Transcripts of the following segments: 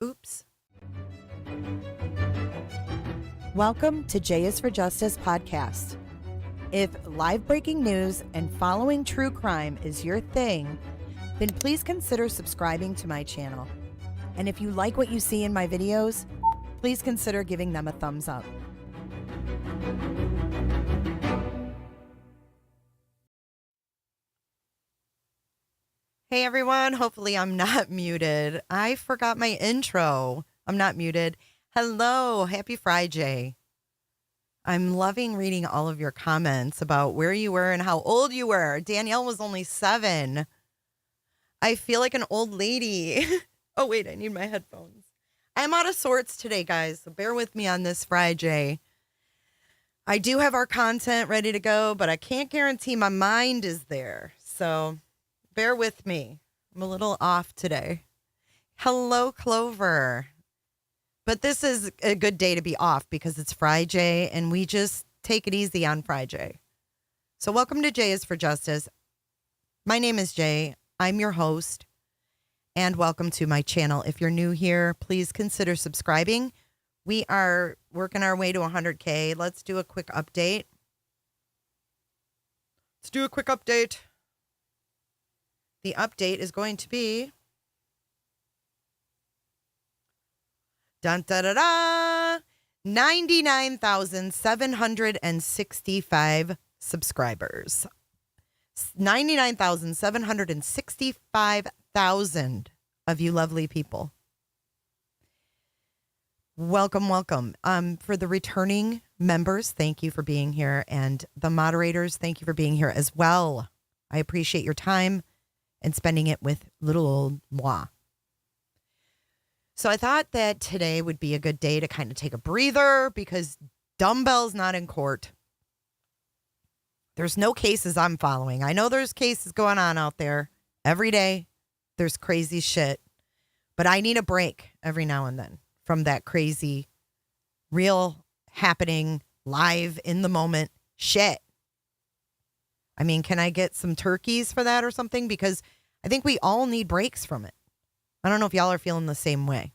Oops. Welcome to J is for Justice podcast. If live breaking news and following true crime is your thing, then please consider subscribing to my channel. And if you like what you see in my videos, please consider giving them a thumbs up. Hey everyone, hopefully I'm not muted. I forgot my intro. I'm not muted. Hello, happy Friday. I'm loving reading all of your comments about where you were and how old you were. Danielle was only 7. I feel like an old lady. Oh wait, I need my headphones. I'm out of sorts today, guys, so bear with me on this Friday. I do have our content ready to go, but I can't guarantee my mind is there. So bear with me. I'm a little off today. Hello, Clover. But this is a good day to be off because it's Friday and we just take it easy on Friday. So welcome to J is for Justice. My name is Jay. I'm your host. And welcome to my channel. If you're new here, please consider subscribing. We are working our way to 100K. Let's do a quick update. The update is going to be dun, da, da, da, 99,765 subscribers. 99,765,000 of you lovely people. Welcome, welcome. For the returning members, thank you for being here. And the moderators, thank you for being here as well. I appreciate your time and spending it with little old moi. So I thought that today would be a good day to kind of take a breather because Dumbbell's not in court. There's no cases I'm following. I know there's cases going on out there every day. There's crazy shit. But I need a break every now and then from that crazy, real, happening, live, in the moment shit. I mean, can I get some turkeys for that or something? Because I think we all need breaks from it. I don't know if y'all are feeling the same way.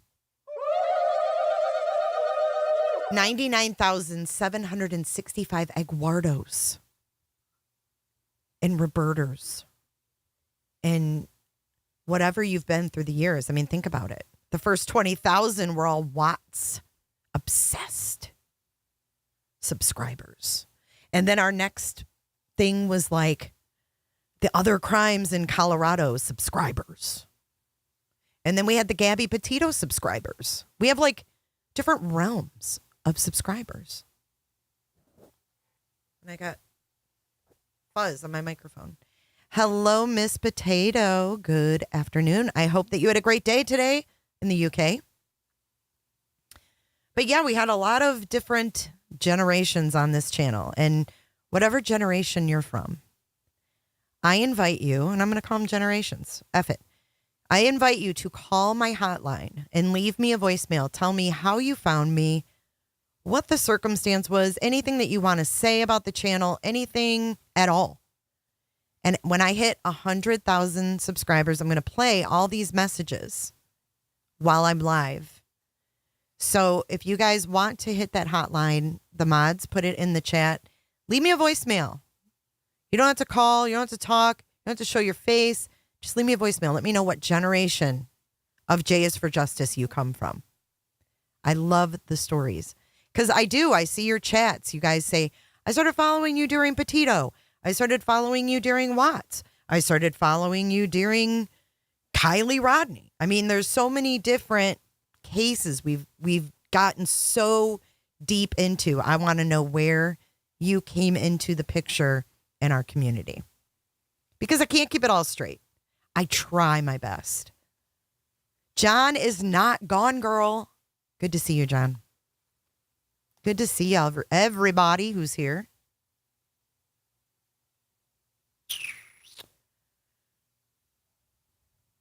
99,765 Aguardos and Roberters and whatever you've been through the years. I mean, think about it. The first 20,000 were all Watts obsessed subscribers. And then our next thing was like the other crimes in Colorado subscribers. And then we had the Gabby Petito subscribers. We have like different realms of subscribers. And I got fuzz on my microphone. Hello, Miss Potato. Good afternoon. I hope that you had a great day today in the UK. But yeah, we had a lot of different generations on this channel. And whatever generation you're from, I invite you, and I'm going to call them generations. F it. I invite you to call my hotline and leave me a voicemail. Tell me how you found me, what the circumstance was, anything that you want to say about the channel, anything at all. And when I hit 100,000 subscribers, I'm going to play all these messages while I'm live. So if you guys want to hit that hotline, the mods, put it in the chat. Leave me a voicemail. You don't have to call. You don't have to talk. You don't have to show your face. Just leave me a voicemail. Let me know what generation of J is for Justice you come from. I love the stories. Because I do. I see your chats. You guys say, I started following you during Petito. I started following you during Watts. I started following you during Kylie Rodney. I mean, there's so many different cases we've gotten so deep into. I want to know where you came into the picture in our community. Because I can't keep it all straight. I try my best. John is not gone, girl. Good to see you, John. Good to see everybody who's here.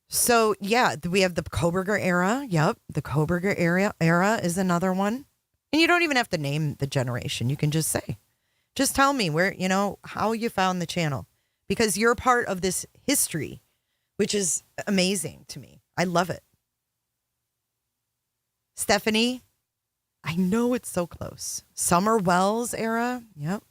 So, yeah, we have the Koberger era. Yep, the Koberger era is another one. And you don't even have to name the generation. You can just say. Just tell me where, how you found the channel. Because you're part of this history, which is amazing to me. I love it. Stephanie, I know it's so close. Summer Wells era. Yep.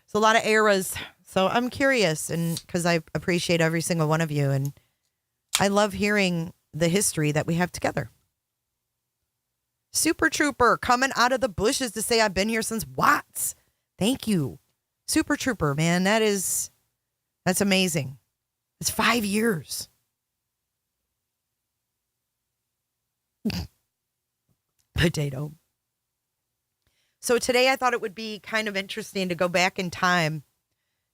So a lot of eras. So I'm curious, and because I appreciate every single one of you, and I love hearing the history that we have together. Super Trooper coming out of the bushes to say I've been here since Watts. Thank you. Super Trooper, man. That's amazing. It's 5 years. Potato. So today I thought it would be kind of interesting to go back in time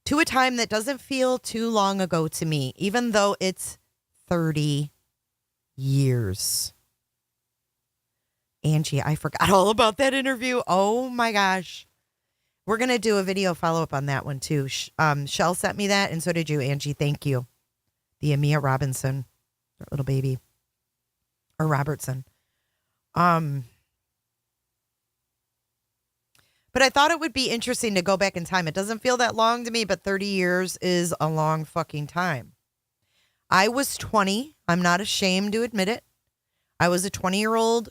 to a time that doesn't feel too long ago to me, even though it's 30 years. Angie, I forgot all about that interview. Oh my gosh. We're going to do a video follow-up on that one too. Shell sent me that, and so did you, Angie. Thank you. The Amia Robinson, little baby. Or Robertson. But I thought it would be interesting to go back in time. It doesn't feel that long to me, but 30 years is a long fucking time. I was 20. I'm not ashamed to admit it. I was a 20-year-old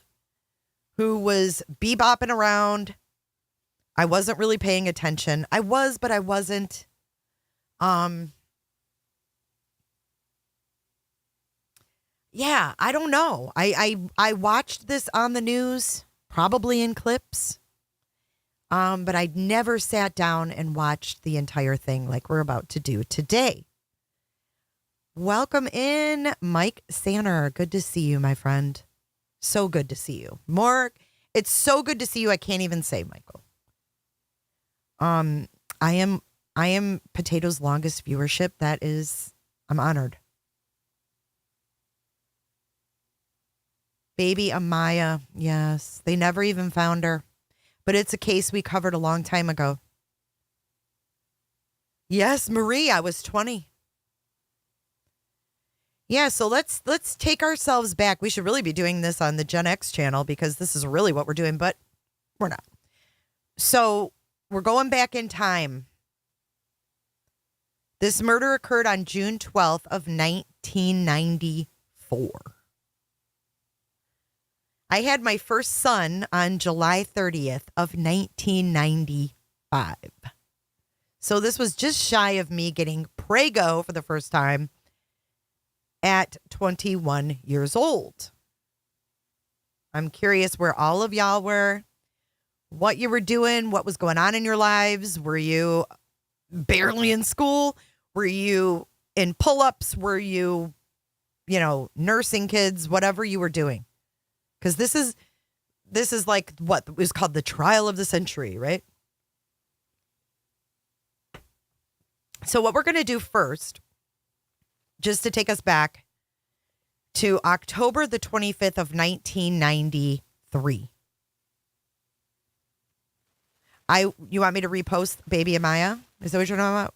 who was bebopping around. I wasn't really paying attention. I was, but I wasn't. Yeah, I don't know. I watched this on the news, probably in clips. But I never sat down and watched the entire thing like we're about to do today. Welcome in, Mike Sanner. Good to see you, my friend. So good to see you. It's so good to see you. I can't even say, Michael. I am Potato's longest viewership. I'm honored. Baby Amaya. Yes. They never even found her. But it's a case we covered a long time ago. Yes, Marie, I was 20. Yeah, so let's take ourselves back. We should really be doing this on the Gen X channel because this is really what we're doing, but we're not. So we're going back in time. This murder occurred on June 12th of 1994. I had my first son on July 30th of 1995. So this was just shy of me getting prego for the first time at 21 years old. I'm curious where all of y'all were, what you were doing, what was going on in your lives. Were you barely in school? Were you in pull-ups? Were you, nursing kids, whatever you were doing? Because this is like what was called the trial of the century, right? So what we're going to do first, just to take us back to October the 25th of 1993. You want me to repost Baby Amaya? Is that what you're talking about?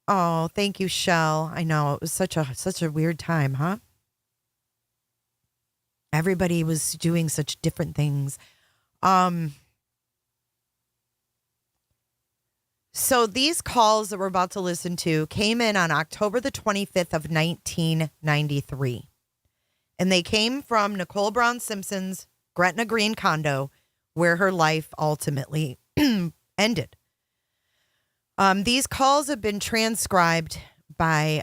Oh, thank you, Shell. I know it was such a weird time, huh? Everybody was doing such different things. So these calls that we're about to listen to came in on October the 25th of 1993. And they came from Nicole Brown Simpson's Gretna Green condo, where her life ultimately ended. These calls have been transcribed by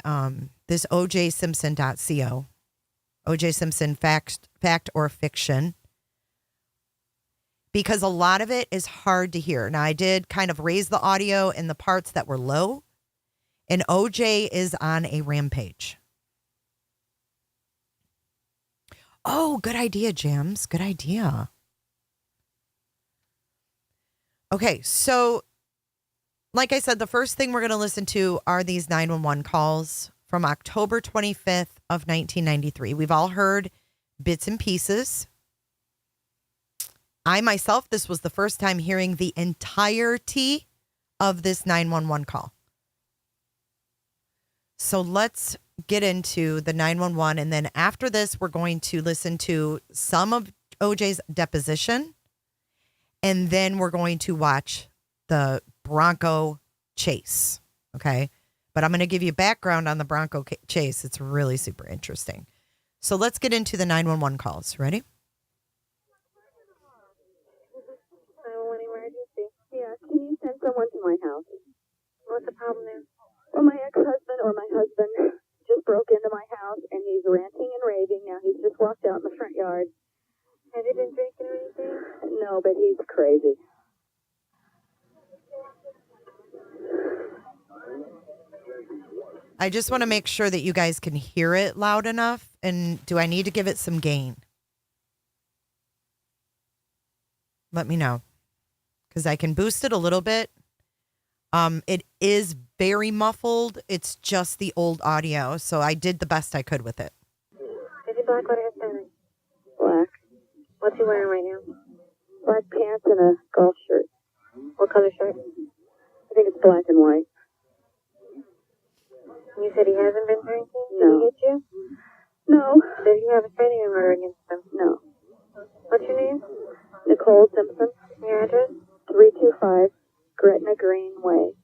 this ojsimpson.co. O.J. Simpson fact or fiction, because a lot of it is hard to hear. Now, I did kind of raise the audio in the parts that were low, and O.J. is on a rampage. Oh, good idea, Jams. Good idea. Okay, so like I said, the first thing we're going to listen to are these 911 calls from October 25th of 1993. We've all heard bits and pieces. I myself, this was the first time hearing the entirety of this 911 call. So let's get into the 911. And then after this, we're going to listen to some of OJ's deposition. And then we're going to watch the Bronco chase. Okay. But I'm going to give you background on the Bronco chase. It's really super interesting. So let's get into the 911 calls. Ready? 911 emergency. Yeah, can you send someone to my house? What's the problem there? Well, my ex-husband or my husband just broke into my house and he's ranting and raving. Now he's just walked out in the front yard. Has he been drinking or anything? No, but he's crazy. I just want to make sure that you guys can hear it loud enough. And do I need to give it some gain? Let me know. Because I can boost it a little bit. It is very muffled. It's just the old audio. So I did the best I could with it. Is he black or Hispanic? Black. What's he wearing right now? Black pants and a golf shirt. What color shirt? I think it's black and white. You said he hasn't been drinking? No. Did he hit you? No. Did you have a standing order against him? No. What's your name? Nicole Simpson. Your address? 325 Gretna Green Way.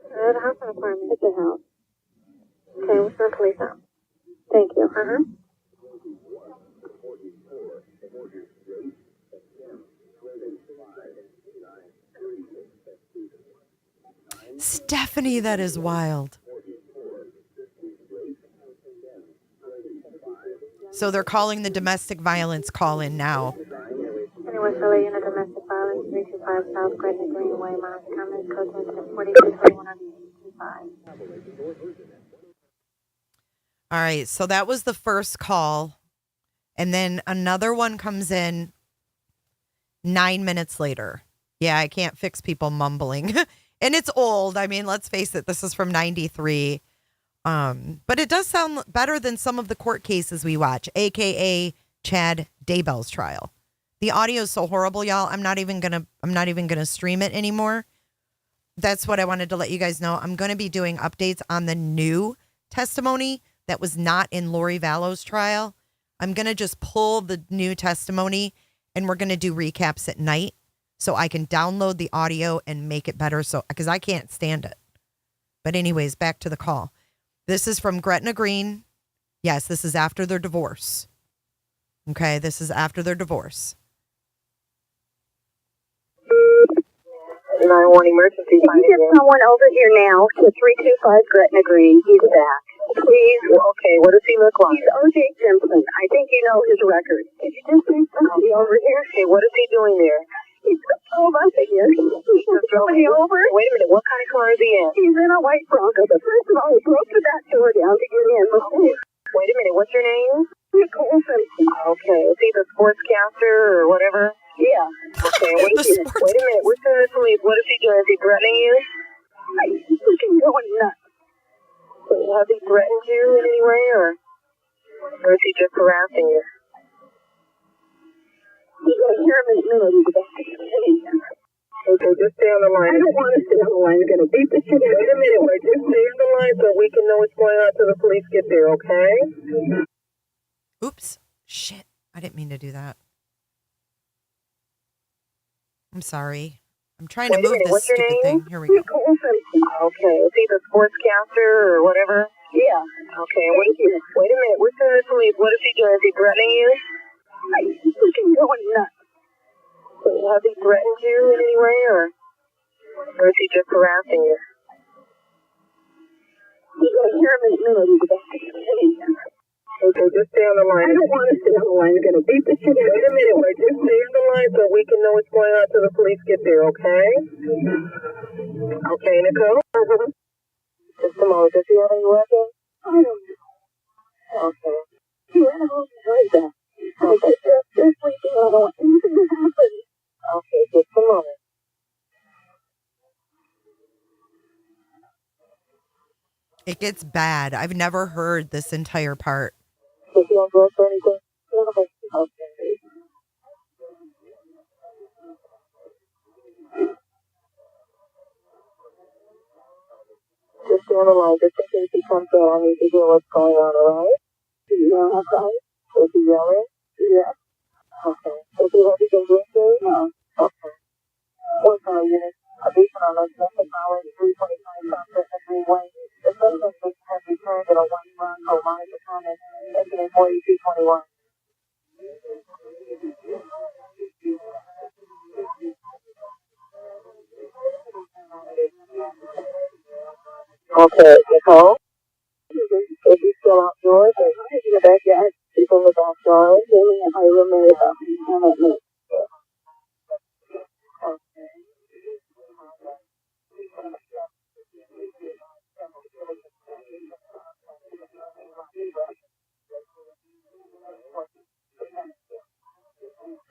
Is that a house or an apartment? It's a house. Okay, we'll send police out. Thank you. Uh-huh. Stephanie, that is wild. So they're calling the domestic violence call in now. Anyone still in a domestic violence, 325 South Gretna Greenway, Mount Cummins, code 422125. All right, so that was the first call. And then another one comes in 9 minutes later. Yeah, I can't fix people mumbling. And it's old. I mean, let's face it, this is from 93. But it does sound better than some of the court cases we watch, aka Chad Daybell's trial. The audio is so horrible, y'all. I'm not even gonna stream it anymore. That's what I wanted to let you guys know. I'm gonna be doing updates on the new testimony that was not in Lori Vallow's trial. I'm gonna just pull the new testimony and we're gonna do recaps at night so I can download the audio and make it better. So because I can't stand it. But anyways, back to the call. This is from Gretna Green. Yes, this is after their divorce. Okay, this is after their divorce. 911 emergency. Can you get someone over here now to 325 Gretna Green? He's back. Please. Okay, what does he look like? He's OJ Simpson. I think you know his record. Did you just say something over here? Okay, what is he doing there? He's drove us again. He's drove me over. Wait a minute, what kind of car is he in? He's in a white Bronco, but first of all, he broke the back door down to get in. Wait a minute, what's your name? Nicole Brown. Okay, is he the sportscaster or whatever? Yeah. Okay, what is he? Wait a minute, we're sending the police. What is he doing? Is he threatening you? He's freaking going nuts. So has he threatened you in any way, or is he just harassing you? You're going to hear him in a minute. He's about to get in. Okay, just stay on the line. I don't want to stay on the line. You're going to beat the shit out of me. Wait a minute, just stay on the line so we can know what's going on till the police get there, okay? Oops. Shit. I didn't mean to do that. I'm sorry. I'm trying to move this stupid thing. Here we go. Okay, is he the sportscaster or whatever? Yeah. Okay, wait a minute. We're sending the police. What is he doing? Is he threatening you? He's freaking going nuts. So has he threatened you in any way, or is he just harassing you? You're going to hear him in a minute. He's about to get in. Okay, just stay on the line. I don't want to stay on the line. You're going to beat the shit out of me. Wait a minute, just stay on the line so we can know what's going on till the police get there, okay? Okay, Nicole? Just a moment. Does he have any weapons? I don't know. Okay. He ran home and heard that. Okay. They're sleeping. I don't want anything to happen. Okay, just a moment. It gets bad. I've never heard this entire part. Does he have drugs or anything? No. Okay. Just stay on the line. Just in case he comes out, I need to hear what's going on, alright? Yeah, okay. Is he yelling? Yeah. Okay. Is he heavy been drinking? No. Okay. What's our unit? Deposition on the Simpson Power 325 South Brittany Greenway. The suspect has returned in a white Bronco monitor comment. Incident 4221. Okay, Nicole? Is he still outdoors? Or in the backyard? People in the backyard? Jamie and my roommate about me. I don't know. Okay.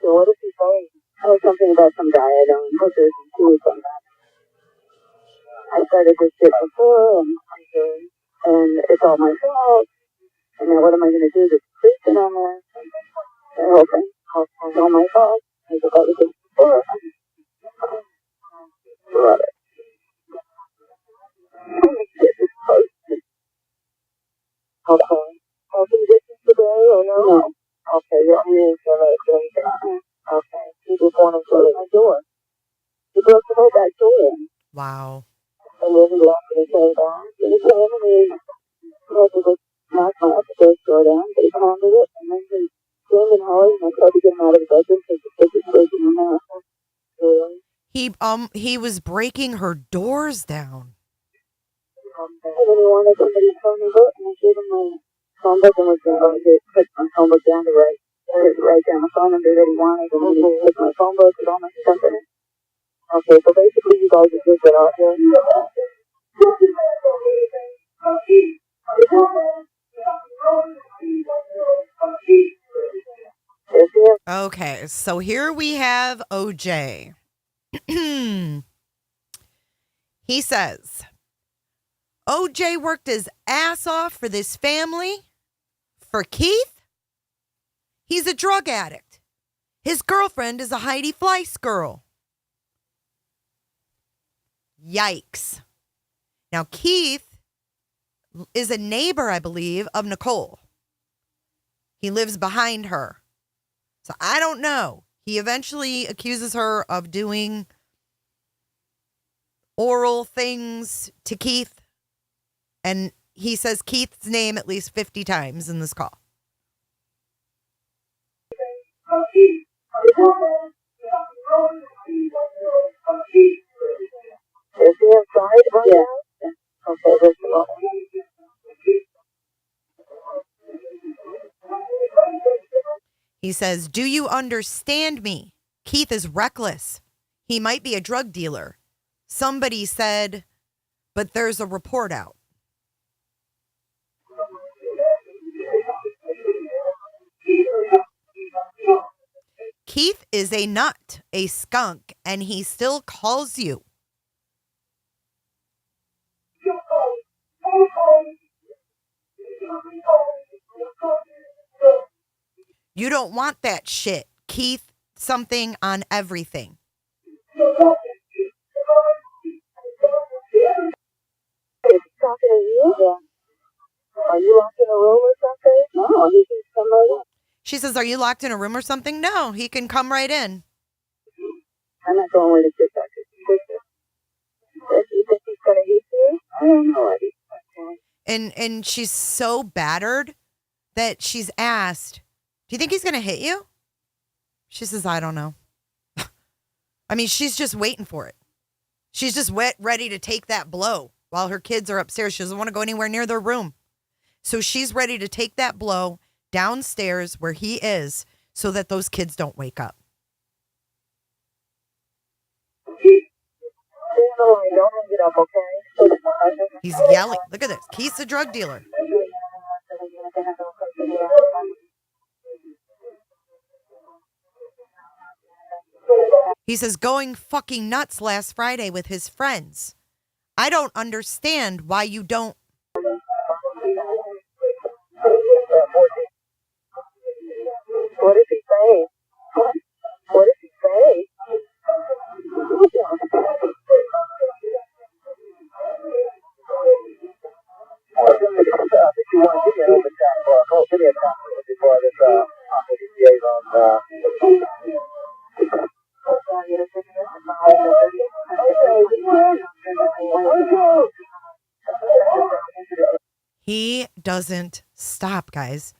So what did he say? Oh, something about some guy I don't know. There's two from that. I started this shit before, and it's all my fault. And now what am I going to do? Just preach it on this? Okay. It's all my fault. I just started this before. Love it. This is posted. Okay. Have you written today or no? No. Okay, you're only going to do anything. Okay. You just want to go to my door. You broke the whole back door in. Wow. And then he left and he came back. And he came and he had to just knock my upstairs door down, but he pounded it, and then he screamed and hollered, and I tried to get him out of the bedroom because the kids was breaking him out. He was breaking her doors down. And then he wanted somebody to phone me book, and I gave him my phone book and was going to put my phone book down to write down the phone number that he wanted, and then he took my phone book with all my stuff in it. Okay, so basically you guys just get out here. Okay, so here we have OJ. He says, OJ worked his ass off for this family. For Keith, he's a drug addict. His girlfriend is a Heidi Fleiss girl. Yikes. Now, Keith is a neighbor, I believe, of Nicole. He lives behind her. So I don't know. He eventually accuses her of doing oral things to Keith. And he says Keith's name at least 50 times in this call. Is he inside right now? Okay, just a moment. He says, do you understand me? Keith is reckless. He might be a drug dealer. Somebody said, but there's a report out. Keith is a nut, a skunk, and he still calls you. You don't want that shit. Keith, something on everything. Is he talking to you? Yeah. Are you locked in a room or something? No, he can come right in. She says, are you locked in a room or something? No, he can come right in. I'm not going with a sit back. You think he's going to hit you? I don't know. And she's so battered that she's asked, do you think he's going to hit you? She says, I don't know. I mean, she's just waiting for it. She's just ready to take that blow while her kids are upstairs. She doesn't want to go anywhere near their room. So she's ready to take that blow downstairs where he is so that those kids don't wake up. Stay on the line. Don't hang it up, okay? He's yelling. Look at this. Keith's a drug dealer. He says going fucking nuts last Friday with his friends. I don't understand why you don't. What did he say? What did he say? He doesn't stop, guys.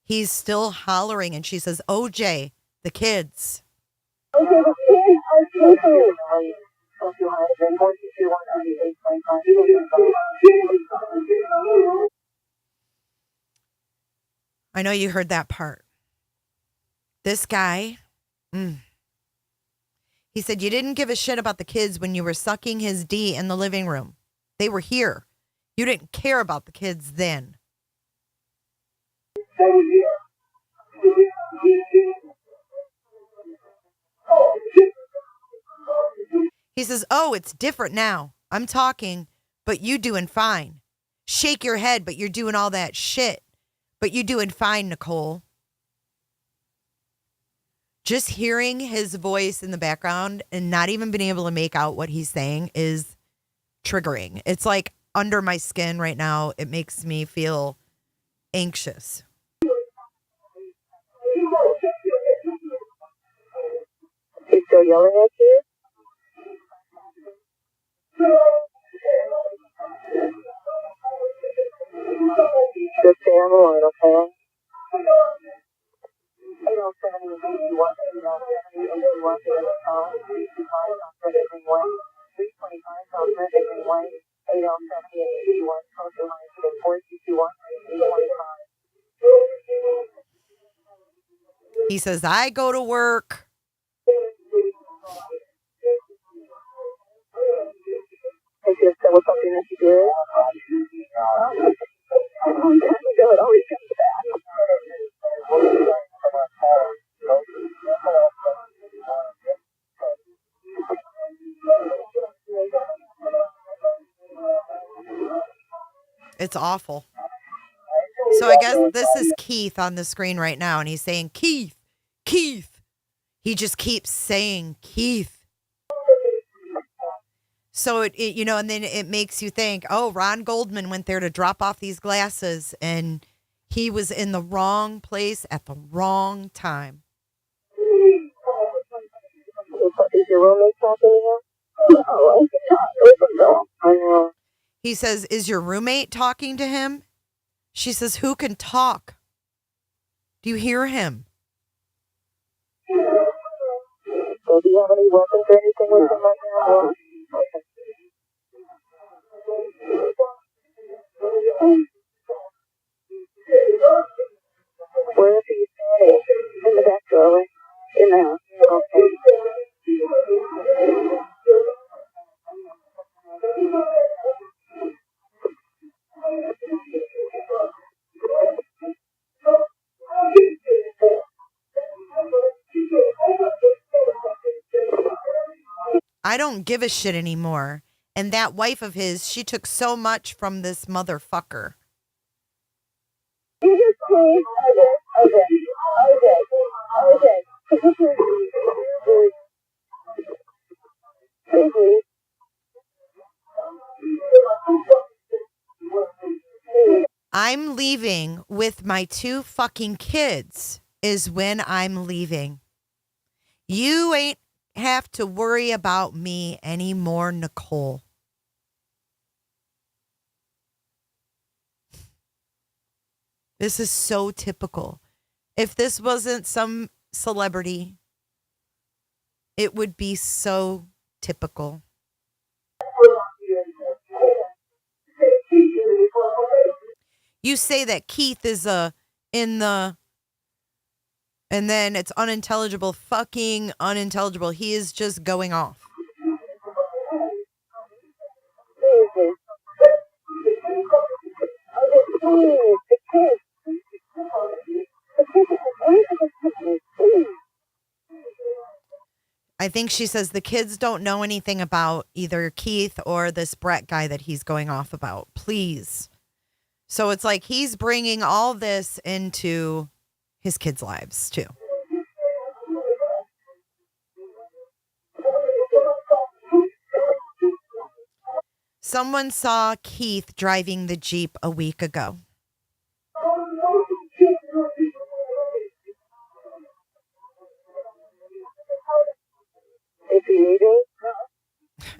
He's still hollering, and she says, OJ, the kids. I know you heard that part. This guy, he said, you didn't give a shit about the kids when you were sucking his D in the living room. They were here. You didn't care about the kids then. He says, oh, it's different now. I'm talking, but you doing fine. Shake your head, but you're doing all that shit. But you doing fine, Nicole. Just hearing his voice in the background and not even being able to make out what he's saying is triggering. It's like under my skin right now. It makes me feel anxious. He's still yelling at you? Just stay on the line, okay? 807-81. He says, I go to work. Is there still something that you did? It always comes back. It's awful. So I guess this is Keith on the screen right now, and he's saying, Keith, Keith. He just keeps saying Keith. So it and then it makes you think, oh, Ron Goldman went there to drop off these glasses, and he was in the wrong place at the wrong time. Is your roommate talking to you? Oh, I know. He says, is your roommate talking to him? She says, who can talk? Do you hear him? So do you have any weapons or anything with him right now? Okay. Where is he standing? In the back doorway? In the house? Okay. I don't give a shit anymore. And that wife of his, she took so much from this motherfucker. I'm leaving with my 2 fucking kids is when I'm leaving. You ain't have to worry about me anymore, Nicole. This is so typical. If this wasn't some celebrity, it would be so typical. You say that Keith is in the, and then it's unintelligible, fucking unintelligible. He is just going off. I think she says the kids don't know anything about either Keith or this Brett guy that he's going off about. Please. So it's like he's bringing all this into his kids' lives, too. Someone saw Keith driving the Jeep a week ago. Is he leaving?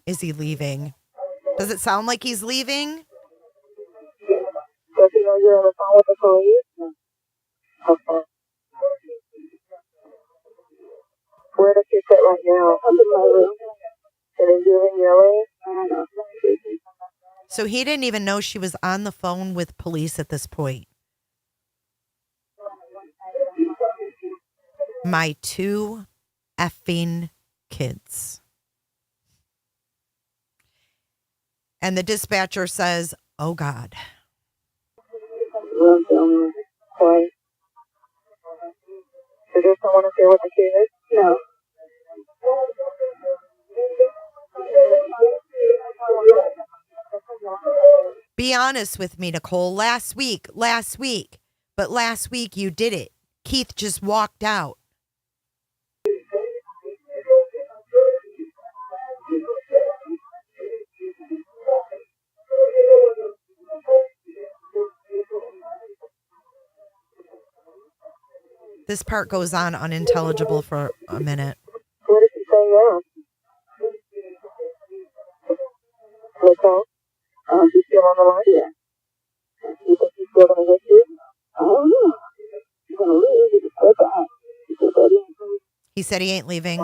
Is he leaving? Does it sound like he's leaving? Does he know you're on the phone with the police? No. Okay. Where does he sit right now? Up in my room. And is he even yelling? I don't know. So he didn't even know she was on the phone with police at this point. My 2 effing kids. And the dispatcher says, oh, God. Why? Is there someone up there with the kids? No. Be honest with me, Nicole. Last week. But last week you did it. Keith just walked out. This part goes on unintelligible for a minute. What did he say now? Nicole? He's still on the line? Yeah. You think he's still going to hit you? I don't know. He's going to leave. He just said that. He said he ain't leaving.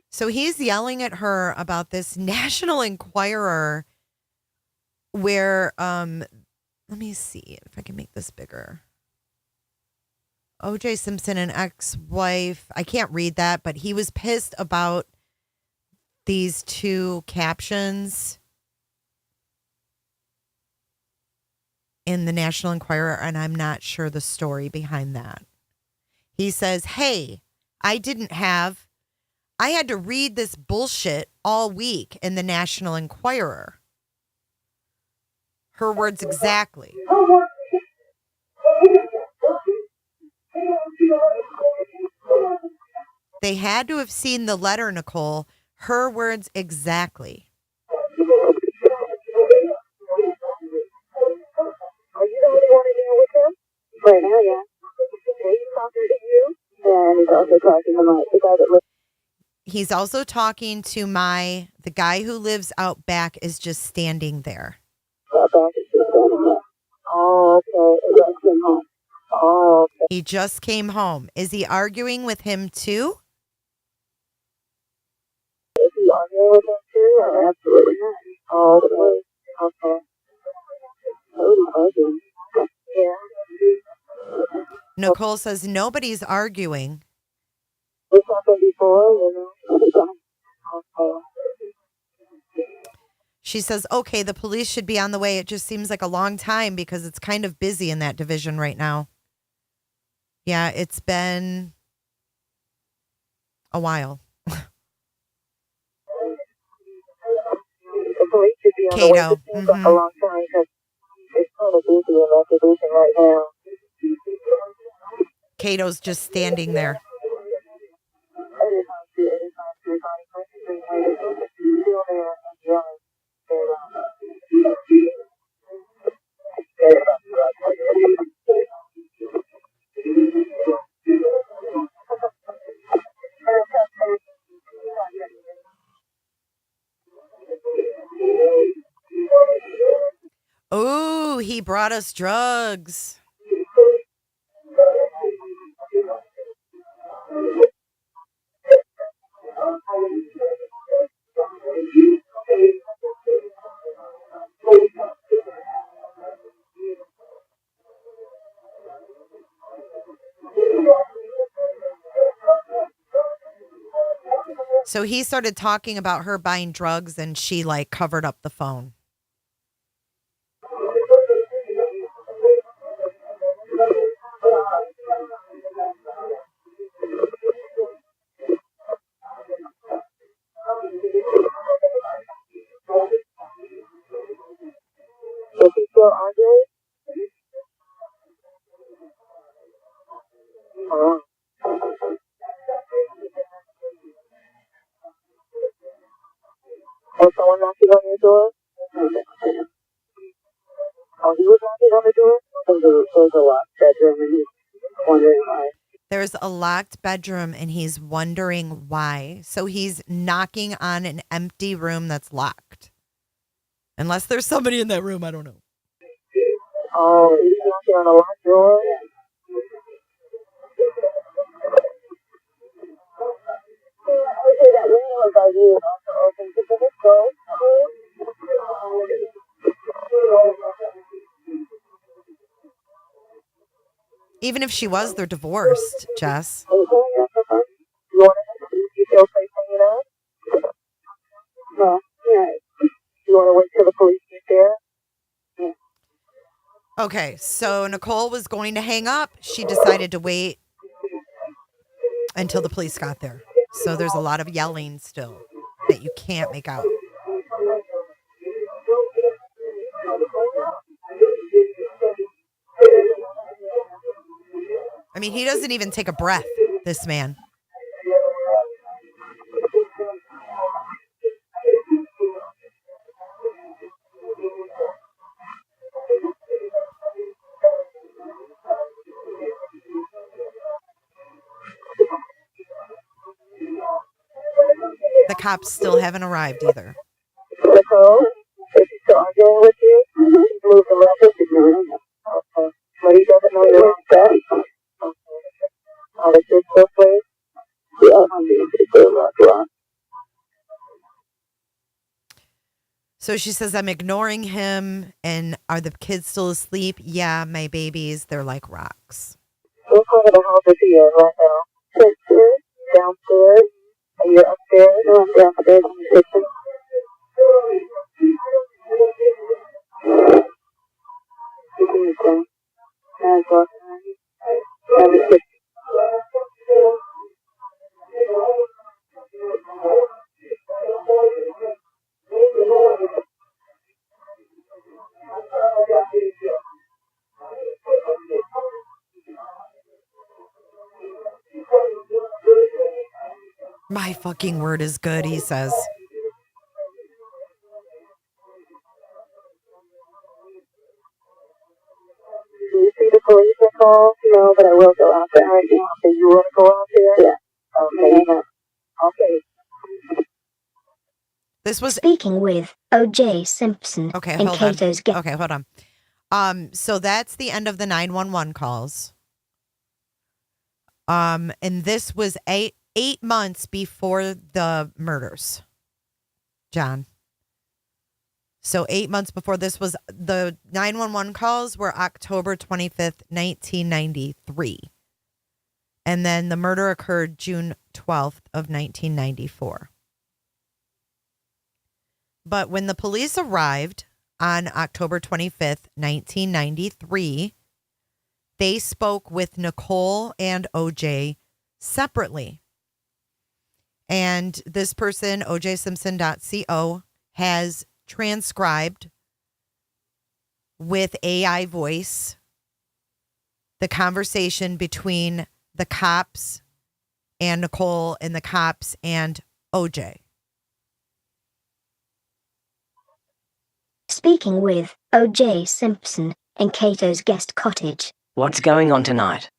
So he's yelling at her about this National Enquirer where, let me see if I can make this bigger. O.J. Simpson and ex-wife. I can't read that, but he was pissed about these 2 captions in the National Enquirer, and I'm not sure the story behind that. He says, hey, I had to read this bullshit all week in the National Enquirer. Her words exactly. They had to have seen the letter, Nicole. Her words exactly. Are you the only one in there with him? Right now, yeah. He's talking to you, and he's also talking to the guy that lives. He's also talking to the guy who lives out back is just standing there. Out back is just standing there. Oh, okay. He just came home. Oh, okay. He just came home. Is he arguing with him too? Is he arguing with him too? Absolutely not. Oh, okay. Oh, arguing. Yeah. Nicole says nobody's arguing. This happened before, you know. She says, okay, the police should be on the way. It just seems like a long time because it's kind of busy in that division right now. Yeah, it's been a while. The police should be on the way. Cato. It seems like a long time because it's kind of busy in that division right now. Cato's just standing there. Oh, he brought us drugs. So he started talking about her buying drugs and she like covered up the phone. Is he still arguing? Oh. Was someone knocking on your door? Oh, he was knocking on the door? So there was a locked bedroom and he's wondering why. There's a locked bedroom and he's wondering why. So he's knocking on an empty room that's locked. Unless there's somebody in that room, I don't know. Oh, he's knocking on a locked door? Okay, that window above you is also open. Could you just go? Even if she was, they're divorced, Jess. You want to, you feel safe hanging out? No. Yeah. You want to wait till the police get there? Yeah. Okay, so Nicole was going to hang up. She decided to wait until the police got there. So there's a lot of yelling still that you can't make out. I mean, he doesn't even take a breath, this man. The cops still haven't arrived either. Nicole, is he still arguing with you? He's moved a little bit. Okay. But he doesn't know you're upset? Okay. Oh, the kid's still asleep? Yeah, I'm being pretty. So she says, I'm ignoring him. And are the kids still asleep? Yeah, my babies, they're like rocks. What part of the house is he in right now? Upstairs? Downstairs? And you're upstairs? No, I'm downstairs in the kitchen. Kitchen is down. And the kitchen. My fucking word is good, he says. Do you see the police call? No, but I will go out there right now. Okay, you want to go out there? Yeah. Okay. Okay. This was Speaking with O.J. Simpson okay. and Hold on. Cato's Okay, hold on. So that's the end of the 911 calls. And this was eight months before the murders, John. So 8 months before this was the 911 calls were October 25th, 1993. And then the murder occurred June 12th of 1994. But when the police arrived on October 25th, 1993, they spoke with Nicole and OJ separately. And this person, ojsimpson.co, has transcribed with AI voice the conversation between the cops and Nicole and the cops and OJ. Speaking with O.J. Simpson in Cato's guest cottage. What's going on tonight?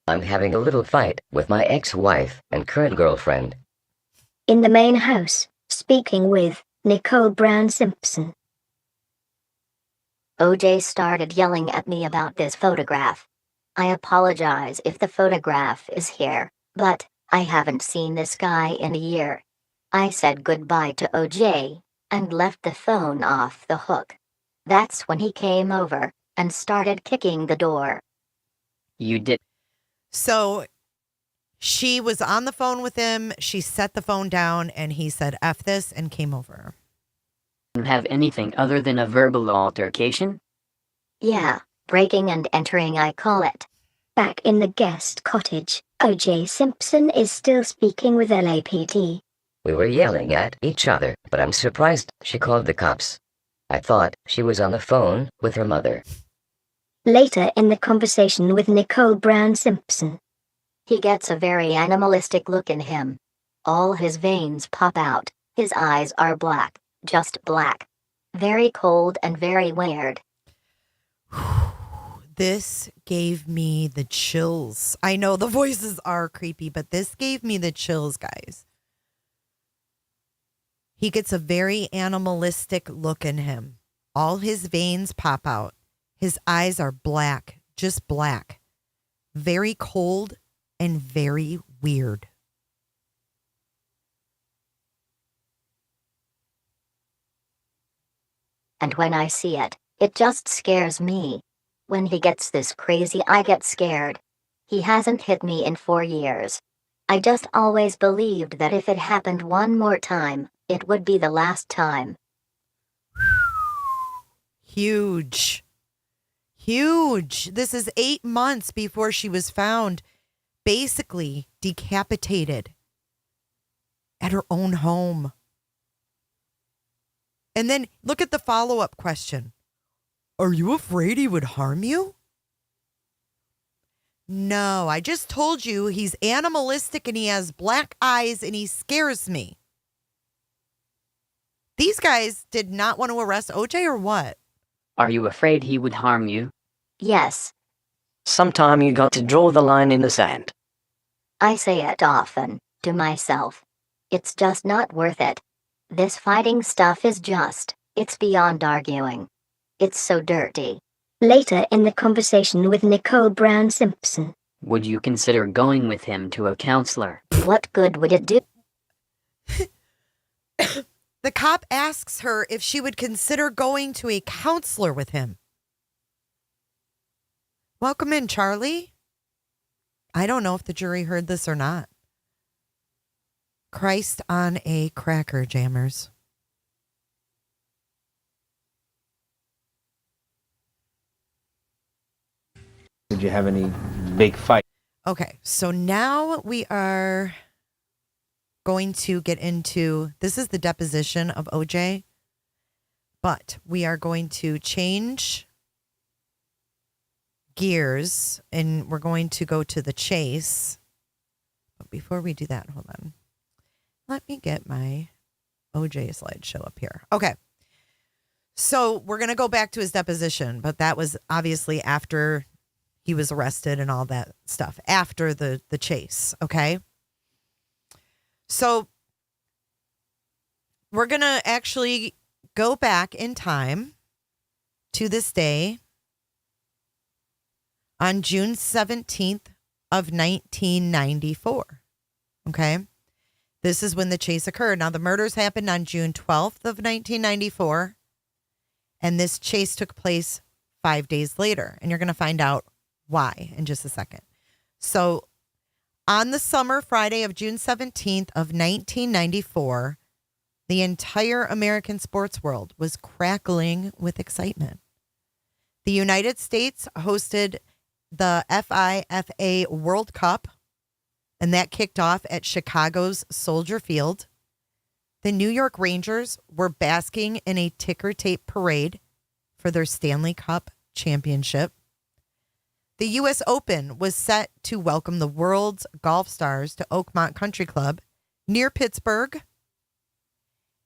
I'm having a little fight with my ex-wife and current girlfriend. In the main house, speaking with Nicole Brown Simpson. OJ started yelling at me about this photograph. I apologize if the photograph is here, but I haven't seen this guy in a year. I said goodbye to OJ and left the phone off the hook. That's when he came over and started kicking the door. You did. So She was on the phone with him. She set the phone down and he said, F this, and came over. Have anything other than a verbal altercation? Yeah, breaking and entering, I call it. Back in the guest cottage, O.J. Simpson is still speaking with LAPD. We were yelling at each other, but I'm surprised she called the cops. I thought she was on the phone with her mother. Later in the conversation with Nicole Brown Simpson. He gets a very animalistic look in him. All his veins pop out, his eyes are black, just black. Very cold and very weird. This gave me the chills. I know the voices are creepy, but this gave me the chills, guys. He gets a very animalistic look in him. All his veins pop out. His eyes are black, just black. Very cold and very weird. And when I see it, it just scares me. When he gets this crazy, I get scared. He hasn't hit me in 4 years. I just always believed that if it happened one more time, it would be the last time. Huge. Huge. This is 8 months before she was found basically decapitated at her own home. And then look at the follow-up question. Are you afraid he would harm you? No, I just told you he's animalistic and he has black eyes and he scares me. These guys did not want to arrest OJ or what? Are you afraid he would harm you? Yes, Sometime you got to draw the line in the sand. I say it often, to myself. It's just not worth it. This fighting stuff is just, it's beyond arguing. It's so dirty. Later in the conversation with Nicole Brown Simpson. Would you consider going with him to a counselor? What good would it do? The cop asks her if she would consider going to a counselor with him. Welcome in, Charlie. I don't know if the jury heard this or not. Christ on a cracker, jammers. Did you have any big fight? Okay, so now we are going to get into, this is the deposition of OJ, but we are going to change gears and we're going to go to the chase. But before we do that, hold on. Let me get my OJ slideshow up here. Okay. So we're going to go back to his deposition, but that was obviously after he was arrested and all that stuff, after the chase. Okay. So we're going to actually go back in time to this day on June 17th of 1994. Okay. This is when the chase occurred. Now, the murders happened on June 12th of 1994, and this chase took place 5 days later, and you're going to find out why in just a second. So on the summer Friday of June 17th of 1994, the entire American sports world was crackling with excitement. The United States hosted the FIFA World Cup, and that kicked off at Chicago's Soldier Field. The New York Rangers were basking in a ticker tape parade for their Stanley Cup championship. The U.S. Open was set to welcome the world's golf stars to Oakmont Country Club near Pittsburgh.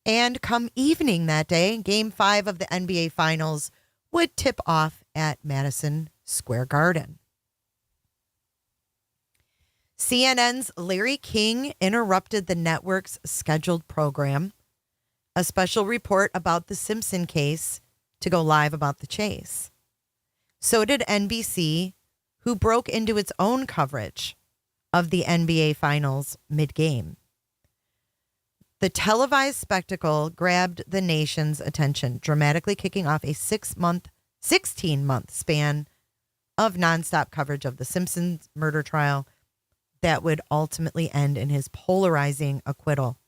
And come evening that day, Game 5 of the NBA Finals would tip off at Madison Square Garden. CNN's Larry King interrupted the network's scheduled program, a special report about the Simpson case, to go live about the chase. So did NBC, who broke into its own coverage of the NBA Finals mid-game. The televised spectacle grabbed the nation's attention, dramatically kicking off a 16-month span of nonstop coverage of the Simpsons murder trial, that would ultimately end in his polarizing acquittal.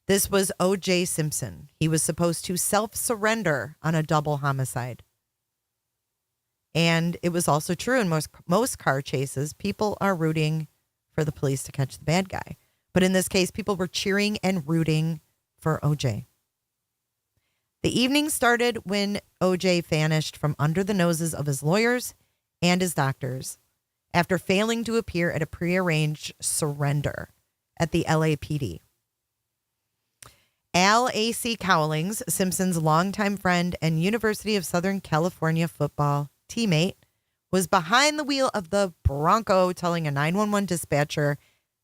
This was O.J. Simpson. He was supposed to self-surrender on a double homicide. And it was also true in most car chases, people are rooting for the police to catch the bad guy. But in this case, people were cheering and rooting for O.J. The evening started when O.J. vanished from under the noses of his lawyers and his doctors after failing to appear at a prearranged surrender at the LAPD. Al A.C. Cowlings, Simpson's longtime friend and University of Southern California football teammate, was behind the wheel of the Bronco, telling a 911 dispatcher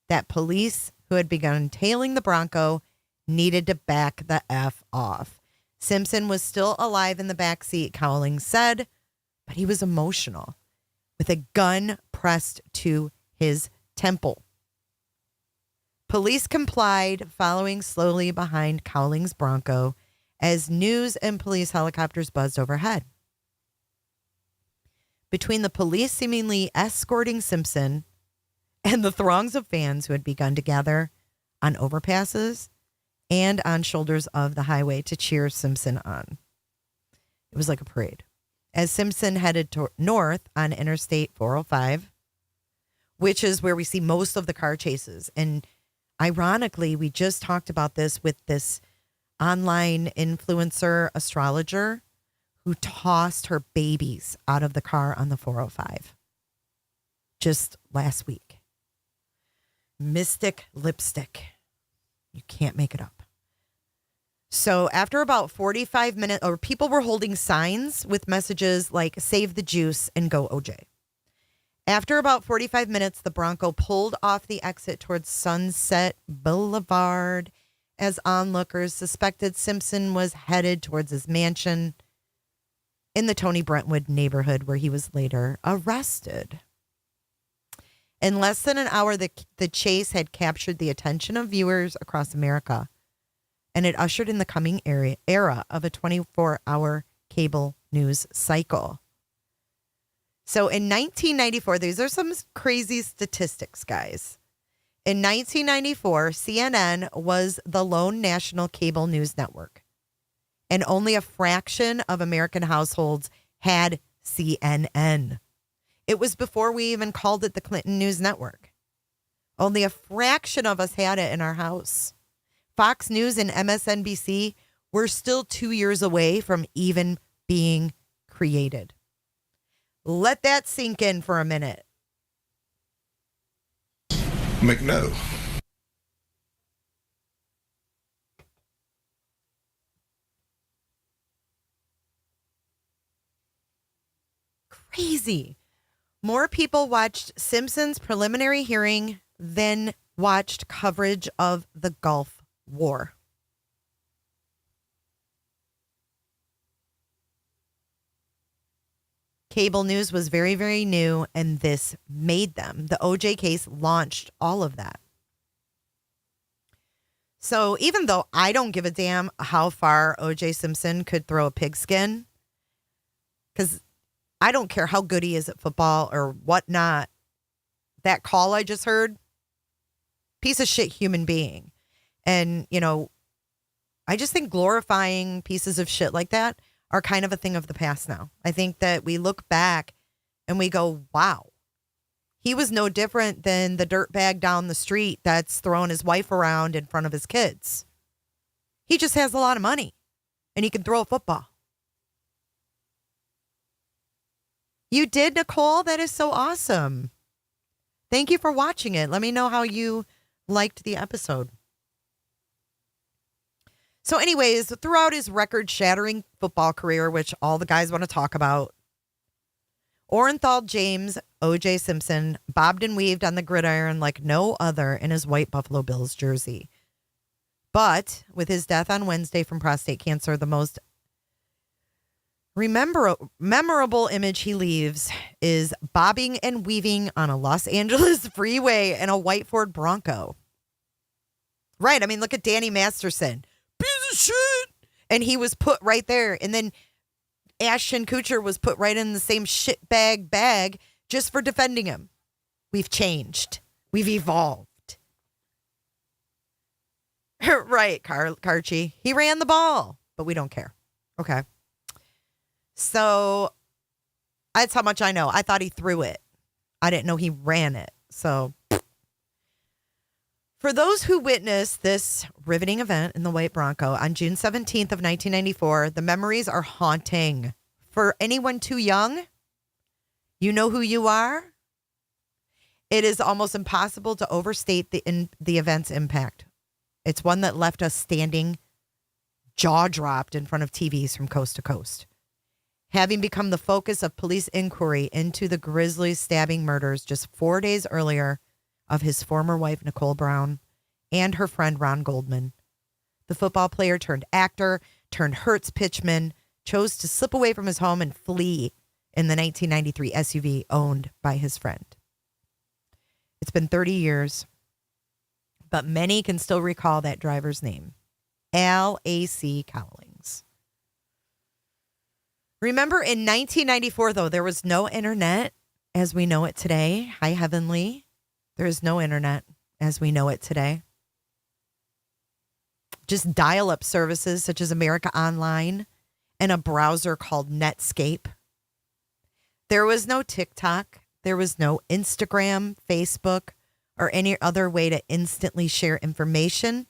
that police who had begun tailing the Bronco needed to back the F off. Simpson was still alive in the backseat, Cowlings said, but he was emotional, with a gun pressed to his temple. Police complied, following slowly behind Cowlings' Bronco as news and police helicopters buzzed overhead. Between the police seemingly escorting Simpson and the throngs of fans who had begun to gather on overpasses and on shoulders of the highway to cheer Simpson on. It was like a parade. As Simpson headed north on Interstate 405, which is where we see most of the car chases. And ironically, we just talked about this with this online influencer astrologer who tossed her babies out of the car on the 405 just last week. Mystic lipstick. You can't make it up. So after about 45 minutes, or people were holding signs with messages like "Save the Juice" and "Go OJ." After about 45 minutes, the Bronco pulled off the exit towards Sunset Boulevard as onlookers suspected Simpson was headed towards his mansion in the Tony Brentwood neighborhood, where he was later arrested. In less than an hour, the chase had captured the attention of viewers across America, and it ushered in the coming era of a 24-hour cable news cycle. So in 1994, these are some crazy statistics, guys. In 1994, CNN was the lone national cable news network, and only a fraction of American households had CNN. It was before we even called it the Clinton News Network. Only a fraction of us had it in our house. Fox News and MSNBC were still 2 years away from even being created. Let that sink in for a minute. McNo. Crazy. More people watched Simpson's preliminary hearing than watched coverage of the Gulf War. Cable news was very, very new, and this made them. The OJ case launched all of that. So even though I don't give a damn how far OJ Simpson could throw a pigskin, because I don't care how good he is at football or whatnot, that call I just heard, piece of shit human being. And, you know, I just think glorifying pieces of shit like that are kind of a thing of the past now. I think that we look back and we go, wow, he was no different than the dirtbag down the street that's throwing his wife around in front of his kids. He just has a lot of money and he can throw a football. You did, Nicole? That is so awesome. Thank you for watching it. Let me know how you liked the episode. So anyways, throughout his record-shattering football career, which all the guys want to talk about, Orenthal James, O.J. Simpson, bobbed and weaved on the gridiron like no other in his white Buffalo Bills jersey. But with his death on Wednesday from prostate cancer, the most memorable image he leaves is bobbing and weaving on a Los Angeles freeway in a white Ford Bronco. Right. I mean, look at Danny Masterson. Piece of shit. And he was put right there. And then Ashton Kutcher was put right in the same shitbag bag just for defending him. We've changed. We've evolved. Right, Karchi. He ran the ball, but we don't care. Okay. So that's how much I know. I thought he threw it. I didn't know he ran it. So for those who witnessed this riveting event in the white Bronco on June 17th of 1994, the memories are haunting. For anyone too young, you know who you are. It is almost impossible to overstate the event's impact. It's one that left us standing, jaw dropped in front of TVs from coast to coast. Having become the focus of police inquiry into the grisly stabbing murders just 4 days earlier of his former wife, Nicole Brown, and her friend, Ron Goldman. The football player turned actor, turned Hertz pitchman, chose to slip away from his home and flee in the 1993 SUV owned by his friend. It's been 30 years, but many can still recall that driver's name, Al A.C. Cowlings. Remember, in 1994, though, there was no internet as we know it today. Hi, Heavenly. There is no internet as we know it today. Just dial-up services such as America Online and a browser called Netscape. There was no TikTok. There was no Instagram, Facebook, or any other way to instantly share information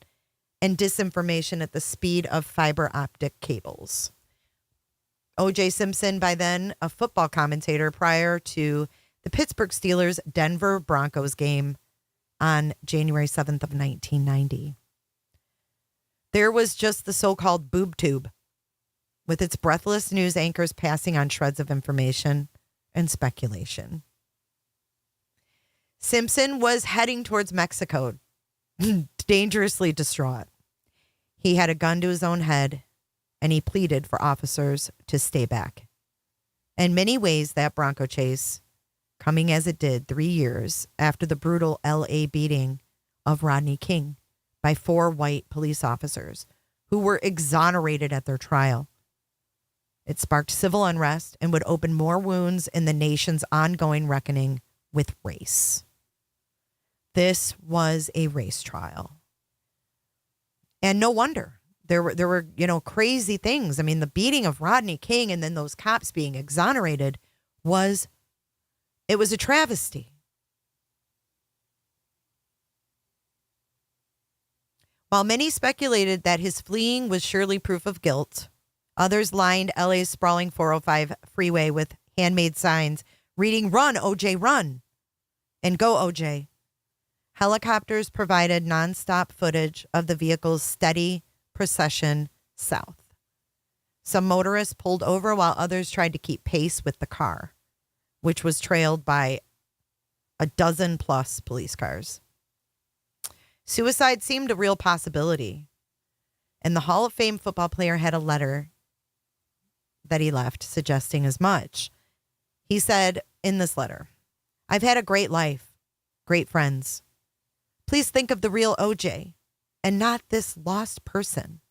and disinformation at the speed of fiber optic cables. O.J. Simpson, by then a football commentator prior to the Pittsburgh Steelers Denver Broncos game on January 7th of 1990. There was just the so-called boob tube with its breathless news anchors passing on shreds of information and speculation. Simpson was heading towards Mexico, dangerously distraught. He had a gun to his own head, and he pleaded for officers to stay back. In many ways, that Bronco chase, coming as it did 3 years after the brutal L.A. beating of Rodney King by 4 white police officers who were exonerated at their trial. It sparked civil unrest and would open more wounds in the nation's ongoing reckoning with race. This was a race trial. And no wonder. There were, crazy things. I mean, the beating of Rodney King and then those cops being exonerated was a travesty. While many speculated that his fleeing was surely proof of guilt, others lined LA's sprawling 405 freeway with handmade signs reading, "Run, OJ, run," and "Go, OJ." Helicopters provided nonstop footage of the vehicle's steady procession south. Some motorists pulled over while others tried to keep pace with the car, which was trailed by a dozen plus police cars. Suicide seemed a real possibility, and the Hall of Fame football player had a letter that he left suggesting as much. He said in this letter, "I've had a great life, great friends. Please think of the real OJ and not this lost person."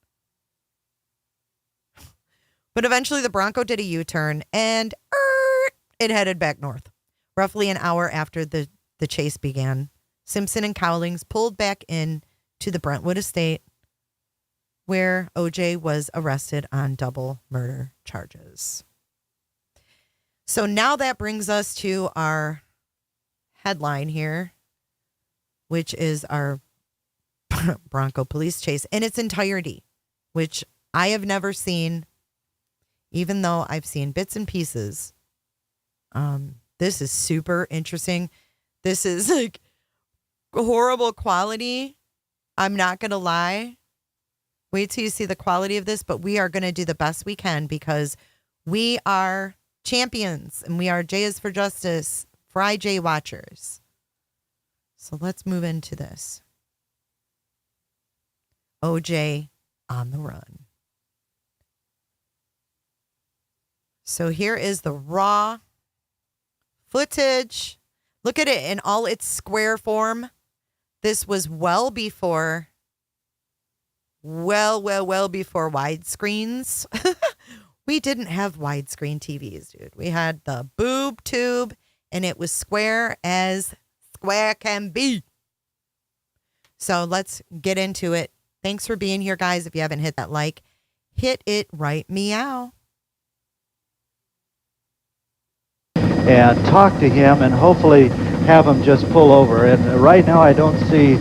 But eventually the Bronco did a U-turn and it headed back north. Roughly an hour after the chase began, Simpson and Cowlings pulled back in to the Brentwood estate where OJ was arrested on double murder charges. So now that brings us to our headline here, which is our Bronco police chase in its entirety, which I have never seen, even though I've seen bits and pieces. This is super interesting. This is like horrible quality. I'm not going to lie. Wait till you see the quality of this, but we are going to do the best we can because we are champions and we are J is for Justice, Fry J watchers. So let's move into this. OJ on the run. So here is the raw footage. Look at it in all its square form. This was well before widescreens. We didn't have widescreen TVs, dude. We had the boob tube and it was square as square can be. So let's get into it. Thanks for being here, guys. If you haven't hit that like, hit it right meow. And talk to him and hopefully have him just pull over. And right now I don't see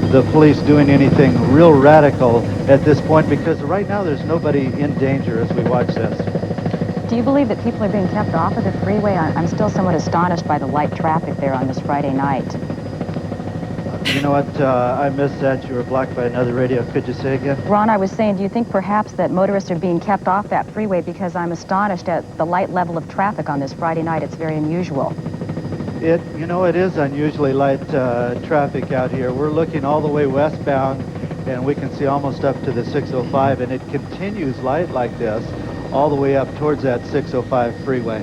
the police doing anything real radical at this point, because right now there's nobody in danger as we watch this. Do you believe that people are being kept off of the freeway? I'm still somewhat astonished by the light traffic there on this Friday night. You know what? I missed that. You were blocked by another radio. Could you say again? Ron, I was saying, do you think perhaps that motorists are being kept off that freeway? Because I'm astonished at the light level of traffic on this Friday night. It's very unusual. It is unusually light traffic out here. We're looking all the way westbound, and we can see almost up to the 605, and it continues light like this all the way up towards that 605 freeway.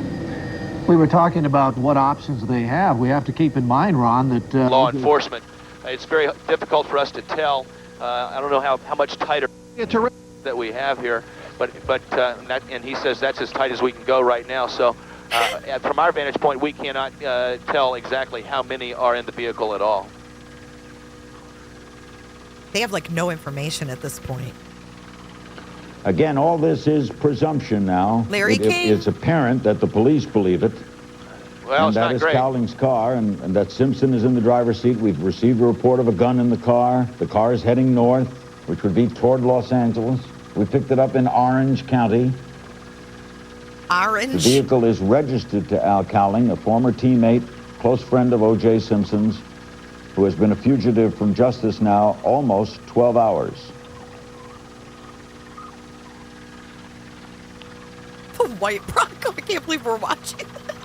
We were talking about what options they have. We have to keep in mind, Ron, that law enforcement, it's very difficult for us to tell. I don't know how much tighter that we have here, but and he says that's as tight as we can go right now. So from our vantage point, we cannot tell exactly how many are in the vehicle at all. They have like no information at this point. Again, all this is presumption now. Larry King? It's apparent that the police believe it. Well, and it's not that is great. Cowling's car, and that Simpson is in the driver's seat. We've received a report of a gun in the car. The car is heading north, which would be toward Los Angeles. We picked it up in Orange County. Orange? The vehicle is registered to Al Cowling, a former teammate, close friend of O.J. Simpson's, who has been a fugitive from justice now almost 12 hours. The white Bronco. I can't believe we're watching this.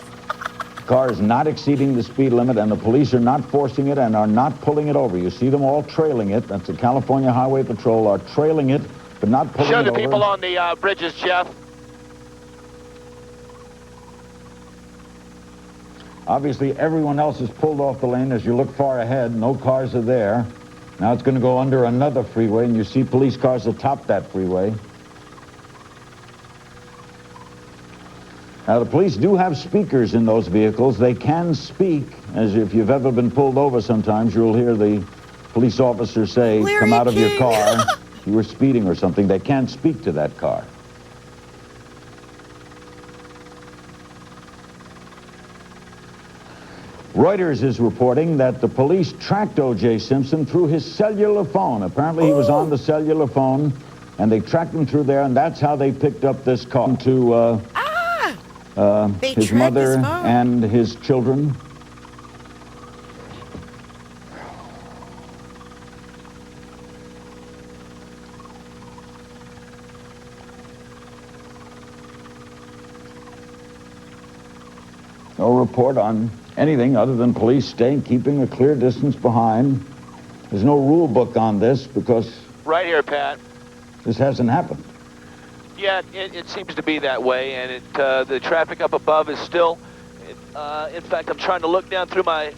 The car is not exceeding the speed limit, and the police are not forcing it and are not pulling it over. You see them all trailing it. That's the California Highway Patrol are trailing it, but not pulling it over. Show the people on the bridges, Jeff. Obviously, everyone else is pulled off the lane as you look far ahead. No cars are there. Now it's going to go under another freeway, and you see police cars atop that freeway. Now, the police do have speakers in those vehicles. They can speak, as if you've ever been pulled over sometimes, you'll hear the police officer say, Larry come out of your King. car. You were speeding or something. They can speak to that car. Reuters is reporting that the police tracked O.J. Simpson through his cellular phone. Apparently he was on the cellular phone, and they tracked him through there, and that's how they picked up this car to his mother and his children. No report on anything other than police keeping a clear distance behind. There's no rule book on this because Right here, Pat. this hasn't happened. Yeah, it seems to be that way, and the traffic up above is still, in fact, I'm trying to look down through my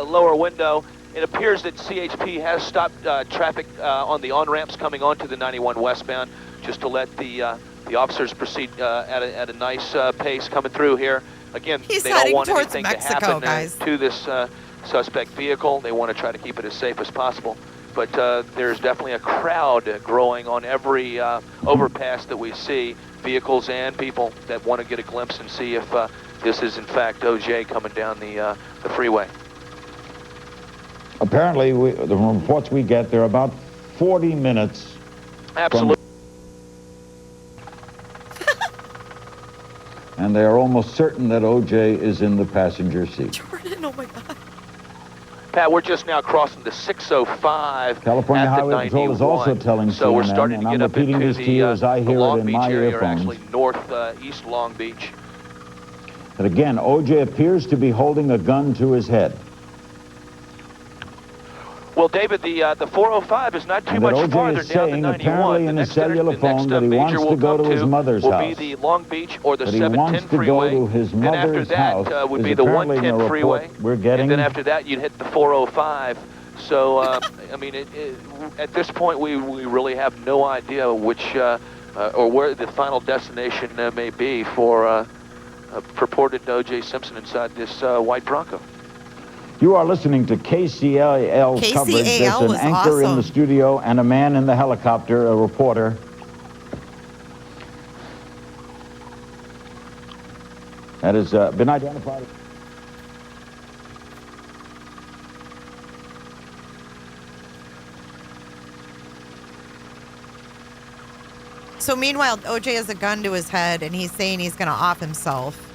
lower window. It appears that CHP has stopped traffic on the on-ramps coming onto the 91 westbound, just to let the officers proceed at a nice pace coming through here. Again, He's they don't want heading anything towards to Mexico, happen guys. to this suspect vehicle. They want to try to keep it as safe as possible. But there's definitely a crowd growing on every overpass that we see, vehicles and people that want to get a glimpse and see if this is in fact OJ coming down the freeway. Apparently, the reports we get, they're about 40 minutes. Absolutely. And they are almost certain that OJ is in the passenger seat. Jordan, oh my God. Pat, we're just now crossing the 605 California at the Highway Patrol is also 91. telling So we're CNN, starting and to I'm get up repeating into this to you as I the hear it Long in Beach my area, or earphones. actually northeast Long Beach. But again, OJ appears to be holding a gun to his head. Well, David, the 405 is not too And that much OJ farther is down the saying, 91. apparently in his cellular phone, that he wants to go to his mother's will house. be the Long Beach or the That he wants 710 to freeway. go to his And after mother's that house would is be the apparently in a 110 report freeway. we're getting. And then after that, you'd hit the 405. So, I mean, at this point, we really have no idea which or where the final destination may be for purported O.J. Simpson inside this white Bronco. You are listening to KCAL's coverage. There's an was anchor in the awesome. studio and a man in the helicopter, a reporter. That has been identified. So meanwhile, OJ has a gun to his head, and he's saying he's going to off himself.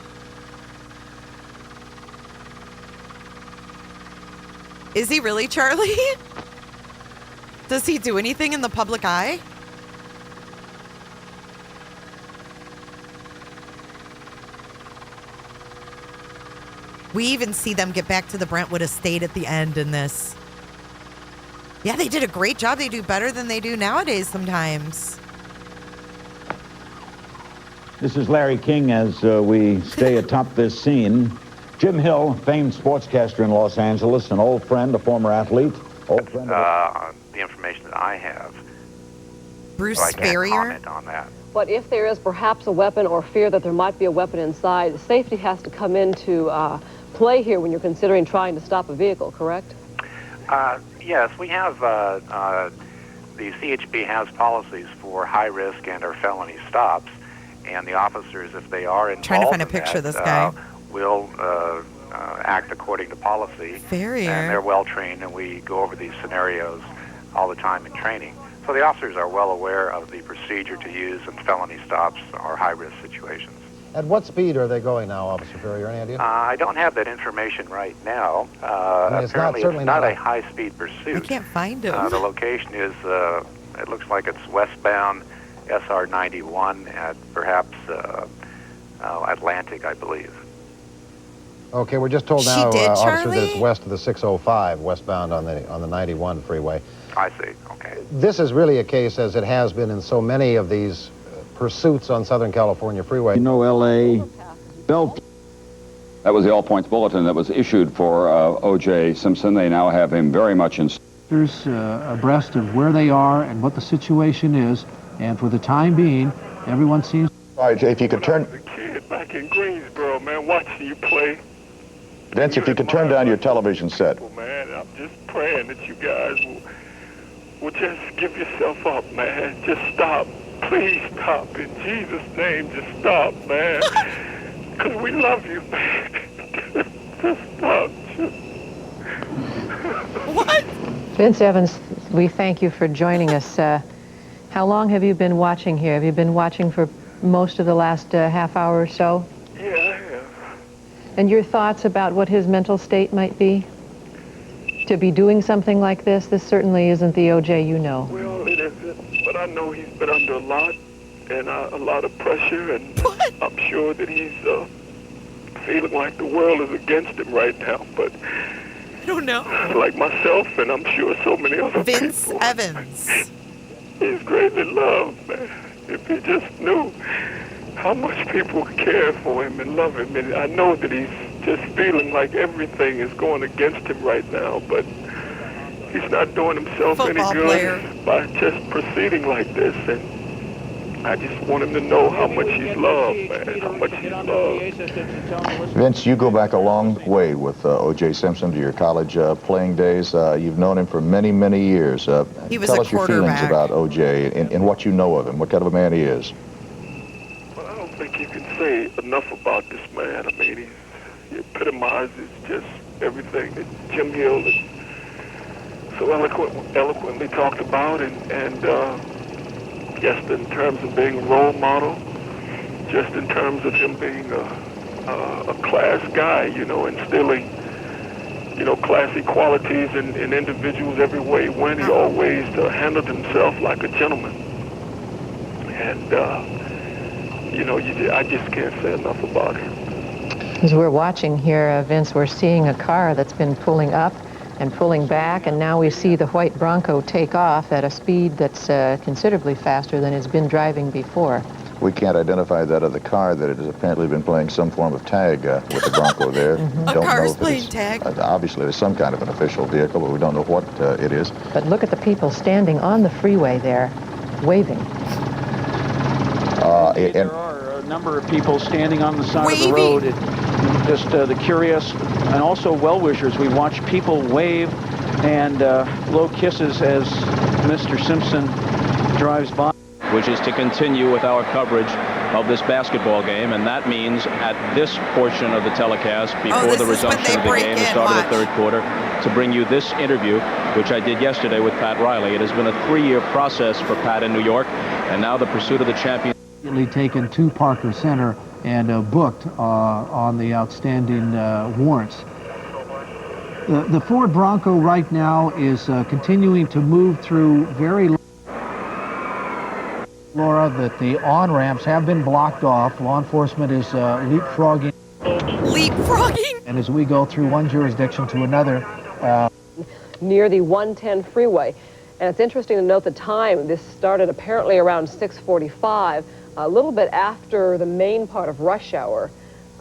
Is he really, Charlie? Does he do anything in the public eye? We even see them get back to the Brentwood estate at the end in this. Yeah, they did a great job. They do better than they do nowadays sometimes. This is Larry King as we stay atop this scene. Jim Hill, famed sportscaster in Los Angeles, an old friend, a former athlete. Old friend. The information that I have. Bruce so I can't Ferrier? comment on that. But if there is perhaps a weapon or fear that there might be a weapon inside, safety has to come into play here when you're considering trying to stop a vehicle, correct? Yes, we have, the CHP has policies for high risk and or felony stops, and the officers, if they are involved Trying to find a in picture that, of this guy. Will act according to policy. Ferrier. And they're well trained, and we go over these scenarios all the time in training. So the officers are well aware of the procedure to use in felony stops or high risk situations. At what speed are they going now, Officer Ferrier? Any idea? I don't have that information right now. It's Apparently, certainly it's not not a high-speed pursuit. I can't find him. The location is, it looks like it's westbound SR 91 at perhaps Atlantic, I believe. Okay, we're just told now, She did, Officer, Charlie? that it's west of the 605, westbound on the 91 freeway. I see. Okay. This is really a case, as it has been in so many of these pursuits on Southern California freeway. You know, L.A. Belt. That was the All Points Bulletin that was issued for O.J. Simpson. They now have him very much in... Abreast of where they are and what the situation is, and for the time being, everyone seems... All right, if you could turn... The kid back in Greensboro, man, watching you play. Vince, if you could turn down your television set. Man, I'm just praying that you guys will just give yourself up, man. Just stop. Please stop. In Jesus' name, just stop, man. Because we love you, man. Just stop. What? Vince Evans, we thank you for joining us. How long have you been watching here? Have you been watching for most of the last half hour or so? Yeah, I have. And your thoughts about what his mental state might be? To be doing something like this? This certainly isn't the OJ you know. Well, it isn't, but I know he's been under a lot of pressure, and I'm sure that he's feeling like the world is against him right now, but... I don't know. Like myself, and I'm sure so many other Vince people. Evans. He's greatly loved, man. If he just knew how much people care for him and love him. And I know that he's just feeling like everything is going against him right now, but he's not doing himself any good by just proceeding like this. And I just want him to know how much he's loved, man, how much he's loved. Vince, you go back a long way with O.J. Simpson to your college playing days. You've known him for many, many years. He was Tell a us your feelings quarterback. about O.J. and what you know of him, what kind of a man he is. Well, I don't think you can say enough about this man. I mean, he epitomizes just everything that Jim Hill has so eloquently talked about, and just in terms of being a role model, just in terms of him being a class guy, you know, instilling, you know, classy qualities in individuals everywhere he went. He always handled himself like a gentleman. And, you know, I just can't say enough about him. As we're watching here, Vince, we're seeing a car that's been pulling up and pulling back, and now we see the white Bronco take off at a speed that's considerably faster than it's been driving before. We can't identify that other car that it has apparently been playing some form of tag with the Bronco there. A car's playing tag? Obviously, there's some kind of an official vehicle, but we don't know what it is. But look at the people standing on the freeway there, waving. And number of people standing on the side of the road, just the curious and also well-wishers. We watch people wave and blow kisses as Mr. Simpson drives by. Which is to continue with our coverage of this basketball game, and that means at this portion of the telecast, before the resumption of the game, the start of the third quarter, to bring you this interview, which I did yesterday with Pat Riley. It has been a 3-year process for Pat in New York, and now the pursuit of the champion. Taken to Parker Center and booked on the outstanding warrants. The Ford Bronco right now is continuing to move through very... Laura, that the on-ramps have been blocked off. Law enforcement is leapfrogging. Leapfrogging? And as we go through one jurisdiction to another... near the 110 freeway. And it's interesting to note the time. This started apparently around 6:45, a little bit after the main part of rush hour.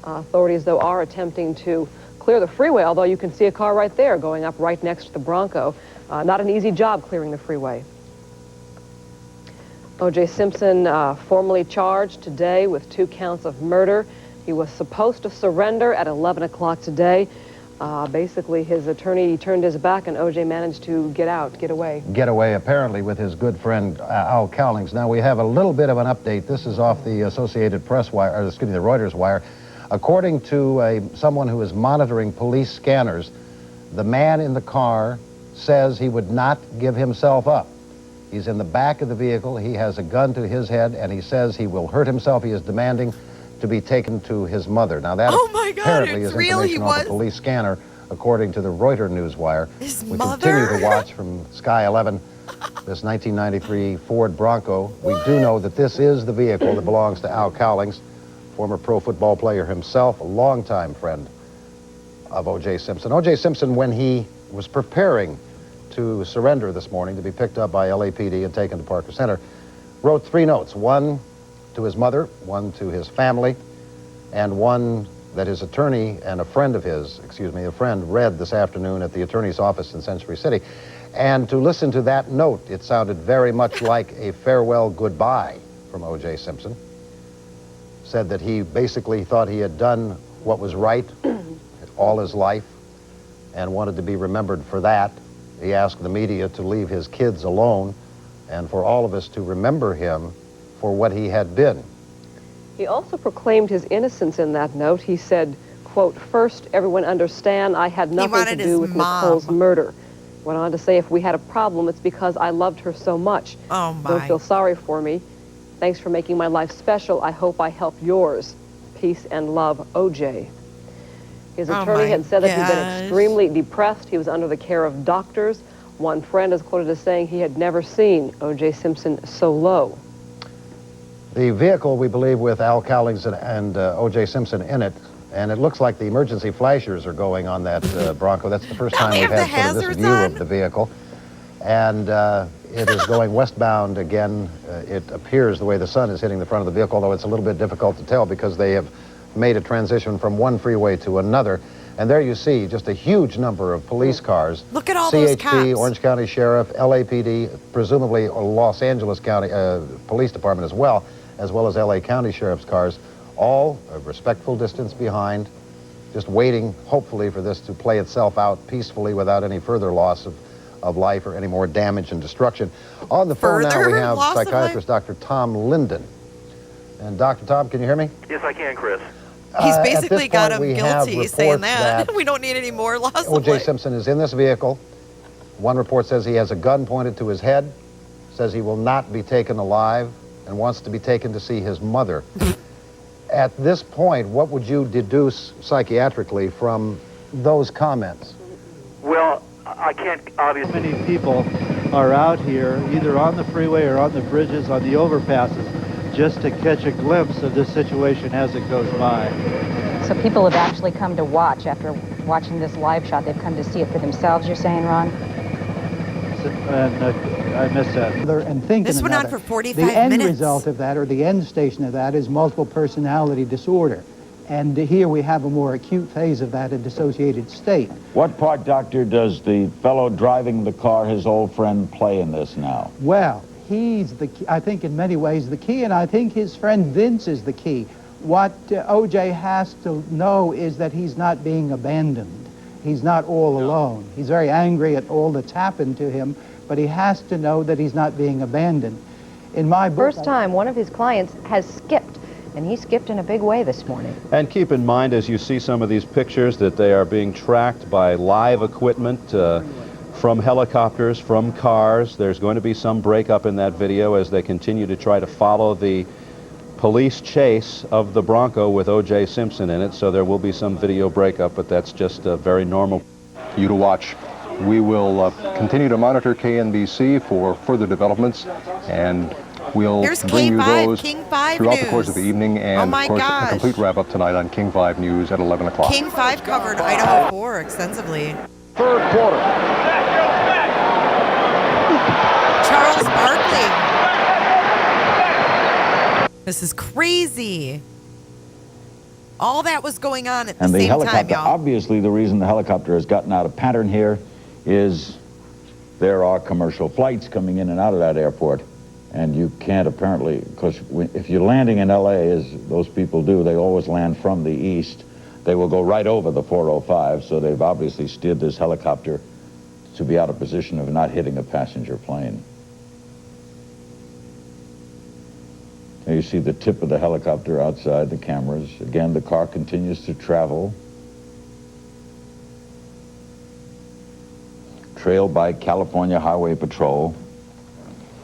Authorities, though, are attempting to clear the freeway, although you can see a car right there going up right next to the Bronco. Not an easy job clearing the freeway. O.J. Simpson formally charged today with 2 counts of murder. He was supposed to surrender at 11 o'clock today. Basically, his attorney turned his back, and O.J. managed to get away. Get away, apparently, with his good friend Al Cowlings. Now, we have a little bit of an update. This is off the Associated Press wire, or excuse me, the Reuters wire. According to someone who is monitoring police scanners, the man in the car says he would not give himself up. He's in the back of the vehicle. He has a gun to his head, and he says he will hurt himself. He is demanding to be taken to his mother. Now, that apparently is information off the police scanner, according to the Reuters newswire. We continue to watch from Sky 11 this 1993 Ford Bronco. We do know that this is the vehicle that belongs to Al Cowlings, former pro football player himself, a longtime friend of O.J. Simpson. O.J. Simpson, when he was preparing to surrender this morning, to be picked up by LAPD and taken to Parker Center, wrote 3 notes, one to his mother, one to his family, and one that his attorney and a friend of his, a friend read this afternoon at the attorney's office in Century City. And to listen to that note, it sounded very much like a farewell goodbye from O.J. Simpson. Said that he basically thought he had done what was right all his life and wanted to be remembered for that. He asked the media to leave his kids alone and for all of us to remember him for what he had been. He also proclaimed his innocence in that note. He said, quote, "First, everyone understand I had nothing to do with Nicole's murder." Went on to say, if we had a problem, it's because I loved her so much. Oh, my. Don't feel sorry for me. Thanks for making my life special. I hope I help yours. Peace and love, O.J. His attorney had said that he'd been extremely depressed. He was under the care of doctors. One friend is quoted as saying he had never seen O.J. Simpson so low. The vehicle, we believe, with Al Cowlings and O.J. Simpson in it, and it looks like the emergency flashers are going on that Bronco. That's the first time we've had sort of this view of the vehicle. And it is going westbound again. It appears the way the sun is hitting the front of the vehicle, although it's a little bit difficult to tell because they have made a transition from one freeway to another. And there you see just a huge number of police cars. Look at all those cops. CHP, Orange County Sheriff, LAPD, presumably Los Angeles County Police Department as well as LA County Sheriff's cars, all a respectful distance behind, just waiting, hopefully, for this to play itself out peacefully without any further loss of life or any more damage and destruction. On the phone now we have psychiatrist Dr. Tom Linden. And Dr. Tom, can you hear me? Yes, I can, Chris. He's basically got him guilty saying that. We don't need any more loss of life. O.J. Simpson is in this vehicle. One report says he has a gun pointed to his head, says he will not be taken alive, and wants to be taken to see his mother. At this point, what would you deduce psychiatrically from those comments? Well, I can't obviously... Many people are out here, either on the freeway or on the bridges, on the overpasses, just to catch a glimpse of this situation as it goes by. So people have actually come to watch after watching this live shot. They've come to see it for themselves, you're saying, Ron? And I missed that. And think this went on for 45 minutes. The end result of that, or the end station of that, is multiple personality disorder. And here we have a more acute phase of that, a dissociated state. What part, Doctor, does the fellow driving the car, his old friend, play in this now? Well, he's the key. I think in many ways the key, and I think his friend Vince is the key. What O.J. has to know is that he's not being abandoned. He's not all alone. He's very angry at all that's happened to him, but he has to know that he's not being abandoned. In my book, First time one of his clients has skipped, and he skipped in a big way this morning. And keep in mind, as you see some of these pictures, that they are being tracked by live equipment from helicopters, from cars. There's going to be some breakup in that video as they continue to try to follow the police chase of the Bronco with O.J. Simpson in it, so there will be some video breakup, but that's just very normal. You to watch. We will continue to monitor KNBC for further developments, and we'll bring you those throughout the course of the evening, and of course a complete wrap-up tonight on King 5 News at 11 o'clock. King 5 covered Idaho 4 extensively. Third quarter. Charles Barkley. This is crazy. All that was going on at the same time, y'all. Obviously, the reason the helicopter has gotten out of pattern here is there are commercial flights coming in and out of that airport, and you can't apparently, because if you're landing in L.A., as those people do, they always land from the east. They will go right over the 405, so they've obviously steered this helicopter to be out of position of not hitting a passenger plane. There you see the tip of the helicopter outside the cameras. Again, the car continues to travel, trailed by California Highway Patrol.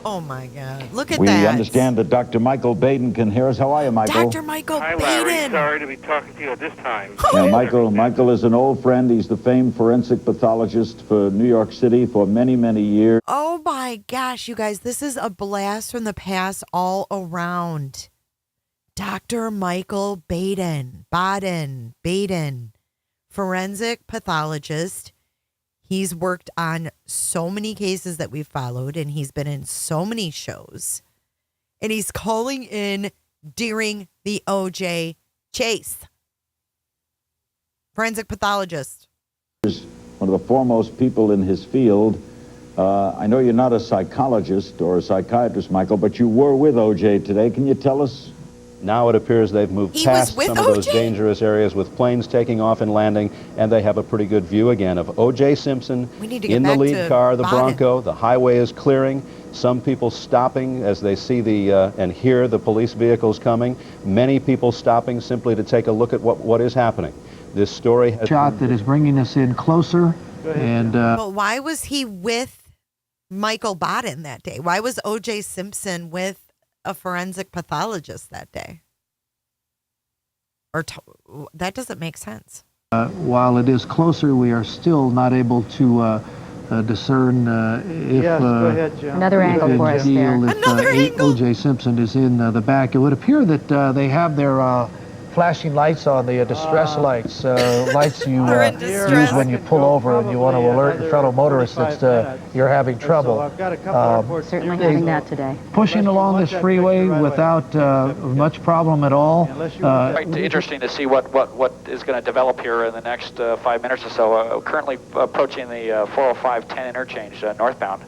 Oh my God, look at we that. We understand that Dr. Michael Baden can hear us. How are you, Michael? Dr. Michael Hi, Larry. Sorry to be talking to you at this time. Yeah, Michael is an old friend. He's the famed forensic pathologist for New York City for many, many years. Oh my gosh, you guys, this is a blast from the past all around. Dr. Michael Baden, forensic pathologist. He's worked on so many cases that we've followed, and he's been in so many shows. And he's calling in during the O.J. chase. Forensic pathologist. One of the foremost people in his field. I know you're not a psychologist or a psychiatrist, Michael, but you were with O.J. today. Can you tell us? Now it appears they've moved past some of those dangerous areas with planes taking off and landing, and they have a pretty good view again of O.J. Simpson in the lead car, the Bronco. The highway is clearing. Some people stopping as they see and hear the police vehicles coming. Many people stopping simply to take a look at what is happening. This story has shot that is bringing us in closer. And but why was he with Michael Baden that day? Why was O.J. Simpson with a forensic pathologist that day? Or that doesn't make sense. While it is closer, we are still not able to discern if go ahead, John. Another angle for us there. If O.J. Simpson is in the back. It would appear that they have their flashing lights on, the distress lights, lights you use when you pull over and you want to alert your fellow motorists that you're having trouble. So I've got a couple certainly having that today. Pushing along this freeway without much problem at all. Quite interesting to see what is going to develop here in the next 5 minutes or so. Currently approaching the 405-10 interchange northbound.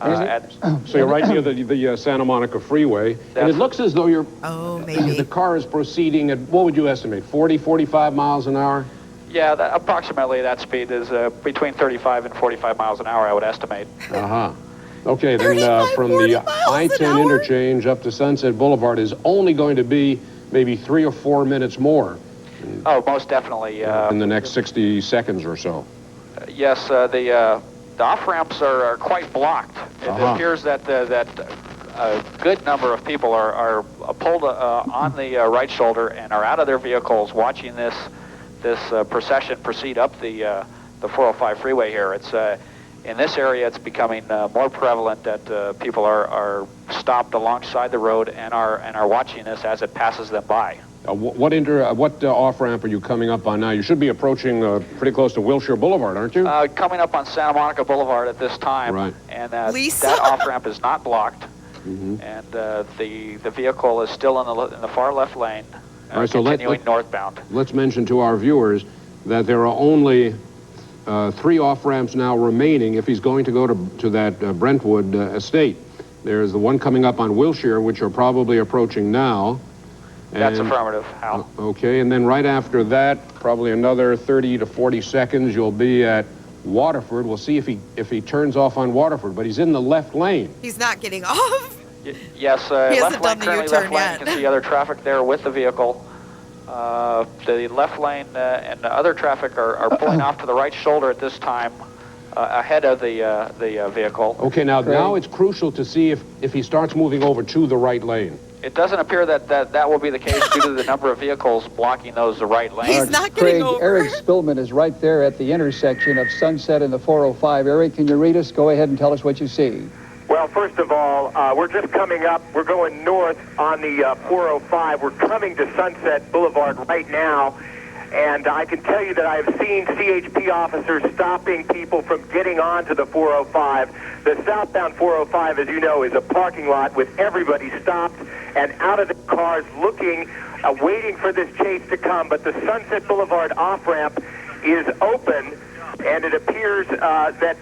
So you're right near the Santa Monica freeway, and it looks as though the car is proceeding at, what would you estimate, 40, 45 miles an hour? Yeah, approximately that speed is between 35 and 45 miles an hour, I would estimate. Uh-huh. Okay, then from the I-10 interchange up to Sunset Boulevard is only going to be maybe 3 or 4 minutes more. Oh, most definitely. In the next 60 seconds or so. Yes, the off-ramps are quite blocked. It appears that a good number of people are pulled on the right shoulder and are out of their vehicles watching this procession proceed up the 405 freeway here. It's in this area, it's becoming more prevalent that people are stopped alongside the road and are watching this as it passes them by. What off-ramp are you coming up on now? You should be approaching pretty close to Wilshire Boulevard, aren't you? Coming up on Santa Monica Boulevard at this time. Right. And that off-ramp is not blocked. Mm-hmm. And the vehicle is still in the far left lane, all right, so continuing northbound. Let's mention to our viewers that there are only 3 off-ramps now remaining if he's going to go to that Brentwood estate. There's the one coming up on Wilshire, which are probably approaching now. That's affirmative, Hal. Okay, and then right after that, probably another 30 to 40 seconds, you'll be at Waterford. We'll see if he turns off on Waterford, but he's in the left lane. He's not getting off. Yes, He left hasn't lane, done the currently U-turn left lane. yet. You can see other traffic there with the vehicle. The left lane and the other traffic are pulling off to the right shoulder at this time, ahead of the vehicle. Okay, now it's crucial to see if he starts moving over to the right lane. It doesn't appear that will be the case due to the number of vehicles blocking the right lane. He's not getting over. Eric Spillman is right there at the intersection of Sunset and the 405. Eric, can you read us? Go ahead and tell us what you see. Well, first of all, we're just coming up. We're going north on the 405. We're coming to Sunset Boulevard right now. And I can tell you that I have seen CHP officers stopping people from getting onto the 405. The southbound 405, as you know, is a parking lot with everybody stopped and out of the cars looking, waiting for this chase to come. But the Sunset Boulevard off-ramp is open, and it appears that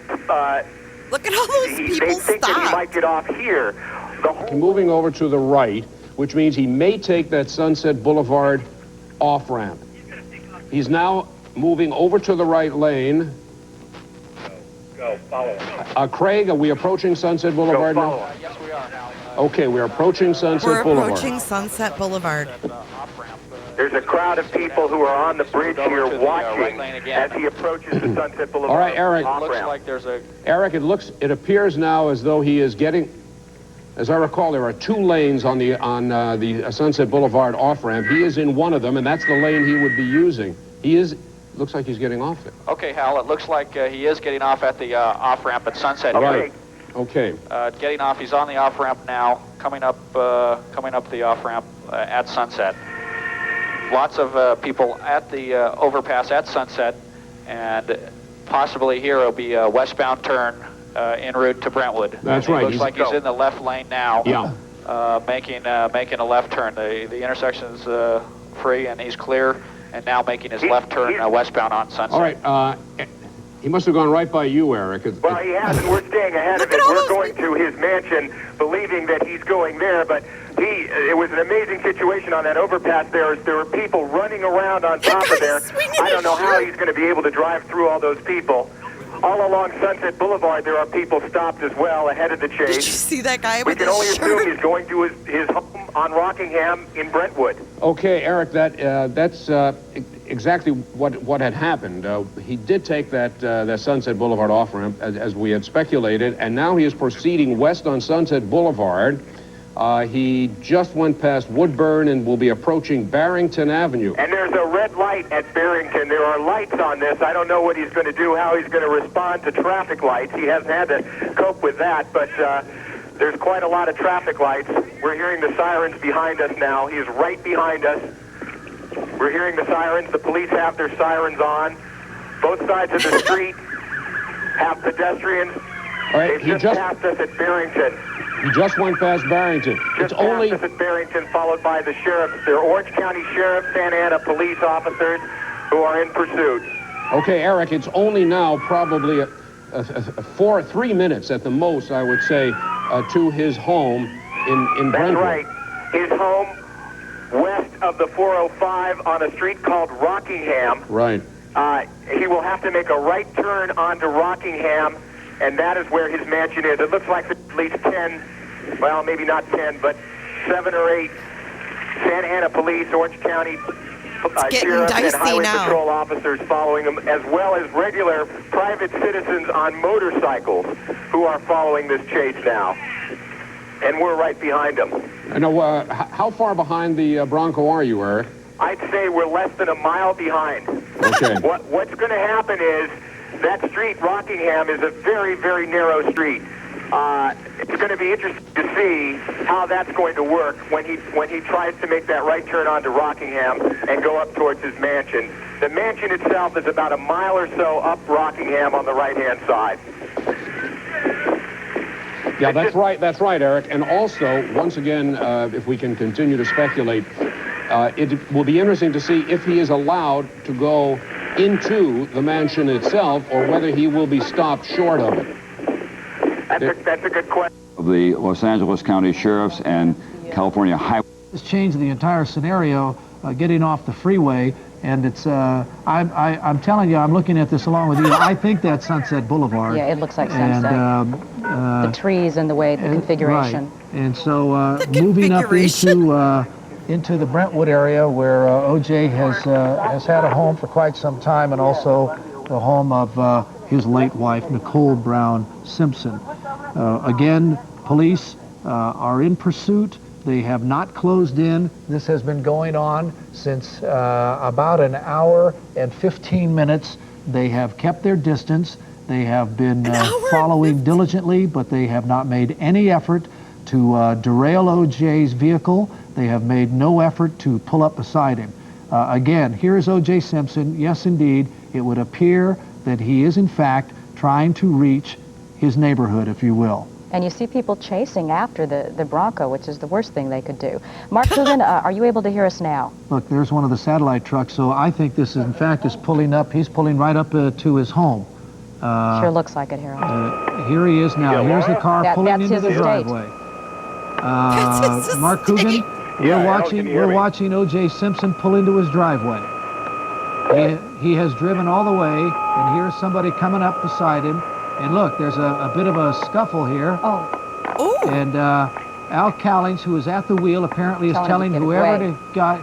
look at all those people they think that he might get off here. Moving over to the right, which means he may take that Sunset Boulevard off-ramp. He's now moving over to the right lane. Go, follow. Craig, are we approaching Sunset Boulevard now? Yes, we are now. Okay, we're approaching Sunset Boulevard. We're approaching Sunset Boulevard. There's a crowd of people who are on the bridge here watching as he approaches the Sunset Boulevard. All right, Eric. Looks like there's a... Eric, it appears now as though he is getting... As I recall, there are two lanes on the Sunset Boulevard off-ramp. He is in one of them, and that's the lane he would be using. Looks like he's getting off it. Okay, Hal, it looks like he is getting off at the off-ramp at Sunset. Right. Okay. Getting off, he's on the off-ramp now, coming up the off-ramp at Sunset. Lots of people at the overpass at Sunset, and possibly here will be a westbound turn en route to Brentwood. That's right. It looks like he's in the left lane now. Yeah. Making a left turn. The intersection is free, and he's clear, and now making his left turn westbound on Sunset. All right. He must have gone right by you, Eric. Well, he hasn't. We're staying ahead of it. We're going to his mansion, believing that he's going there, but it was an amazing situation on that overpass there. There were people running around on top of there. I don't know how he's going to be able to drive through all those people. All along Sunset Boulevard, there are people stopped as well ahead of the chase. Did you see that guy We with can his only shirt? assume he's going to his home on Rockingham in Brentwood. Okay, Eric, that's exactly what had happened. He did take that Sunset Boulevard off-ramp, as we had speculated, and now he is proceeding west on Sunset Boulevard. He just went past Woodburn and will be approaching Barrington Avenue. And there's a red light at Barrington. There are lights on this. I don't know what he's going to do, how he's going to respond to traffic lights. He hasn't had to cope with that, but there's quite a lot of traffic lights. We're hearing the sirens behind us now. He is right behind us. We're hearing the sirens. The police have their sirens on. Both sides of the street have pedestrians. All right, They've just passed us at Barrington. He just went past Barrington. Just passed us at Barrington, followed by the sheriffs. They're Orange County Sheriff, Santa Ana police officers who are in pursuit. Okay, Eric, it's only now probably 3 minutes at the most, I would say, to his home in Brentwood. That's right. His home west of the 405 on a street called Rockingham. Right. He will have to make a right turn onto Rockingham, and that is where his mansion is. It looks like there's at least 10, well, maybe not 10, but 7 or 8 Santa Ana police, Orange County sheriffs, and highway patrol officers following him, as well as regular private citizens on motorcycles who are following this chase now. And we're right behind them. Now, how far behind the Bronco are you, Eric? I'd say we're less than a mile behind. Okay. What's going to happen is that street, Rockingham, is a very, very narrow street. It's going to be interesting to see how that's going to work when he tries to make that right turn onto Rockingham and go up towards his mansion. The mansion itself is about a mile or so up Rockingham on the right-hand side. Yeah, that's right, Eric. And also, once again, if we can continue to speculate, it will be interesting to see if he is allowed to go into the mansion itself or whether he will be stopped short of it. That's a good question. The Los Angeles County Sheriffs and California Highway. This changed the entire scenario, getting off the freeway, and it's, I'm telling you, I'm looking at this along with you, I think that's Sunset Boulevard. Yeah, it looks like Sunset. The trees and the way, the configuration. Right. And so moving up into the Brentwood area where O.J. has had a home for quite some time, and also the home of his late wife, Nicole Brown Simpson. Again, police are in pursuit. They have not closed in. This has been going on since about an hour and 15 minutes. They have kept their distance. They have been following diligently, but they have not made any effort to derail O.J.'s vehicle. They have made no effort to pull up beside him. Again, here is O.J. Simpson. Yes, indeed, it would appear that he is, in fact, trying to reach his neighborhood, if you will. And you see people chasing after the Bronco, which is the worst thing they could do. Mark Coogan, are you able to hear us now? Look, there's one of the satellite trucks, so I think this, in fact, is pulling up. He's pulling right up to his home. Sure looks like it, Harold. Here he is now. Here's the car pulling into the driveway. Mark Coogan, we're watching O.J. Simpson pull into his driveway. He has driven all the way, and here's somebody coming up beside him. And look, there's a bit of a scuffle here. Oh. And Al Cowlings, who is at the wheel, apparently is telling whoever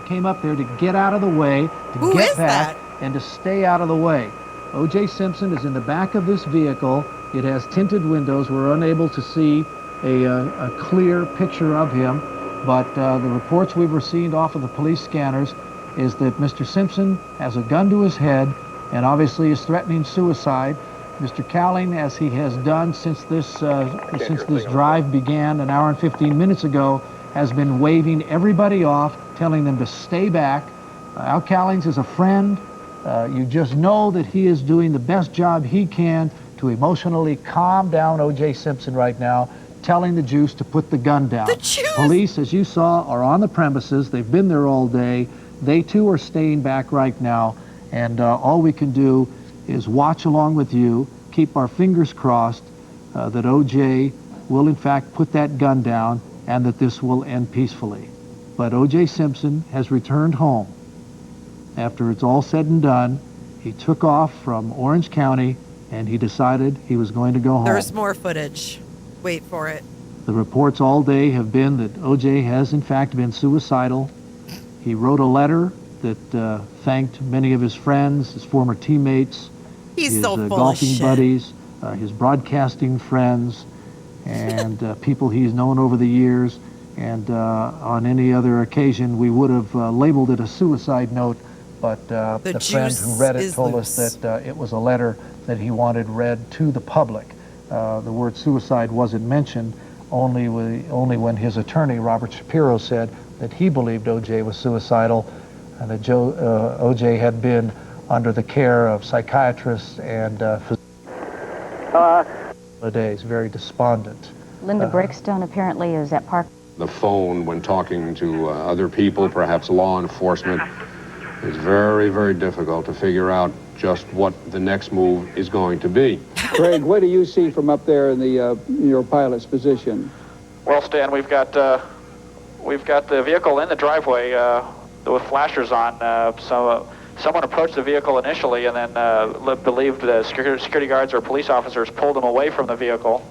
came up there to get out of the way, to get back, and to stay out of the way. O.J. Simpson is in the back of this vehicle. It has tinted windows. We're unable to see a clear picture of him. But the reports we've received off of the police scanners is that Mr. Simpson has a gun to his head and obviously is threatening suicide. Mr. Cowling, as he has done since this drive began an hour and 15 minutes ago, has been waving everybody off, telling them to stay back. Al Cowlings is a friend. You just know that he is doing the best job he can to emotionally calm down O.J. Simpson right now, telling the juice to put the gun down. The juice! Police, as you saw, are on the premises. They've been there all day. They, too, are staying back right now. And all we can do is watch along with you, keep our fingers crossed that O.J. will, in fact, put that gun down and that this will end peacefully. But O.J. Simpson has returned home. After it's all said and done, he took off from Orange County and he decided he was going to go home. There's more footage. Wait for it. The reports all day have been that O.J. has, in fact, been suicidal. He wrote a letter that thanked many of his friends, his former teammates, his golfing buddies, his broadcasting friends, and people he's known over the years. And on any other occasion, we would have labeled it a suicide note, but the friend who read it told us that it was a letter that he wanted read to the public. The word suicide wasn't mentioned, only when his attorney, Robert Shapiro, said that he believed O.J. was suicidal and that O.J. had been under the care of psychiatrists and days, very despondent. Linda Breakstone apparently is at Park. The phone, when talking to other people, perhaps law enforcement, is very, very difficult to figure out just what the next move is going to be. Craig, what do you see from up there in the your pilot's position? Well, Stan, we've got the vehicle in the driveway with flashers on. Someone approached the vehicle initially and then believed the security guards or police officers pulled them away from the vehicle.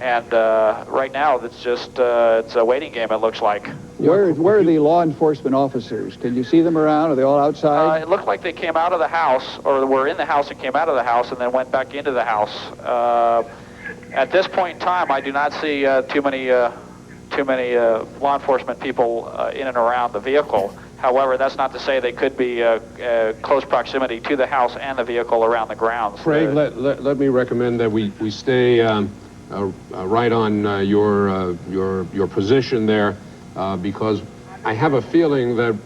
And right now, it's just it's a waiting game, it looks like. Where are the law enforcement officers? Can you see them around? Are they all outside? It looked like they came out of the house, or were in the house and came out of the house and then went back into the house. At this point in time, I do not see too many law enforcement people in and around the vehicle. However, that's not to say they could be close proximity to the house and the vehicle around the grounds. Craig, let me recommend that we stay right on your position there, because I have a feeling that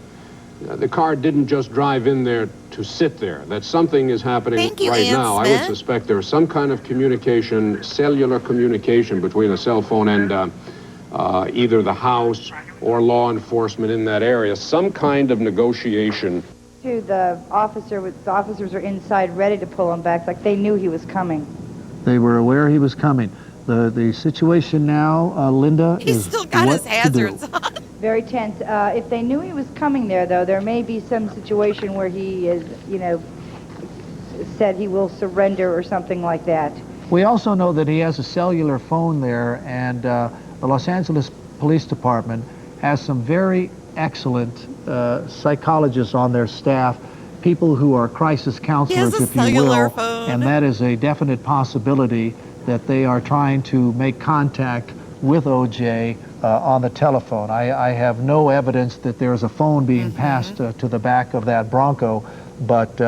the car didn't just drive in there to sit there, that something is happening right now. I would suspect there's some kind of communication, cellular communication between a cell phone and either the house or law enforcement in that area, some kind of negotiation. The officers were inside ready to pull him back, like they knew he was coming. They were aware he was coming. The situation now, Linda, He's still got his hazards on. Very tense. If they knew he was coming there, though, there may be some situation where he is, you know, said he will surrender or something like that. We also know that he has a cellular phone there, and the Los Angeles Police Department has some very excellent psychologists on their staff, people who are crisis counselors, if you will, and that is a definite possibility that they are trying to make contact with O.J. On the telephone. I have no evidence that there's a phone being passed to the back of that Bronco, but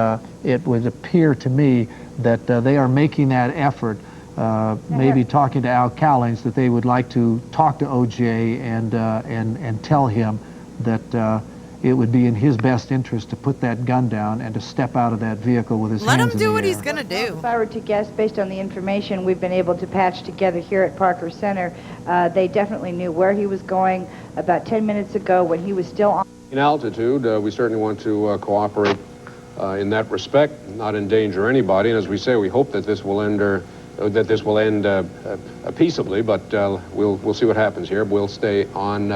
it would appear to me that they are making that effort, maybe talking to Al Cowlings, that they would like to talk to O.J. and tell him that it would be in his best interest to put that gun down and to step out of that vehicle with his hands in the air. Let him do what he's going to do. If I were to guess, based on the information we've been able to patch together here at Parker Center, they definitely knew where he was going about 10 minutes ago when he was still on. In altitude, we certainly want to cooperate in that respect, not endanger anybody. And as we say, we hope that this will end peaceably, but we'll see what happens here. We'll stay on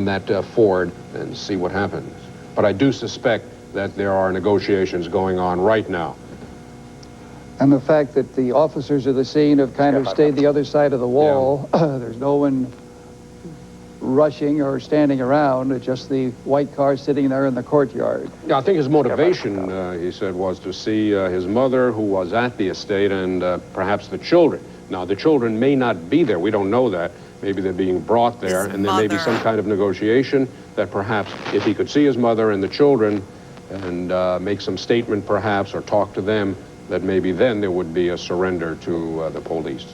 that Ford and see what happens. But I do suspect that there are negotiations going on right now. And the fact that the officers of the scene have kind of stayed the other side of the wall, there's no one rushing or standing around, it's just the white car sitting there in the courtyard. Yeah, I think his motivation, he said, was to see his mother, who was at the estate, and perhaps the children. Now, the children may not be there. We don't know that. Maybe they're being brought there, and there may be some kind of negotiation that perhaps if he could see his mother and the children and make some statement perhaps or talk to them, that maybe then there would be a surrender to the police.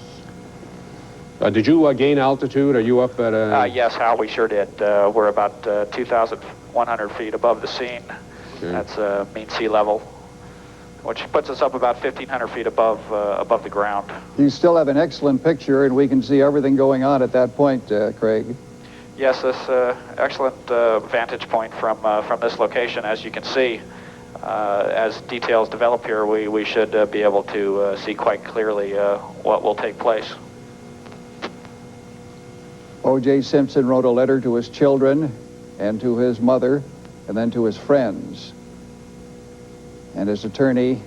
Did you gain altitude? Are you up at a... Yes, Hal, we sure did. We're about 2,100 feet above the scene. Okay. That's mean sea level, which puts us up about 1,500 feet above the ground. You still have an excellent picture, and we can see everything going on at that point, Craig. Yes, this excellent vantage point from this location. As you can see, as details develop here, we should be able to see quite clearly what will take place. O.J. Simpson wrote a letter to his children and to his mother and then to his friends. And his attorney...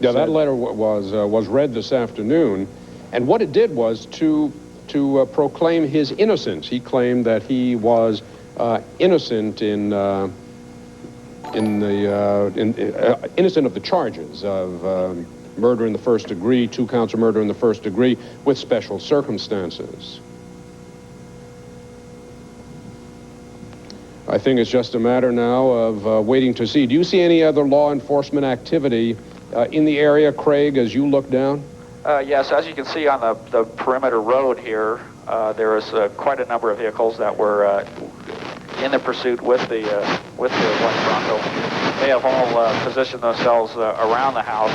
Yeah, that letter was read this afternoon, and what it did was to proclaim his innocence. He claimed that he was innocent innocent of the charges of murder in the first degree, 2 counts of murder in the first degree, with special circumstances. I think it's just a matter now of waiting to see. Do you see any other law enforcement activity in the area, Craig, as you look down? Yes, as you can see on the perimeter road here, there is quite a number of vehicles that were in the pursuit with the white Bronco. They have all positioned themselves around the house,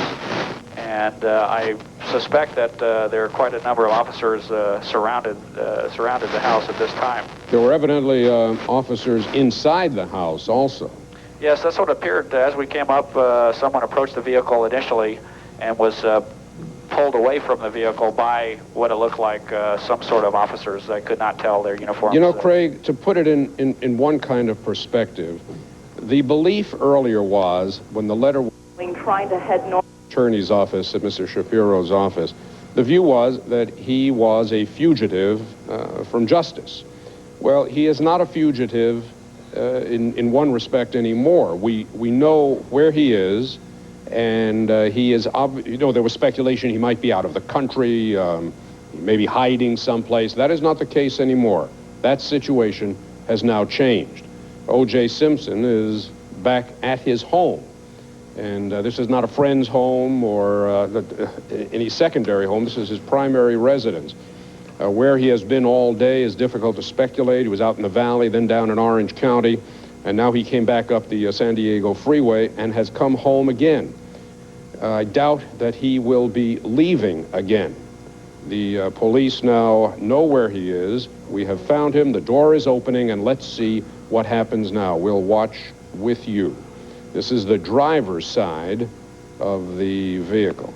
and I suspect that there are quite a number of officers surrounded the house at this time. There were evidently officers inside the house also. Yes, that's what appeared as we came up. Someone approached the vehicle initially and was pulled away from the vehicle by what it looked like some sort of officers. I could not tell their uniforms. You know, Craig, to put it in one kind of perspective, the belief earlier was, when the letter was trying to head north, attorney's office, at Mr. Shapiro's office, the view was that he was a fugitive from justice. Well, he is not a fugitive in one respect anymore. We know where he is, and he is, you know, there was speculation he might be out of the country, maybe hiding someplace. That is not the case anymore. That situation has now changed. O.J. Simpson is back at his home. And this is not a friend's home or any secondary home. This is his primary residence. Where he has been all day is difficult to speculate. He was out in the valley, then down in Orange County, and now he came back up the San Diego freeway and has come home again. I doubt that he will be leaving again. The police now know where he is. We have found him. The door is opening, and let's see what happens now. We'll watch with you. This is the driver's side of the vehicle.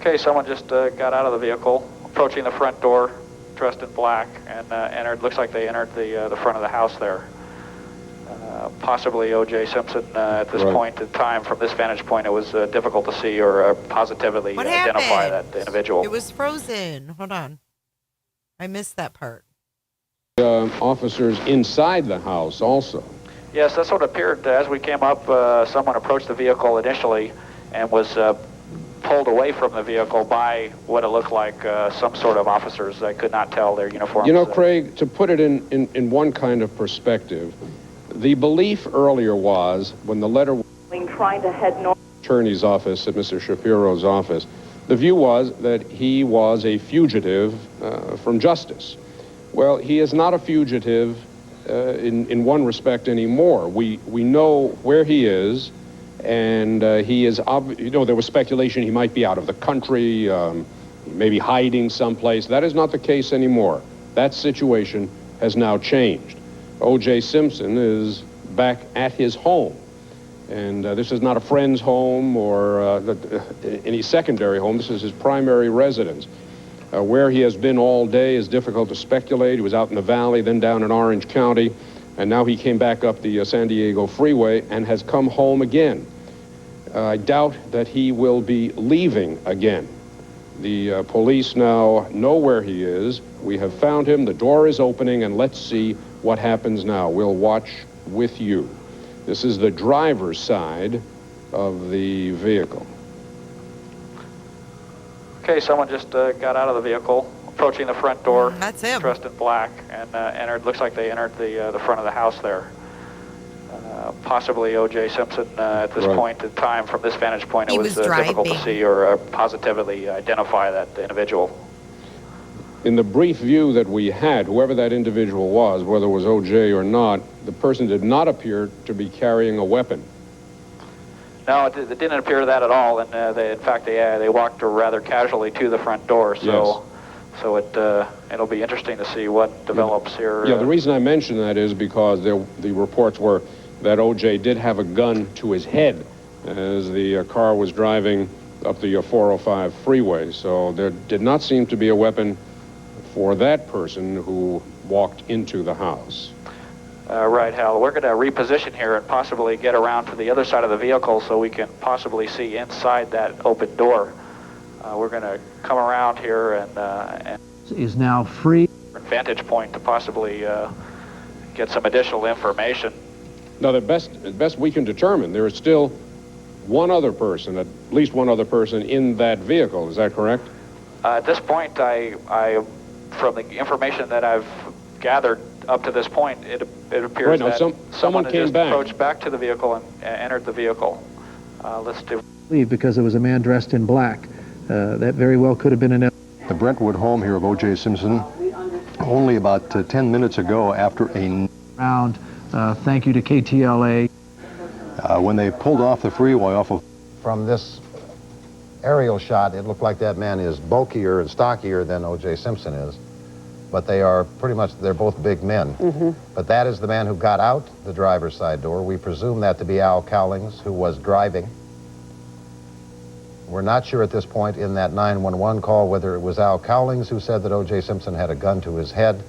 Okay, someone just got out of the vehicle, approaching the front door, dressed in black, and entered. Looks like they entered the front of the house there. Possibly O.J. Simpson. At this point in time, from this vantage point, it was difficult to see or positively identify that individual. It was frozen. Hold on. I missed that part. Officers inside the house also. Yes, that's what appeared as we came up. Someone approached the vehicle initially and was pulled away from the vehicle by what it looked like some sort of officers. I could not tell their uniforms. You know, Craig, to put it in one kind of perspective, the belief earlier was, when the letter was trying to head north, attorney's office, at Mr. Shapiro's office, the view was that he was a fugitive from justice. Well, he is not a fugitive in one respect anymore. We know where he is, and he is, there was speculation he might be out of the country, maybe hiding someplace. That is not the case anymore. That situation has now changed. O.J. Simpson is back at his home, and this is not a friend's home or any secondary home. This is his primary residence. Where he has been all day is difficult to speculate. He was out in the valley, then down in Orange County, and now he came back up the San Diego freeway and has come home again. I doubt that he will be leaving again. The police now know where he is. We have found him. The door is opening, and let's see what happens now. We'll watch with you. This is the driver's side of the vehicle. Okay, someone just got out of the vehicle, approaching the front door. That's him. Dressed in black, and entered. Looks like they entered the front of the house there. Possibly O.J. Simpson. At this point in time, from this vantage point, it was difficult to see or positively identify that individual. In the brief view that we had, whoever that individual was, whether it was O.J. or not, the person did not appear to be carrying a weapon. No, it didn't appear that at all, and in fact, they walked rather casually to the front door. So, yes. So it'll be interesting to see what develops here. Yeah, the reason I mention that is because the reports were that O.J. did have a gun to his head as the car was driving up the 405 freeway. So there did not seem to be a weapon for that person who walked into the house. Right, Hal. We're going to reposition here and possibly get around to the other side of the vehicle so we can possibly see inside that open door. We're going to come around here and is now free. Vantage point to possibly get some additional information. Now, the best we can determine, there is still one other person, at least one other person in that vehicle. Is that correct? At this point, I from the information that I've gathered up to this point, it appears that someone has came just back. approached back to the vehicle and entered the vehicle. Let's do. Because it was a man dressed in black. That very well could have been an. The Brentwood home here of O.J. Simpson, only about 10 minutes ago after a round. Thank you to KTLA. When they pulled off the freeway off of. From this aerial shot, it looked like that man is bulkier and stockier than O.J. Simpson is. But they are pretty much, they're both big men. Mm-hmm. But that is the man who got out the driver's side door. We presume that to be Al Cowlings, who was driving. We're not sure at this point in that 911 call whether it was Al Cowlings who said that O.J. Simpson had a gun to his head,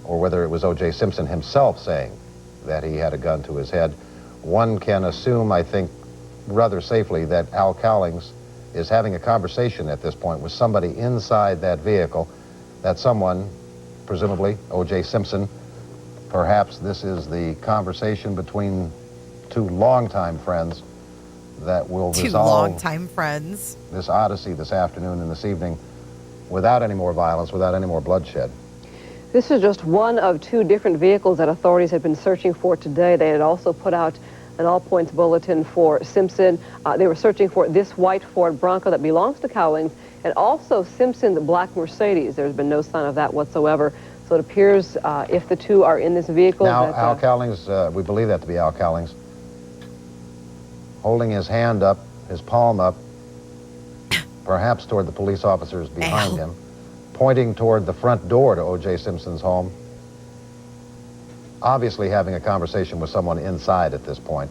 or whether it was O.J. Simpson himself saying that he had a gun to his head. One can assume, I think, rather safely that Al Cowlings is having a conversation at this point with somebody inside that vehicle, that someone, presumably O.J. Simpson, perhaps this is the conversation between two longtime friends that will two resolve longtime friends. This odyssey this afternoon and this evening without any more violence, without any more bloodshed. This is just one of two different vehicles that authorities had been searching for today. They had also put out an all-points bulletin for Simpson. They were searching for this white Ford Bronco that belongs to Cowlings, and also Simpson's black Mercedes. There's been no sign of that whatsoever. So it appears if the two are in this vehicle... Now, that, Al Cowlings, we believe that to be Al Cowlings, holding his hand up, his palm up, perhaps toward the police officers behind him, pointing toward the front door to O.J. Simpson's home, obviously having a conversation with someone inside at this point.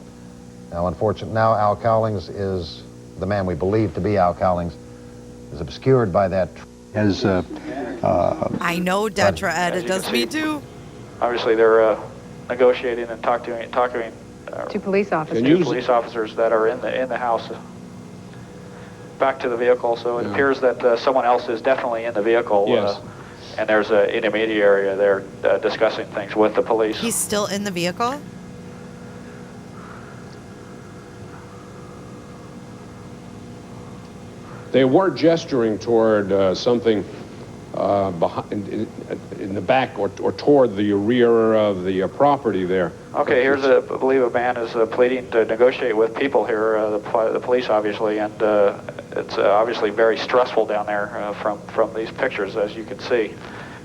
Now, unfortunately, now Al Cowlings is the man we believe to be Al Cowlings, is obscured by that. I know, Detra, Ed, it does me too. Obviously, they're negotiating and talking to police officers. Two police officers that are in the house. Back to the vehicle, so it appears that someone else is definitely in the vehicle. Yes. And there's an intermediary there discussing things with the police. He's still in the vehicle? They were gesturing toward something behind, in the back or toward the rear of the property there. Okay, here's I believe a man is pleading to negotiate with people here, the police obviously, and it's obviously very stressful down there from these pictures, as you can see.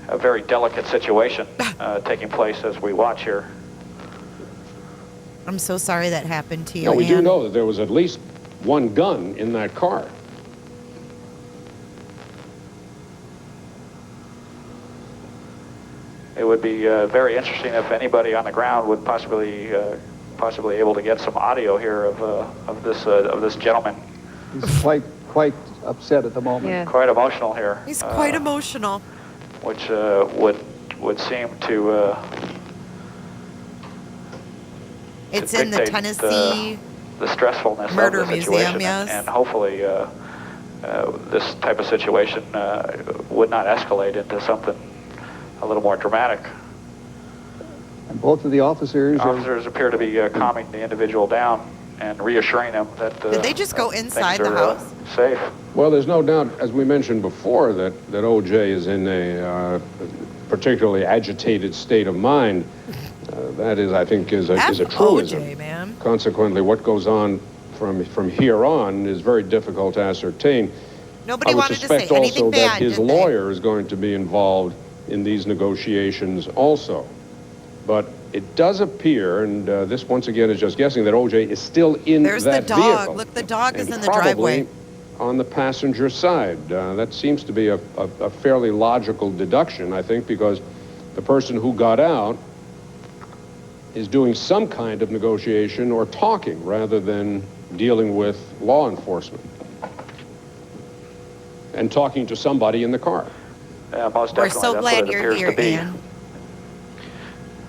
A very delicate situation taking place as we watch here. I'm so sorry that happened to you, No, we do Ann. know that there was at least one gun in that car. It would be very interesting if anybody on the ground would possibly able to get some audio here of this gentleman. He's quite upset at the moment. Yeah. Quite emotional here. He's quite emotional. Which would seem to. It's in the Tennessee the stressfulness Murder of the situation, Museum, yes. and hopefully this type of situation would not escalate into something a little more dramatic. And both of the officers appear to be calming the individual down and reassuring him that Did they just go inside things the are, house? Safe. Well, there's no doubt, as we mentioned before, that O.J. is in a particularly agitated state of mind. That is, I think, is a truism. OJ, man. Consequently, what goes on from here on is very difficult to ascertain. Nobody wanted to say I would suspect anything also bad, that his did they? lawyer is going to be involved in these negotiations also. But it does appear, and this once again is just guessing, that O.J. is still in There's that the dog. vehicle. Look, the dog is and in the driveway. probably on the passenger side. That seems to be a fairly logical deduction, I think, because the person who got out is doing some kind of negotiation or talking rather than dealing with law enforcement and talking to somebody in the car. Most We're definitely. so That's glad what it you're appears here, to be. Ann.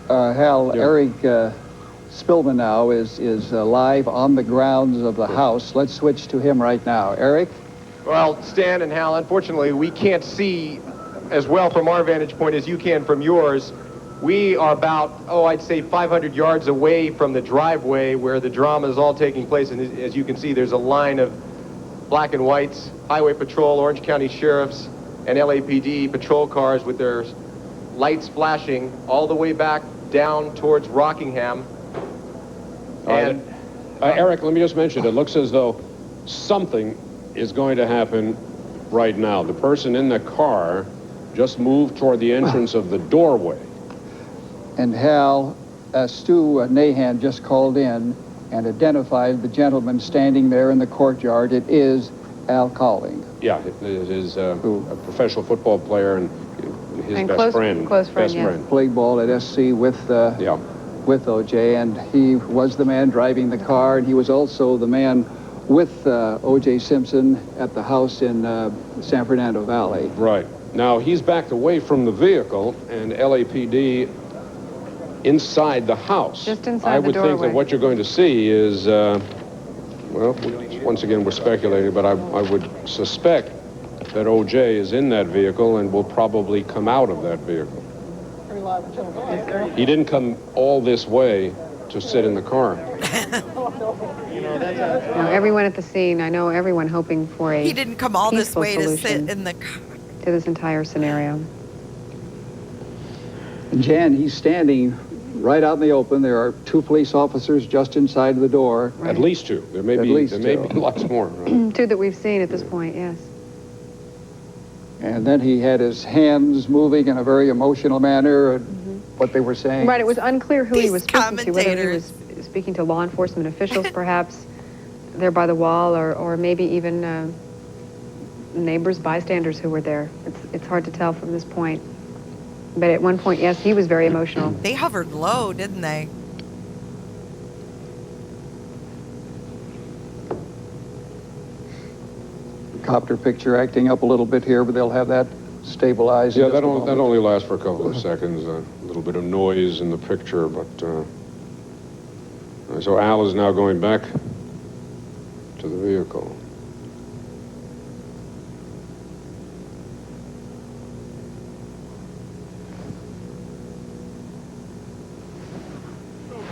Hal, Eric Spillman now is live on the grounds of the house. Let's switch to him right now. Eric? Well, Stan and Hal, unfortunately, we can't see as well from our vantage point as you can from yours. We are about, I'd say 500 yards away from the driveway where the drama is all taking place. And as you can see, there's a line of black and whites, Highway Patrol, Orange County Sheriffs, and LAPD patrol cars with their lights flashing all the way back down towards Rockingham. And Eric, let me just mention, it looks as though something is going to happen right now. The person in the car just moved toward the entrance of the doorway. And Hal, Stu Nahan just called in and identified the gentleman standing there in the courtyard. It is Al Cowling. Yeah, it is a professional football player and his And best friend. close friend, yes. Played ball at SC with O.J., and he was the man driving the car, and he was also the man with O.J. Simpson at the house in San Fernando Valley. Right. Now, he's backed away from the vehicle, and LAPD inside the house. Just inside I the would think doorway. that what you're going to see is, well, once again, we're speculating, but I would suspect that O.J. is in that vehicle and will probably come out of that vehicle. He didn't come all this way to sit in the car. Now, everyone at the scene, I know everyone hoping for a He didn't come all this peaceful way to solution sit in the car. to this entire scenario. And Jan, he's standing right out in the open. There are two police officers just inside the door. At least two. There may be lots more. Right? Two that we've seen at this point, yes. And then he had his hands moving in a very emotional manner, and what they were saying. Right, it was unclear who he was speaking to, whether he commentators. was speaking to law enforcement officials, perhaps, there by the wall, or maybe even neighbors, bystanders who were there. It's hard to tell from this point. But at one point, yes, he was very emotional. They hovered low, didn't they? helicopter picture acting up a little bit here, but they'll have that stabilized. Yeah, that only lasts for a couple of seconds. A little bit of noise in the picture, but so Al is now going back to the vehicle.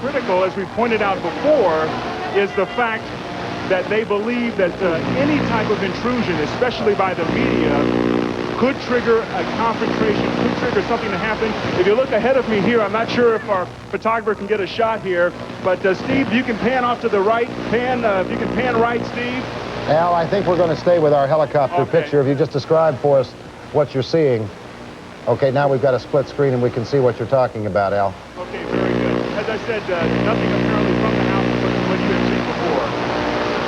Critical, as we pointed out before, is the fact that they believe that any type of intrusion, especially by the media, could trigger a confrontation, could trigger something to happen. If you look ahead of me here, I'm not sure if our photographer can get a shot here, but Steve, you can pan off to the right. If you can pan right, Steve. Al, I think we're going to stay with our helicopter picture. If you just describe for us what you're seeing. Okay, now we've got a split screen and we can see what you're talking about, Al. Okay, very good. As I said, nothing apparently from the house, but what you had seen before.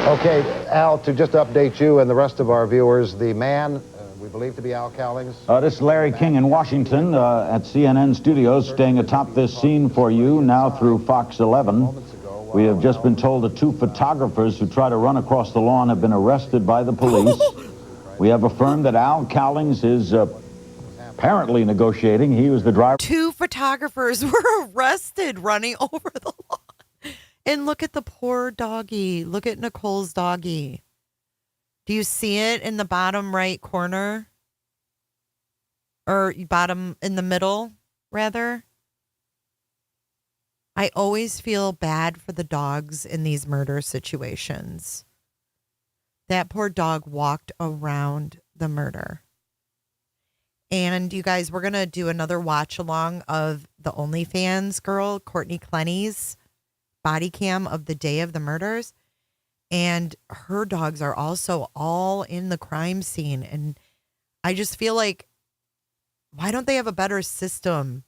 Okay, Al, to just update you and the rest of our viewers, the man we believe to be Al Cowlings. This is Larry King in Washington at CNN Studios, staying atop this scene for you now through Fox 11. We have just been told that 2 photographers who try to run across the lawn have been arrested by the police. We have affirmed that Al Cowlings is apparently negotiating. He was the driver. 2 photographers were arrested running over the lawn. And look at the poor doggy. Look at Nicole's doggy. Do you see it in the bottom right corner? Or bottom in the middle, rather? I always feel bad for the dogs in these murder situations. That poor dog walked around the murder. And you guys, we're going to do another watch along of the OnlyFans girl, Courtney Clenny's body cam of the day of the murders. And her dogs are also all in the crime scene. And I just feel like, why don't they have a better system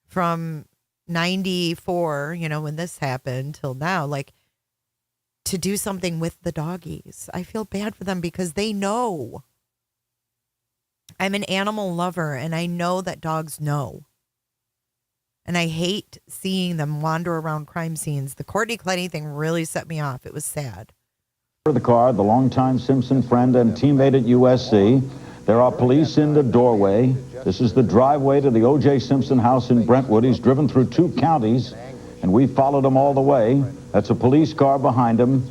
from 94, when this happened till now, like to do something with the doggies? I feel bad for them because they know. I'm an animal lover and I know that dogs know. And I hate seeing them wander around crime scenes. The Courtney Clenny thing really set me off. It was sad. The car, the longtime Simpson friend and teammate at USC. There are police in the doorway. This is the driveway to the O.J. Simpson house in Brentwood. He's driven through 2 counties, and we followed him all the way. That's a police car behind him.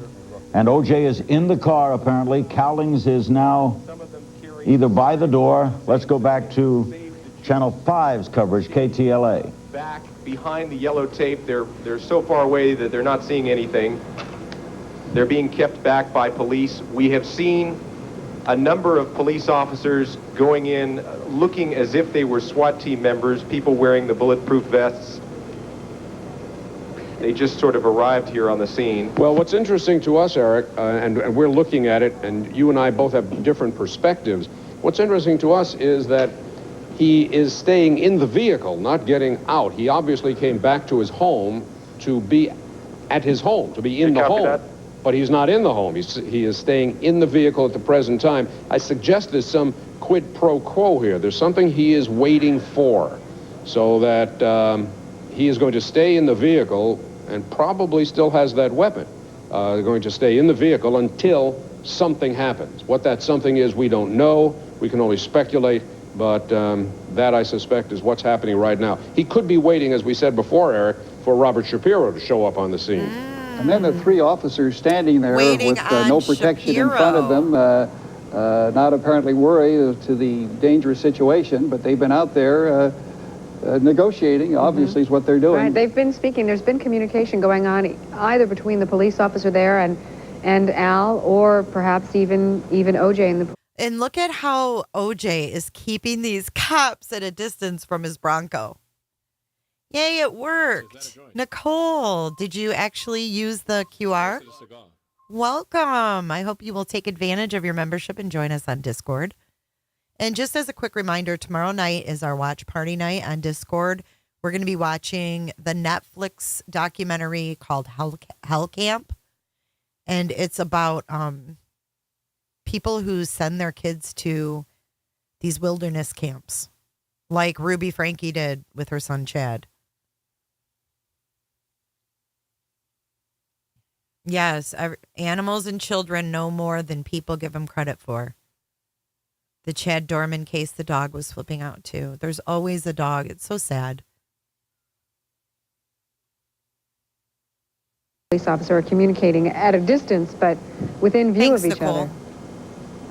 And O.J. is in the car, apparently. Cowlings is now either by the door. Let's go back to Channel 5's coverage, KTLA. Back behind the yellow tape, they're so far away that they're not seeing anything. They're being kept back by police. We have seen a number of police officers going in, looking as if they were SWAT team members, people wearing the bulletproof vests. They just sort of arrived here on the scene. Well, what's interesting to us, Eric, and we're looking at it, and you and I both have different perspectives. What's interesting to us is that he is staying in the vehicle, not getting out. He obviously came back to his home to be at his home, to be in the home. But he's not in the home. He is staying in the vehicle at the present time. I suggest there's some quid pro quo here. There's something he is waiting for, so that he is going to stay in the vehicle and probably still has that weapon. Going to stay in the vehicle until something happens. What that something is, we don't know. We can only speculate. But that, I suspect, is what's happening right now. He could be waiting, as we said before, Eric, for Robert Shapiro to show up on the scene. And then the 3 officers standing there with no protection in front of them, not apparently worried to the dangerous situation, but they've been out there negotiating, obviously, is what they're doing. Right, they've been speaking. There's been communication going on either between the police officer there and Al, or perhaps even OJ in the... And look at how OJ is keeping these cops at a distance from his Bronco. Yay, it worked. Nicole, did you actually use the QR? Welcome. I hope you will take advantage of your membership and join us on Discord. And just as a quick reminder, tomorrow night is our watch party night on Discord. We're going to be watching the Netflix documentary called Hell Camp. And it's about people who send their kids to these wilderness camps, like Ruby Frankie did with her son Chad. Yes, animals and children know more than people give them credit for. The Chad Dorman case, the dog was flipping out too. There's always a dog. It's so sad. Police officer are communicating at a distance, but within view of each other.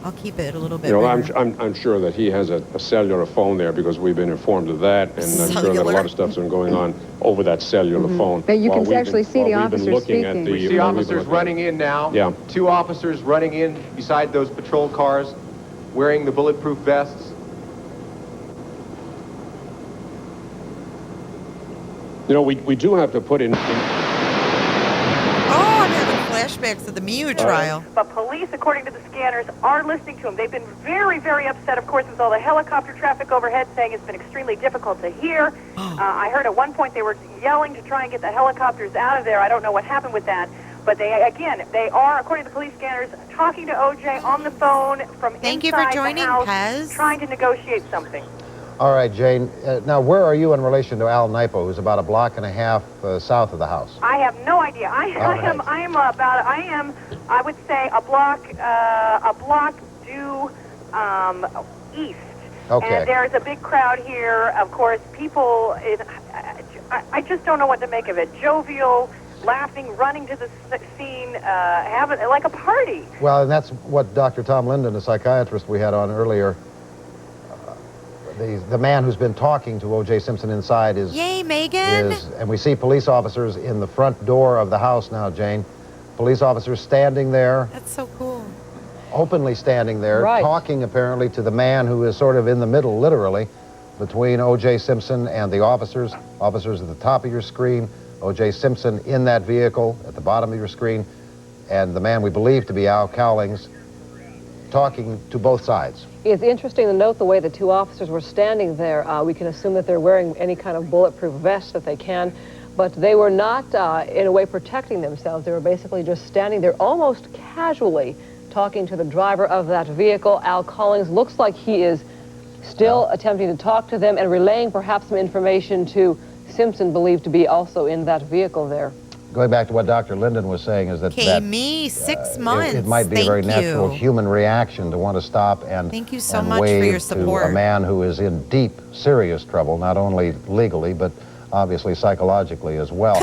I'll keep it a little bit. I'm sure that he has a cellular phone there because we've been informed of that, and I'm sure that a lot of stuff's been going on over that cellular phone. But you can actually see the officers speaking. We see officers running in now. Yeah. 2 officers running in beside those patrol cars, wearing the bulletproof vests. You know, we do have to put in I'm having flashbacks of the Miu trial. But police, according to the scanners, are listening to him. They've been very, very upset, of course, with all the helicopter traffic overhead, saying it's been extremely difficult to hear. I heard at one point they were yelling to try and get the helicopters out of there. I don't know what happened with that. But they are, according to the police scanners, talking to OJ on the phone from Thank you inside for joining, the house, Pez. trying to negotiate something. All right, Jane. Now, where are you in relation to Al Nipo, who's about a block and a half south of the house? I have no idea. I am, I would say, a block due east. Okay. And there's a big crowd here. Of course, people, I just don't know what to make of it. Jovial, laughing, running to the scene, having like a party. Well, and that's what Dr. Tom Linden, the psychiatrist we had on earlier, the man who's been talking to O.J. Simpson inside is... Yay, Megan! And we see police officers in the front door of the house now, Jane. Police officers standing there. That's so cool. Openly standing there, talking apparently to the man who is sort of in the middle, literally, between O.J. Simpson and the officers. Officers at the top of your screen, O.J. Simpson in that vehicle at the bottom of your screen, and the man we believe to be Al Cowlings talking to both sides. It's interesting to note the way the 2 officers were standing there. We can assume that they're wearing any kind of bulletproof vest that they can, but they were not in a way protecting themselves. They were basically just standing there almost casually talking to the driver of that vehicle. Al Cowlings looks like he is still attempting to talk to them and relaying perhaps some information to Simpson, believed to be also in that vehicle there. Going back to what Dr. Linden was saying is that, 6 months. It might be a very natural human reaction to want to stop and thank you so much for your support. To a man who is in deep, serious trouble, not only legally, but obviously psychologically as well.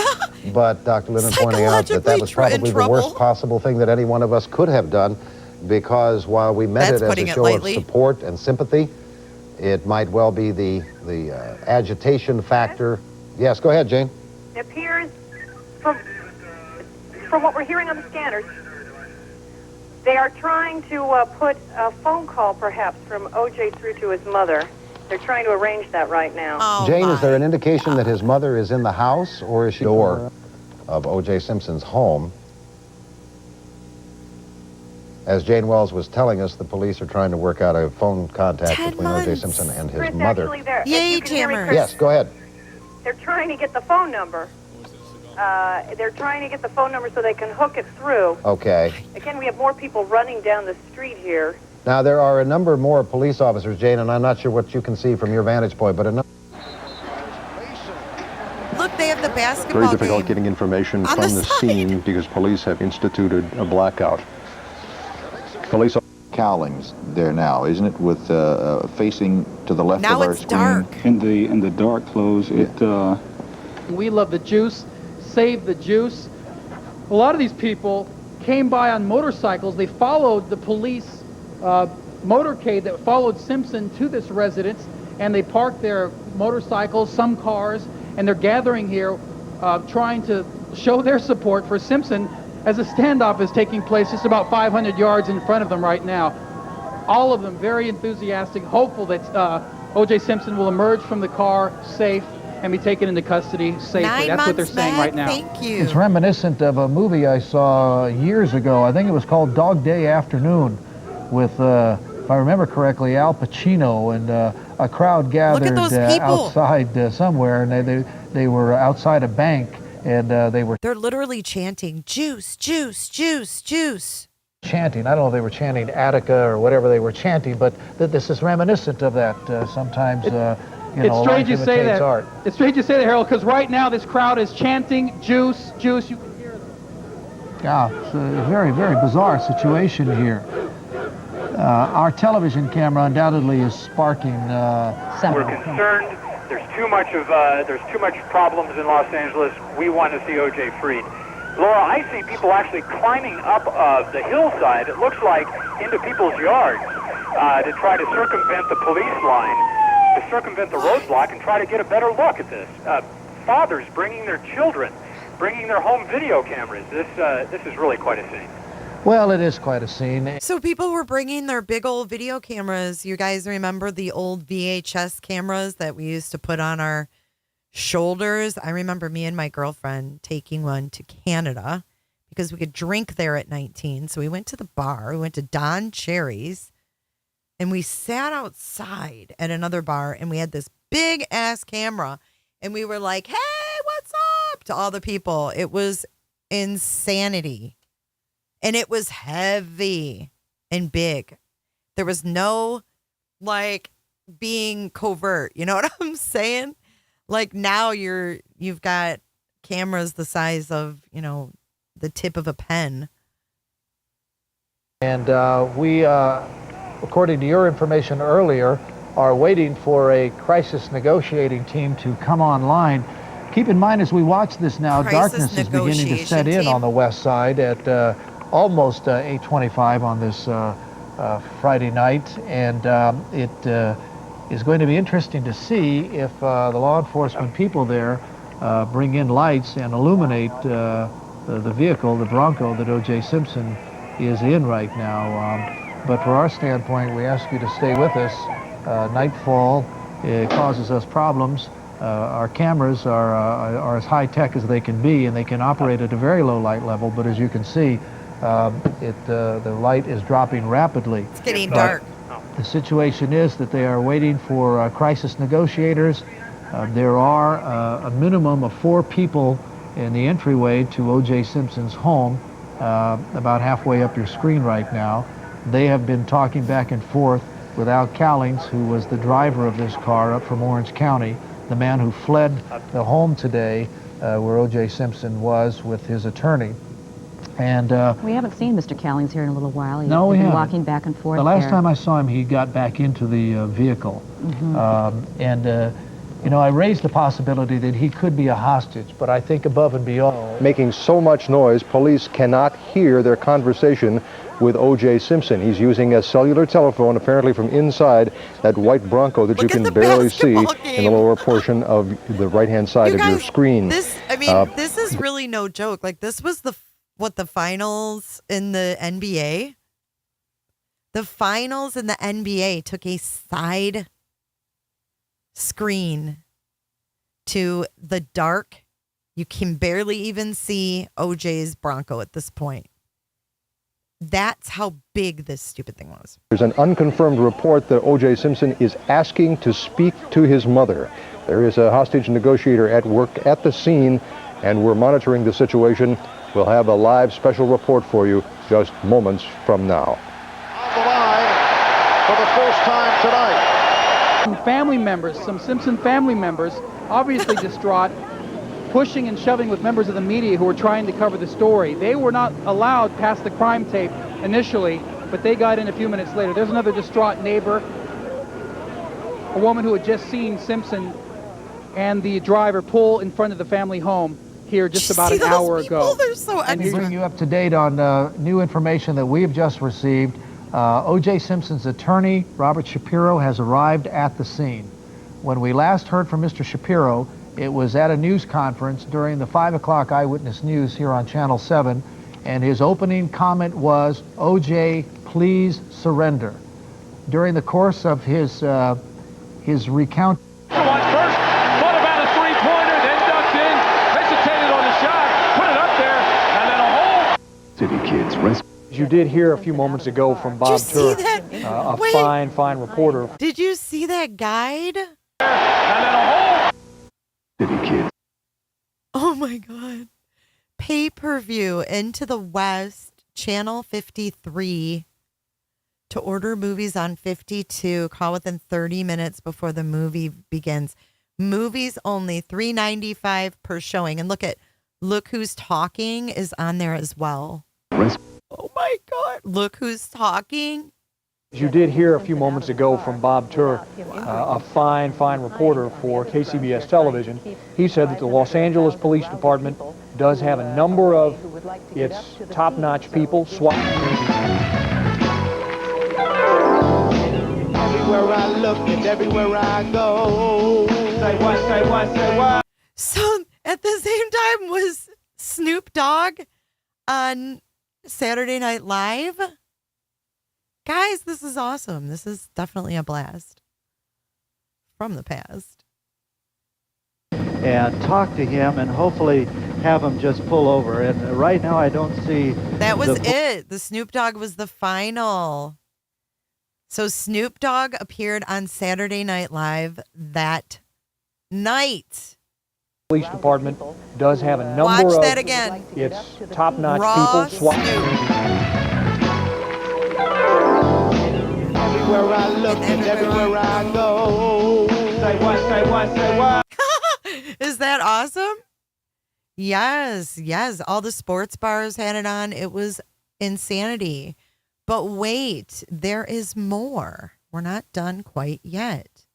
But Dr. Linden pointing out that that was probably the worst possible thing that any one of us could have done, because while we meant it as a show of support and sympathy, it might well be the agitation factor. Yes, go ahead, Jane. It appears from what we're hearing on the scanners, they are trying to put a phone call perhaps from OJ through to his mother. They're trying to arrange that right now. Oh, Jane, is there an indication that his mother is in the house, or is she door of O.J. Simpson's home? As Jane Wells was telling us, the police are trying to work out a phone contact between O.J. Simpson and his mother. Yay, Jammers. Yes, go ahead. They're trying to get the phone number. They're trying to get the phone number so they can hook it through. Okay. Again, we have more people running down the street here. Now, there are a number more police officers, Jane, and I'm not sure what you can see from your vantage point, but a number... Look, they have the basketball Very difficult game getting information from the scene because police have instituted a blackout. Police Cowlings there now, isn't it? With facing to the left of our screen. Now it's dark. In the dark clothes, We love the juice. Save the juice. A lot of these people came by on motorcycles. They followed the police motorcade that followed Simpson to this residence, and they parked their motorcycles, some cars, and they're gathering here trying to show their support for Simpson as a standoff is taking place just about 500 yards in front of them right now. All of them very enthusiastic, hopeful that O.J. Simpson will emerge from the car safe and be taken into custody safely. 9 That's what they're months saying back. right now. Thank you. It's reminiscent of a movie I saw years ago. I think it was called Dog Day Afternoon with, if I remember correctly, Al Pacino, and a crowd gathered outside somewhere, and they were outside a bank, and They're literally chanting, juice, juice, juice, juice. chanting. I don't know if they were chanting Attica or whatever they were chanting, but this is reminiscent of that. Sometimes, it's strange you say that. Art. It's strange you say that, Harold, because right now this crowd is chanting juice, juice. You can hear them. Yeah, it's a very, very bizarre situation here. Our television camera undoubtedly is sparking We're concerned. There's too much problems in Los Angeles. We want to see O.J. freed. Laura, I see people actually climbing up the hillside, it looks like, into people's yards to try to circumvent the police line, to circumvent the roadblock and try to get a better look at this. Fathers bringing their children, bringing their home video cameras. This is really quite a scene. Well, it is quite a scene. So people were bringing their big old video cameras. You guys remember the old VHS cameras that we used to put on our shoulders? I remember me and my girlfriend taking one to Canada because we could drink there at 19. So we went to the bar. We went to Don Cherry's and we sat outside at another bar and we had this big ass camera and we were like, hey, what's up? To all the people. It was insanity. And it was heavy and big. There was no, like, being covert. You know what I'm saying? Like, now you've got cameras the size of, the tip of a pen. And we, according to your information earlier, are waiting for a crisis negotiating team to come online. Keep in mind, as we watch this now, darkness is beginning to set in on the west side at almost 8:25 on this Friday night, and it is going to be interesting to see if the law enforcement people there bring in lights and illuminate the vehicle, the Bronco that O.J. Simpson is in right now. But for our standpoint, we ask you to stay with us. Nightfall causes us problems. Our cameras are as high-tech as they can be, and they can operate at a very low light level, but as you can see, the light is dropping rapidly. It's getting dark. The situation is that they are waiting for crisis negotiators. There are a minimum of 4 people in the entryway to O.J. Simpson's home, about halfway up your screen right now. They have been talking back and forth with Al Cowlings, who was the driver of this car up from Orange County, the man who fled the home today where O.J. Simpson was with his attorney. And we haven't seen Mr. Cowlings here in a little while. No, we haven't. Walking back and forth. The last time I saw him, he got back into the vehicle. I raised the possibility that he could be a hostage, but I think above and beyond. Making so much noise, police cannot hear their conversation with O.J. Simpson. He's using a cellular telephone, apparently from inside that white Bronco that you can barely see in the lower portion of the right-hand side of your screen. This is really no joke. Like, this was the finals in the NBA. The finals in the NBA took a side screen to the dark. You can barely even see OJ's Bronco at this point. That's how big this stupid thing was. There's an unconfirmed report that O.J. Simpson is asking to speak to his mother. There is a hostage negotiator at work at the scene, and we're monitoring the situation. We'll have a live special report for you just moments from now. On the line for the first time tonight. Some family members, some Simpson family members, obviously distraught, pushing and shoving with members of the media who were trying to cover the story. They were not allowed past the crime tape initially, but they got in a few minutes later. There's another distraught neighbor, a woman who had just seen Simpson and the driver pull in front of the family home here just about an hour ago. They're so And to bring you up to date on new information that we have just received, O.J. Simpson's attorney, Robert Shapiro, has arrived at the scene. When we last heard from Mr. Shapiro, it was at a news conference during the 5 o'clock Eyewitness News here on Channel 7, and his opening comment was, "O.J., please surrender." During the course of his recount. First, thought about a three-pointer, then ducked in, hesitated on the shot, put it up there, and then a hole. City Kids Rest. You did hear a few moments ago from Bob Turk, a fine reporter. Did you see that guide? And then a hole. City Kids. Oh my God. Pay-per-view Into the West, Channel 53. To order movies on 52, call within 30 minutes before the movie begins. Movies only $3.95 per showing. And look at Look Who's Talking is on there as well. Oh my God. Look Who's Talking. You did hear a few moments ago from Bob Turr, a fine reporter for KCBS television. He said that the Los Angeles Police Department does have a number of its top-notch people, SWAT. Everywhere I look and everywhere I go. Say what, say what, say what. So at the same time was Snoop Dogg on Saturday Night Live. Guys, this is awesome. This is definitely a blast from the past. And talk to him and hopefully have him just pull over. And right now I don't see... That was it. The Snoop Dogg was the final. So Snoop Dogg appeared on Saturday Night Live that night. Police department does have a number Watch of that again. Its top-notch Raw people, SWAT. Everywhere I look and everywhere I go. Say what, say what, say what. Is that awesome? Yes, yes. All the sports bars had it on. It was insanity. But wait, there is more. We're not done quite yet.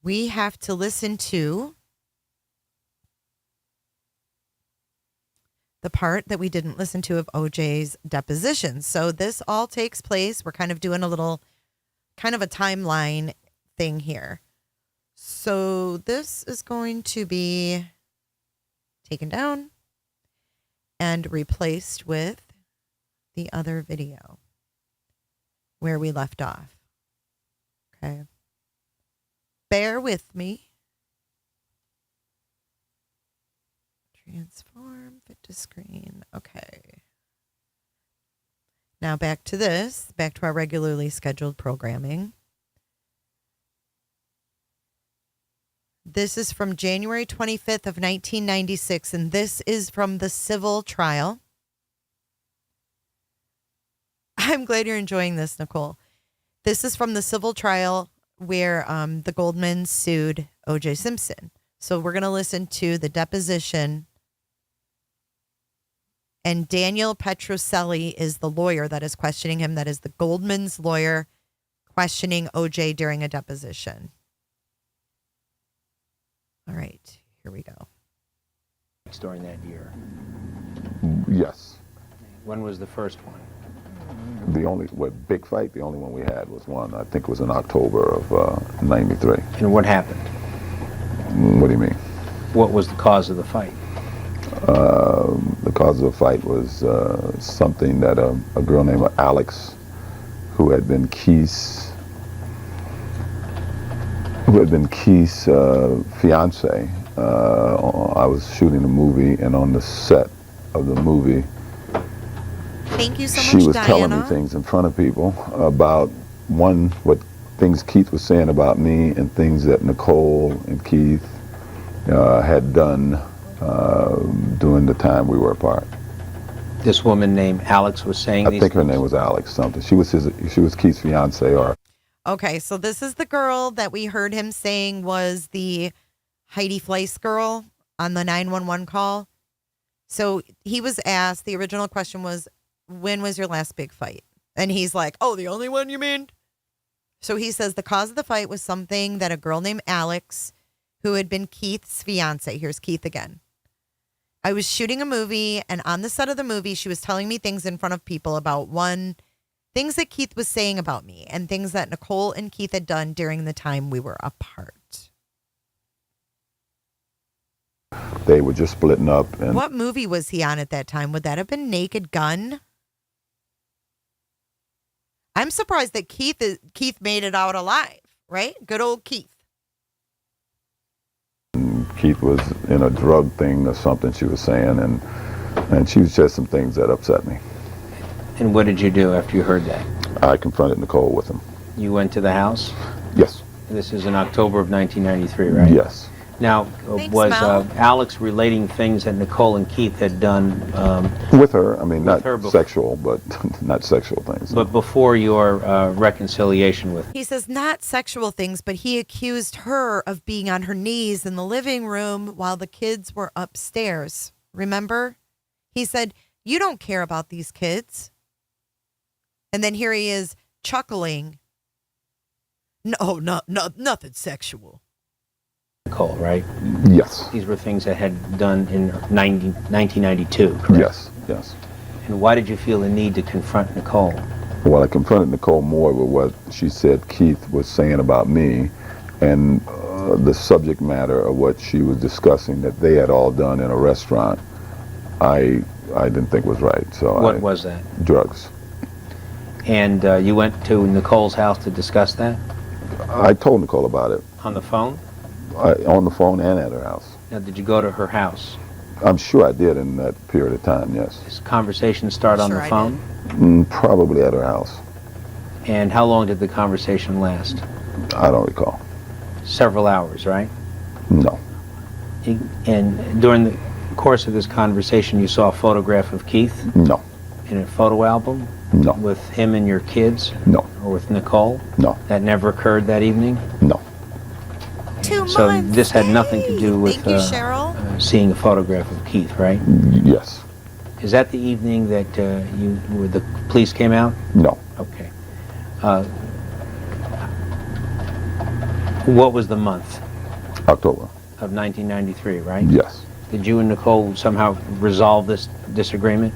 We have to listen to the part that we didn't listen to of OJ's deposition. So this all takes place. We're kind of doing a little, kind of a timeline thing here. So this is going to be taken down and replaced with the other video where we left off. Okay. Bear with me. Transform, fit to screen. Okay. Now back to this, back to our regularly scheduled programming. This is from January 25th of 1996, and this is from the civil trial. I'm glad you're enjoying this, Nicole. This is from the civil trial where the Goldmans sued O.J. Simpson. So we're going to listen to the deposition. And Daniel Petrocelli is the lawyer that is questioning him. That is the Goldmans lawyer questioning O.J. during a deposition. All right, here we go. During that year? Yes. When was the first one? The only big fight, the only one we had was one, I think it was in October of 93. And what happened? What do you mean? What was the cause of the fight? The cause of the fight was something that a girl named Alex, who had been Keith's fiance. I was shooting a movie, and on the set of the movie, thank you so much, she was Diana. telling me things in front of people about what things Keith was saying about me and things that Nicole and Keith had done during the time we were apart. This woman named Alex was saying I think her name was Alex something. She was Keith's fiance or... Okay, so this is the girl that we heard him saying was the Heidi Fleiss girl on the 911 call. So he was asked, the original question was, when was your last big fight? And he's like, oh, the only one you mean? So he says the cause of the fight was something that a girl named Alex, who had been Keith's fiance. Here's Keith again. I was shooting a movie, and on the set of the movie, she was telling me things in front of people about things that Keith was saying about me and things that Nicole and Keith had done during the time we were apart. They were just splitting up. And what movie was he on at that time? Would that have been Naked Gun? I'm surprised that Keith made it out alive, right? Good old Keith. Keith was in a drug thing or something she was saying, and she said some things that upset me. And what did you do after you heard that? I confronted Nicole with him. You went to the house? Yes. This is in October of 1993, right? Yes. Now, Thanks, was Mel. Alex relating things that Nicole and Keith had done with her? I mean, not her sexual, but not sexual things. but before your reconciliation with He says not sexual things, but he accused her of being on her knees in the living room while the kids were upstairs. Remember? He said, "You don't care about these kids." And then here he is chuckling. No, nothing sexual. Nicole, right? Yes. These were things that had done in 1992, correct? Yes, yes. And why did you feel the need to confront Nicole? Well, I confronted Nicole more with what she said Keith was saying about me, and the subject matter of what she was discussing that they had all done in a restaurant, I didn't think was right. So What was that? Drugs. And you went to Nicole's house to discuss that? I told Nicole about it. On the phone? On the phone and at her house. Now, did you go to her house? I'm sure I did in that period of time, yes. This conversation start on the phone? Probably at her house. And how long did the conversation last? I don't recall. Several hours, right? No. And during the course of this conversation, you saw a photograph of Keith? No. In a photo album? No. With him and your kids? No. Or with Nicole? No. That never occurred that evening? No. 2 months. So this had nothing to do with Thank you, Cheryl. seeing a photograph of Keith, right? Yes. Is that the evening that where the police came out? No. Okay. What was the month? October. Of 1993, right? Yes. Did you and Nicole somehow resolve this disagreement?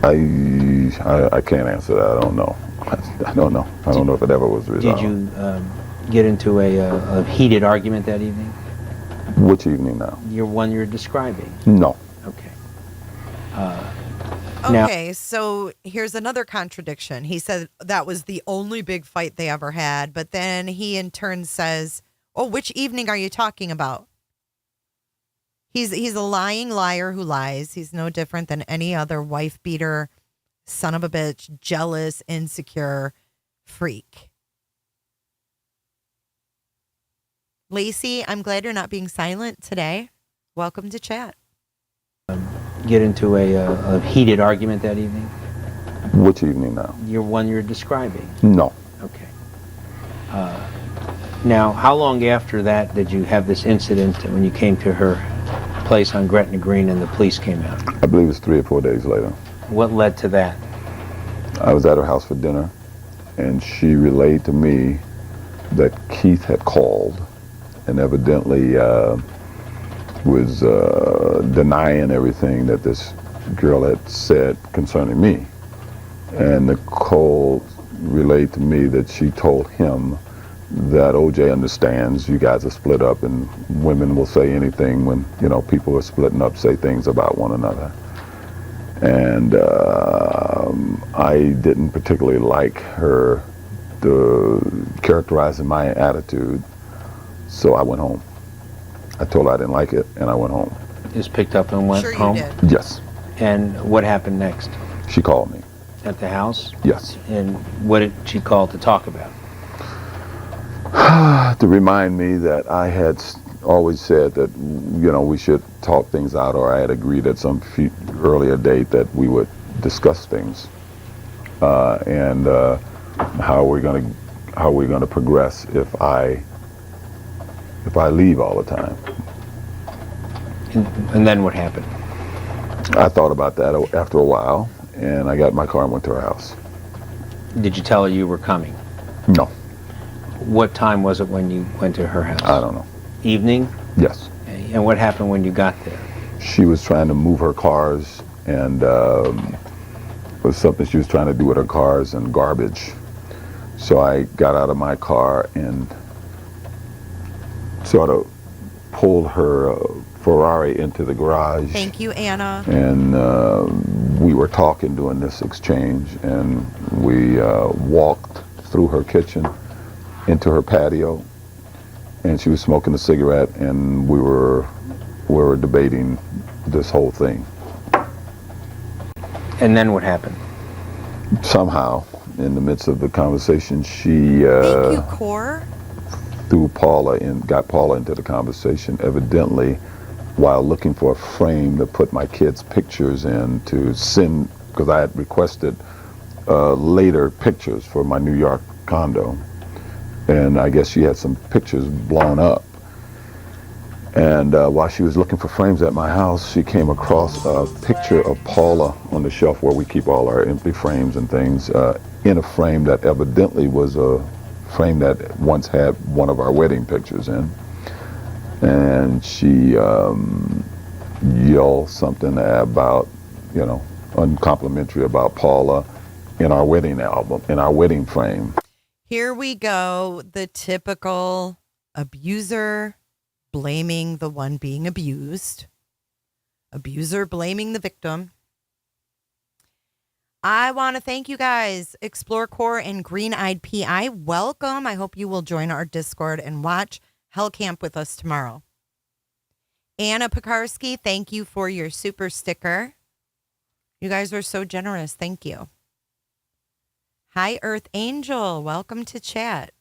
I can't answer that. I don't know. I don't know. I don't know if it ever was resolved. Did you get into a heated argument that evening? Which evening now? Your one you're describing. No. Okay. Okay, so here's another contradiction. He said that was the only big fight they ever had, but then he in turn says, "Oh, which evening are you talking about?" He's a lying liar who lies. He's no different than any other wife beater, son of a bitch, jealous, insecure freak. Lacey, I'm glad you're not being silent today. Welcome to chat. Get into a heated argument that evening? Which evening now? Your one you're describing. No. Okay. Now, how long after that did you have this incident when you came to her place on Gretna Green and the police came out? I believe it was 3 or 4 days later. What led to that? I was at her house for dinner, and she relayed to me that Keith had called and evidently was denying everything that this girl had said concerning me. And Nicole relayed to me that she told him that OJ understands you guys are split up and women will say anything when, you know, people are splitting up, say things about one another. And I didn't particularly like her characterizing my attitude, so I went home. I told her I didn't like it, and I went home. Just picked up and went home? Sure you did. Yes. And what happened next? She called me. At the house? Yes. And what did she call to talk about? To remind me that I had always said that, you know, we should talk things out, or I had agreed at some earlier date that we would discuss things, and how we're going to progress if I leave all the time. And then what happened? I thought about that after a while, and I got in my car and went to her house. Did you tell her you were coming? No. What time was it when you went to her house? I don't know. Evening? Yes. And what happened when you got there? She was trying to move her cars, and was something she was trying to do with her cars and garbage. So I got out of my car and sort of pulled her Ferrari into the garage. Thank you, Anna. And we were talking during this exchange, and we walked through her kitchen into her patio, and she was smoking a cigarette, and we were debating this whole thing. And then what happened? Somehow, in the midst of the conversation, she Thank you, Core. threw Paula in, got Paula into the conversation, evidently while looking for a frame to put my kids' pictures in to send, because I had requested later pictures for my New York condo. And I guess she had some pictures blown up. And while she was looking for frames at my house, she came across a picture of Paula on the shelf where we keep all our empty frames and things, in a frame that evidently was a frame that once had one of our wedding pictures in. And she yelled something about, you know, uncomplimentary about Paula in our wedding album, in our wedding frame. Here we go, the typical abuser blaming the one being abused, abuser blaming the victim. I want to thank you guys, Explore Core and Green Eyed PI. Welcome. I hope you will join our Discord and watch Hell Camp with us tomorrow. Anna Pekarsky, thank you for your super sticker. You guys are so generous. Thank you. Hi, Earth Angel. Welcome to chat.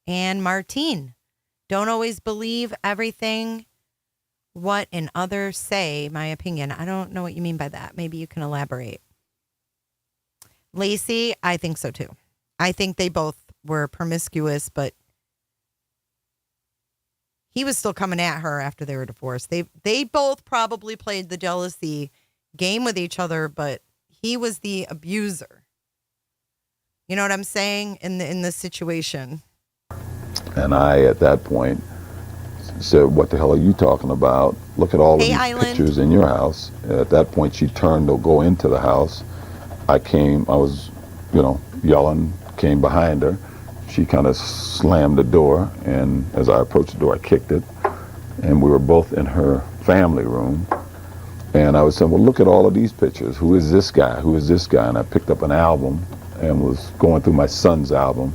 And Martine, don't always believe everything what an others say, my opinion. I don't know what you mean by that. Maybe you can elaborate. Lacey, I think so too. I think they both were promiscuous, but he was still coming at her after they were divorced. They both probably played the jealousy game with each other, but he was the abuser. You know what I'm saying? In this situation. And I, at that point, said, what the hell are you talking about? Look at all of these pictures in your house. At that point, she turned to go into the house. I was, you know, yelling, came behind her. She kind of slammed the door, and as I approached the door, I kicked it. And we were both in her family room. And I was saying, well, look at all of these pictures. Who is this guy? Who is this guy? And I picked up an album and was going through my son's album.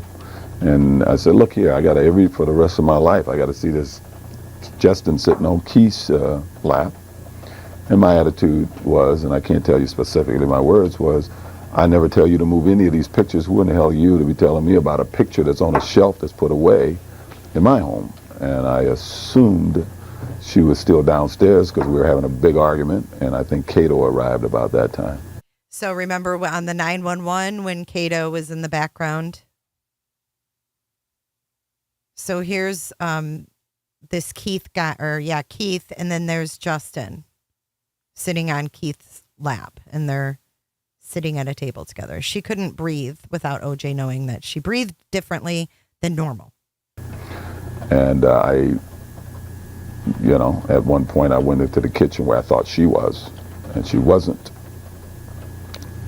And I said, look here, I got to, for the rest of my life, I got to see this Justin sitting on Keith's lap. And my attitude was, and I can't tell you specifically my words, was, I never tell you to move any of these pictures. Who in the hell are you to be telling me about a picture that's on a shelf that's put away in my home? And I assumed she was still downstairs because we were having a big argument, and I think Cato arrived about that time. So remember on the 911 when Cato was in the background? So here's this Keith Keith, and then there's Justin sitting on Keith's lap, and they're sitting at a table together. She couldn't breathe without OJ knowing that she breathed differently than normal. And you know, at one point I went into the kitchen where I thought she was, and she wasn't.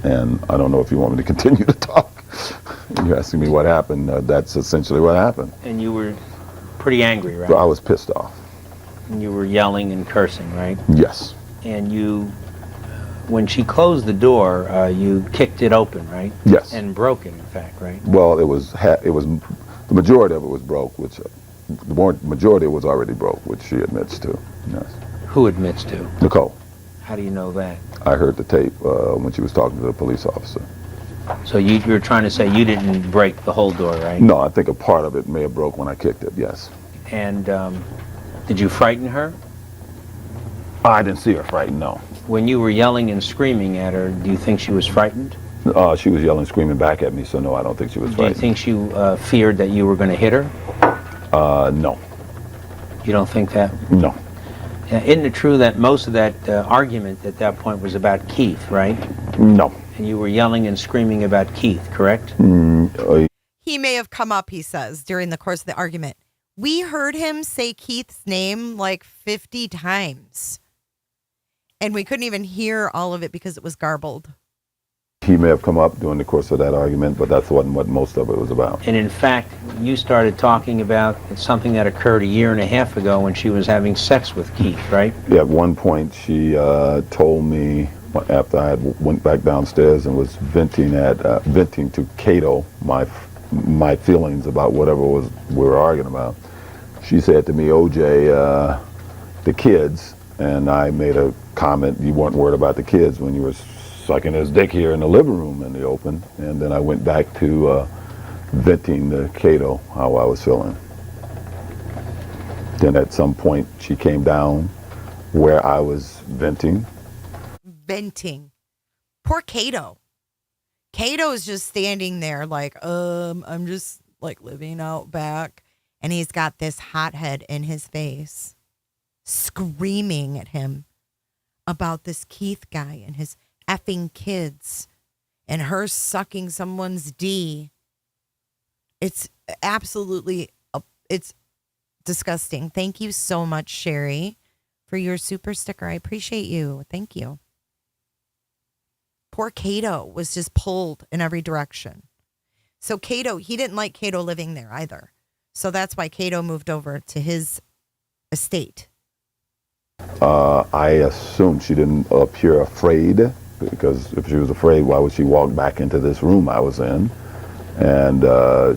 And I don't know if you want me to continue to talk. You're asking me what happened. That's essentially what happened. And you were pretty angry, right? I was pissed off. And you were yelling and cursing, right? Yes. And you, when she closed the door, you kicked it open, right? Yes. And broke it, in fact, right? Well, the majority of it was broke, which the majority was already broke, which she admits to. Yes. Who admits to? Nicole. How do you know that? I heard the tape when she was talking to the police officer. So you're trying to say you didn't break the whole door, right? No, I think a part of it may have broke when I kicked it, yes. And did you frighten her? I didn't see her frightened, no. When you were yelling and screaming at her, do you think she was frightened? She was yelling, screaming back at me, so no, I don't think she was frightened. Do you think she feared that you were going to hit her? No. You don't think that? No. Isn't it true that most of that argument at that point was about Keith, right? No. And you were yelling and screaming about Keith, correct? He may have come up, he says, during the course of the argument. We heard him say Keith's name like 50 times. And we couldn't even hear all of it because it was garbled. He may have come up during the course of that argument, but that wasn't what most of it was about. And in fact, you started talking about something that occurred a year and a half ago when she was having sex with Keith, right? Yeah, at one point she told me, after I went back downstairs and was venting to Cato my feelings about whatever we were arguing about, she said to me, OJ, the kids, and I made a comment, you weren't worried about the kids when you were sucking his dick here in the living room in the open, and then I went back to venting to Cato how I was feeling. Then at some point she came down where I was venting. Venting. Poor Cato. Cato's just standing there like, I'm just like living out back. And he's got this hothead in his face screaming at him about this Keith guy and his effing kids and her sucking someone's D. It's absolutely, it's disgusting. Thank you so much, Sherry, for your super sticker. I appreciate you. Thank you. Poor Cato was just pulled in every direction. So Cato, he didn't like Cato living there either. So that's why Cato moved over to his estate. I assumed she didn't appear afraid, because if she was afraid, why would she walk back into this room I was in? And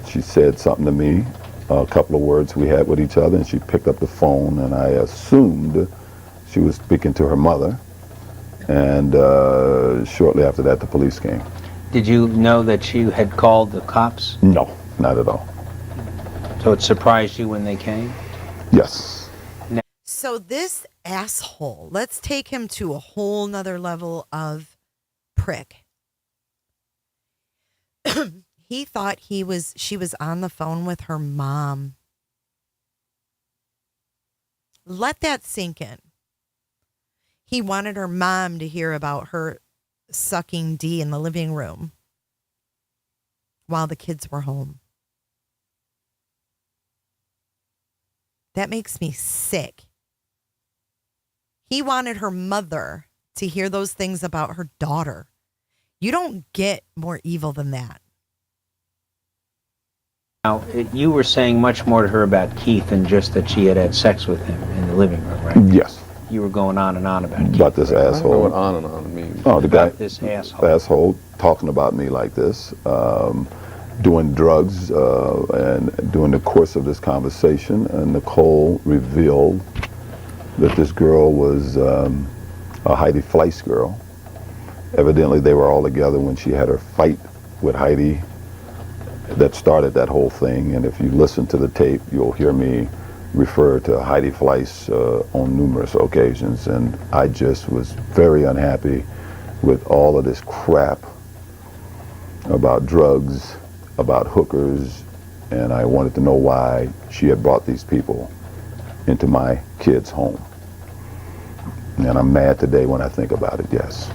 she said something to me, a couple of words we had with each other, and she picked up the phone, and I assumed she was speaking to her mother. And shortly after that, the police came. Did you know that she had called the cops? No, not at all. So it surprised you when they came? Yes. So this asshole, let's take him to a whole nother level of prick. He thought she was on the phone with her mom. Let that sink in. He wanted her mom to hear about her sucking D in the living room while the kids were home. That makes me sick. He wanted her mother to hear those things about her daughter. You don't get more evil than that. Now, you were saying much more to her about Keith than just that she had had sex with him in the living room, right? Yes. You were going on and on about Keith. About this asshole. Going on and on. I mean, oh, the guy, this asshole. Asshole talking about me like this, doing drugs, and during the course of this conversation, Nicole revealed that this girl was a Heidi Fleiss girl. Evidently, they were all together when she had her fight with Heidi that started that whole thing. And if you listen to the tape, you'll hear me refer to Heidi Fleiss on numerous occasions. And I just was very unhappy with all of this crap about drugs, about hookers, and I wanted to know why she had brought these people into my kids' home. And I'm mad today when I think about it, yes.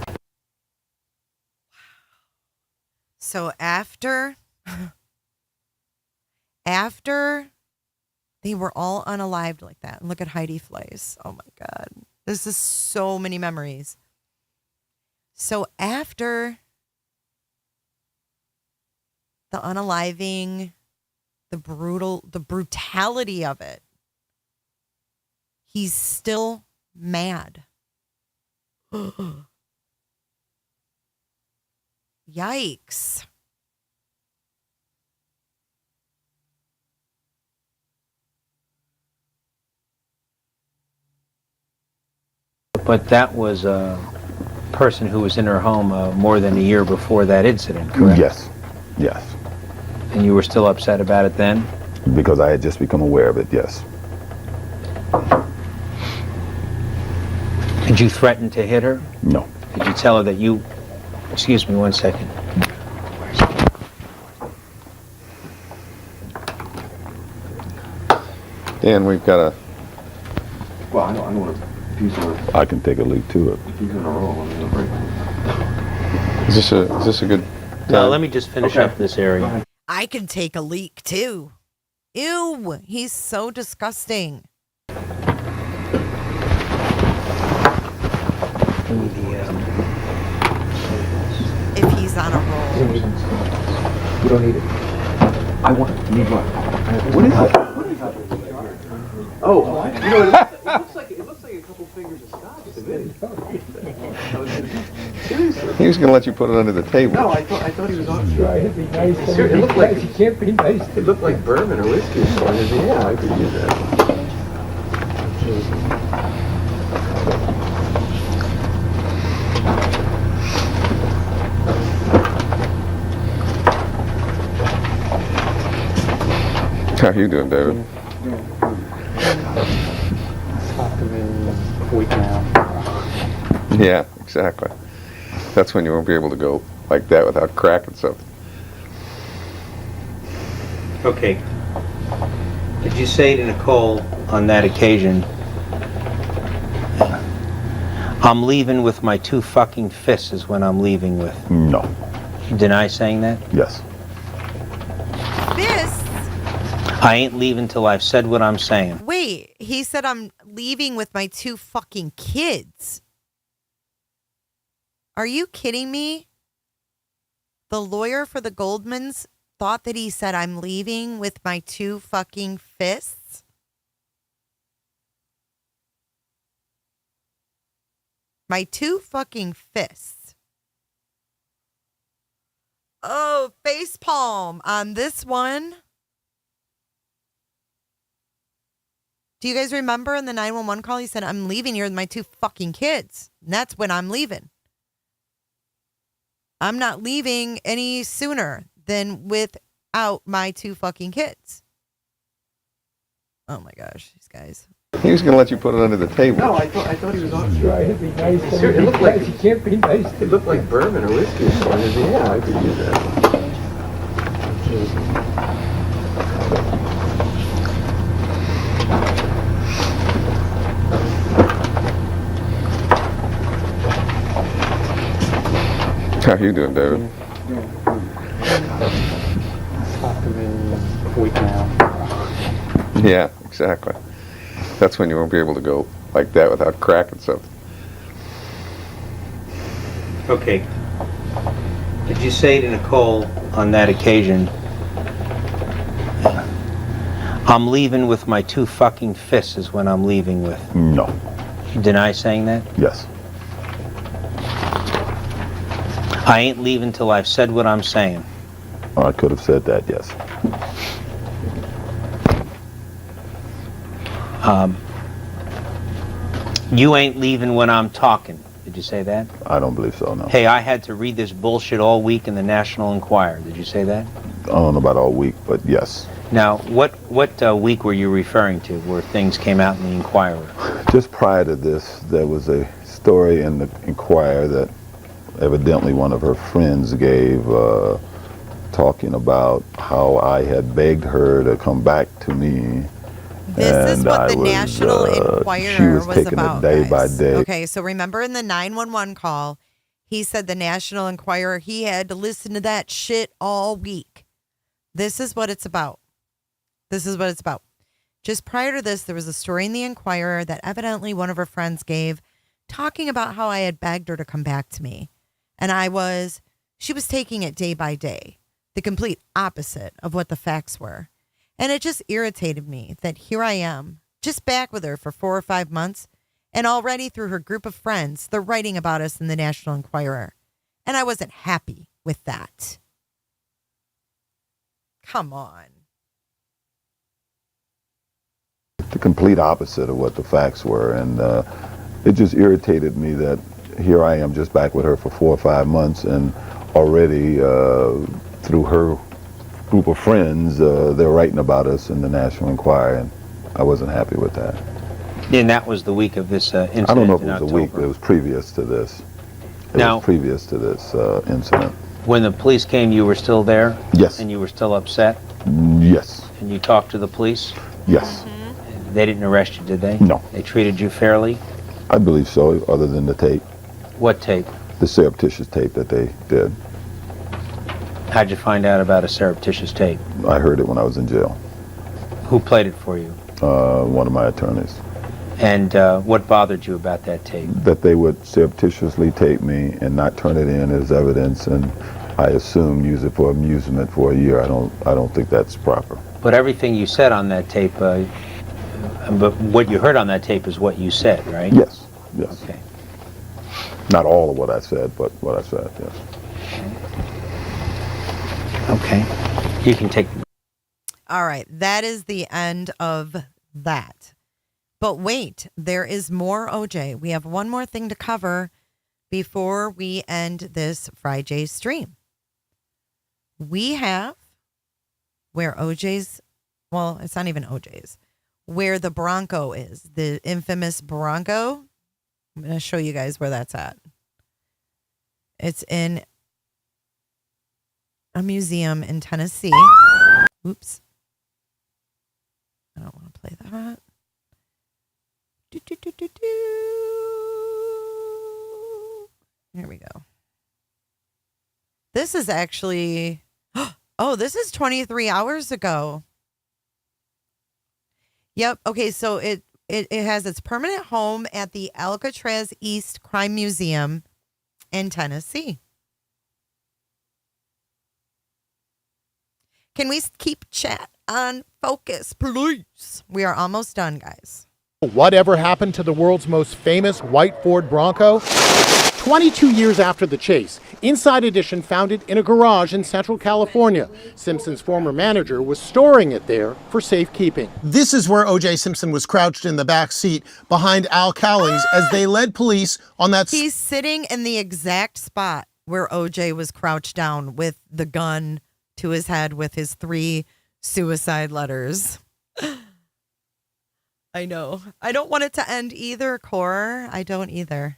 So after they were all unalived like that, and look at Heidi Fleiss. Oh my God. This is so many memories. So after the unaliving, the brutality of it, he's still mad. Yikes. But that was a person who was in her home more than a year before that incident, correct? Yes, yes. And you were still upset about it then? Because I had just become aware of it, yes. Did you threaten to hit her? No. Did you tell her that you... Excuse me 1 second. Dan, we've got a... Well, I don't want to... I can take a leap to it. Is this a good... No, let me just finish up this area. I can take a leak too. Ew, he's so disgusting. If he's on a roll. You don't need it. I need what? What is it? Oh, you know, it looks like a couple fingers of scotch to me. Seriously. He was going to let you put it under the table. No, I thought he was on. Try to be nice. It looked like you can't be nice. It looked like bourbon or whiskey or something. Yeah, I could use that. How are you doing, David? Yeah, exactly. That's when you won't be able to go like that without cracking something. Okay. Did you say to Nicole on that occasion, I'm leaving with my 2 fucking fists is when I'm leaving with? No. You deny saying that? Yes. Fists? I ain't leaving till I've said what I'm saying. Wait, he said I'm leaving with my 2 fucking kids. Are you kidding me? The lawyer for the Goldmans thought that he said I'm leaving with my 2 fucking fists? My 2 fucking fists. Oh, facepalm on this one. Do you guys remember in the 911 call, he said, I'm leaving here with my 2 fucking kids. And that's when I'm leaving. I'm not leaving any sooner than without my 2 fucking kids. Oh my gosh, these guys. He was going to let you put it under the table. No, I thought he was on. Right, it'd be nice. It looked like you can't be nice. It looked like bourbon or whiskey or something. Yeah, I could use that. How you doing, David? Talked to me a week now. Yeah, exactly. That's when you won't be able to go like that without cracking something. Okay. Did you say to Nicole on that occasion, I'm leaving with my 2 fucking fists is when I'm leaving with? No. You deny saying that? Yes. I ain't leaving till I've said what I'm saying. I could have said that, yes. You ain't leaving when I'm talking. Did you say that? I don't believe so, no. Hey, I had to read this bullshit all week in the National Enquirer. Did you say that? I don't know about all week, but yes. Now, what week were you referring to where things came out in the Enquirer? Just prior to this, there was a story in the Enquirer that evidently one of her friends gave, talking about how I had begged her to come back to me. This is what the National Enquirer was about, day guys. by day. Okay, so remember in the 911 call, he said the National Enquirer, he had to listen to that shit all week. This is what it's about. This is what it's about. Just prior to this, there was a story in the Enquirer that evidently one of her friends gave, talking about how I had begged her to come back to me. And she was taking it day by day, the complete opposite of what the facts were. And it just irritated me that here I am, just back with her for 4 or 5 months, and already through her group of friends, they're writing about us in the National Enquirer. And I wasn't happy with that. Come on. The complete opposite of what the facts were. And it just irritated me that here I am just back with her for 4 or 5 months, and already through her group of friends, they're writing about us in the National Enquirer, and I wasn't happy with that. And that was the week of this incident. I don't know if it in was October. a week, but it was previous to this. Incident. When the police came, you were still there? Yes. And you were still upset? Yes. And you talked to the police? Yes. They didn't arrest you, did they? No. They treated you fairly? I believe so, other than the tape. What tape? The surreptitious tape that they did. How'd you find out about a surreptitious tape? I heard it when I was in jail. Who played it for you? One of my attorneys. And what bothered you about that tape? That they would surreptitiously tape me and not turn it in as evidence, and I assume use it for amusement for a year. I don't think that's proper. But everything you said on that tape, but what you heard on that tape is what you said, right? Yes. Yes. Okay. Not all of what I said, but what I said, yes. Okay. You can take... All right. That is the end of that. But wait, there is more OJ. We have one more thing to cover before we end this Friday stream. We have where OJ's, well, it's not even OJ's, where the Bronco is, the infamous Bronco. I'm going to show you guys where that's at. It's in a museum in Tennessee. Oops. I don't want to play that. Here we go. This is actually, this is 23 hours ago. Yep. Okay. So it has its permanent home at the Alcatraz East Crime Museum in Tennessee. Can we keep chat on focus, please? We are almost done, guys. Whatever happened to the world's most famous white Ford Bronco? 22 years after the chase, Inside Edition found it in a garage in Central California. Simpson's former manager was storing it there for safekeeping. This is where O.J. Simpson was crouched in the back seat behind Al Cowlings as they led police on that. He's sitting in the exact spot where O.J. was crouched down with the gun to his head with his 3 suicide letters. I know. I don't want it to end either, Core. I don't either.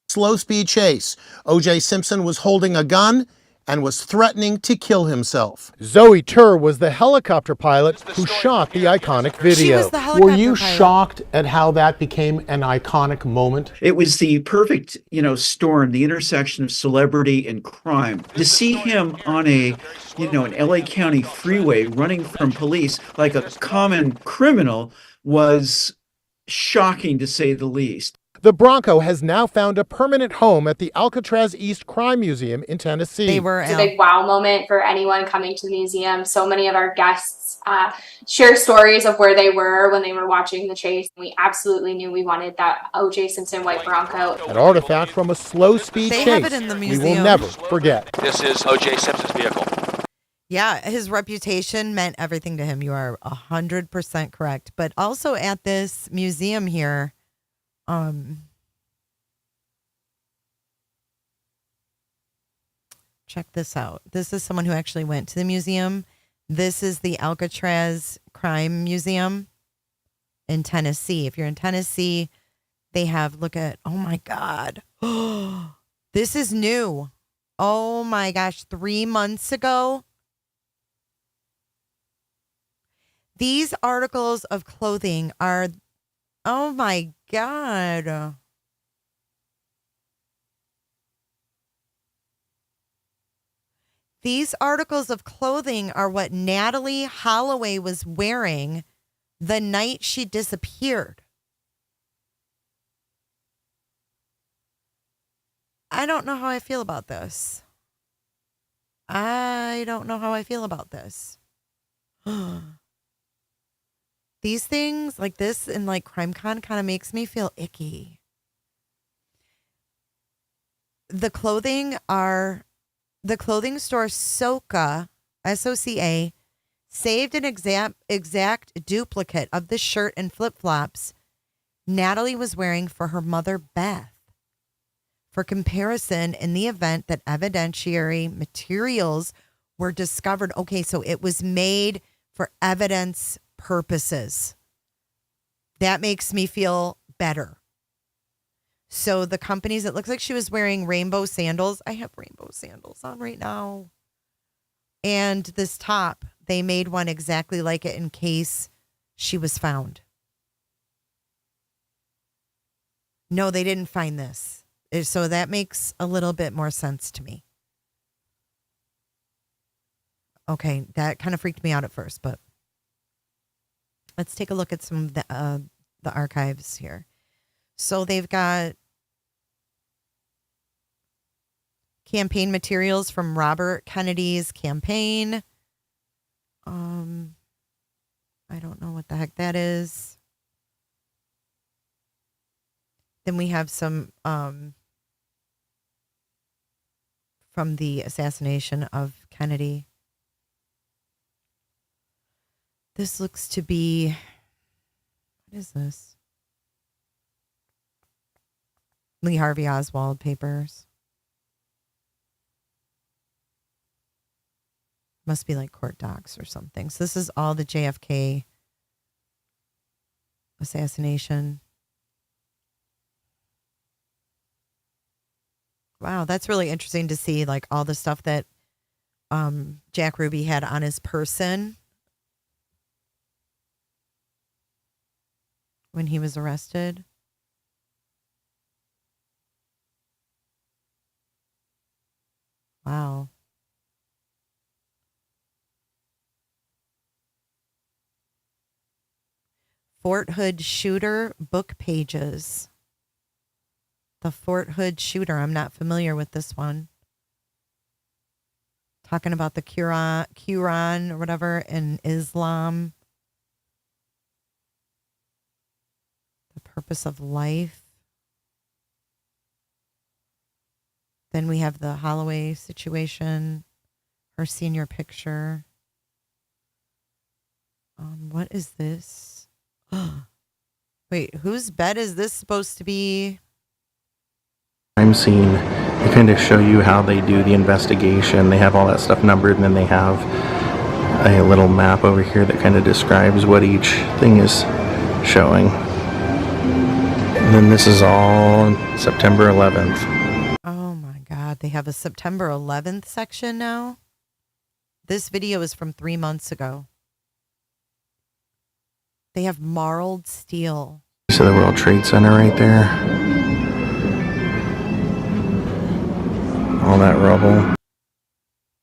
Slow-speed chase. O.J. Simpson was holding a gun and was threatening to kill himself. Zoe Tur was the helicopter pilot who shot the iconic video. She was the helicopter Were you pilot. shocked at how that became an iconic moment? It was the perfect, storm, the intersection of celebrity and crime. To see him on an LA County freeway running from police like a common criminal was shocking, to say the least. The Bronco has now found a permanent home at the Alcatraz East Crime Museum in Tennessee. It's a big wow moment for anyone coming to the museum. So many of our guests share stories of where they were when they were watching the chase. We absolutely knew we wanted that O.J. Simpson white Bronco. An artifact from a slow-speed They chase have it in the we museum. will never forget. This is O.J. Simpson's vehicle. Yeah, his reputation meant everything to him. You are 100% correct. But also at this museum here, check this out. This is someone who actually went to the museum. This is the Alcatraz Crime Museum in Tennessee. If you're in Tennessee, they have, oh my God. This is new. Oh my gosh, 3 months ago. These articles of clothing are, oh my God. These articles of clothing are what Natalie Holloway was wearing the night she disappeared. I don't know how I feel about this. These things like this and like CrimeCon kind of makes me feel icky. The clothing store Soca, S-O-C-A, saved an exact duplicate of the shirt and flip-flops Natalie was wearing for her mother, Beth, for comparison in the event that evidentiary materials were discovered. Okay, so it was made for evidence purposes. That makes me feel better. So the companies, it looks like she was wearing rainbow sandals. I have rainbow sandals on right now. And this top, they made one exactly like it in case she was found. No, they didn't find this. So that makes a little bit more sense to me. Okay, that kind of freaked me out at first, but let's take a look at some of the archives here. So they've got campaign materials from Robert Kennedy's campaign. I don't know what the heck that is. Then we have some from the assassination of Kennedy. This looks to be, what is this? Lee Harvey Oswald papers. Must be like court docs or something. So this is all the JFK assassination. Wow, that's really interesting to see, like, all the stuff that Jack Ruby had on his person when he was arrested. Wow. Fort Hood shooter book pages. The Fort Hood shooter. I'm not familiar with this one. Talking about the Quran or whatever in Islam. The purpose of life. Then we have the Holloway situation. Her senior picture. What is this? Wait, whose bed is this supposed to be? Crime scene. They kind of show you how they do the investigation. They have all that stuff numbered, and then they have a little map over here that kind of describes what each thing is showing. And then this is all September 11th. Oh my God, they have a September 11th section now? This video is from 3 months ago. They have marled steel. So the World Trade Center right there. All that rubble.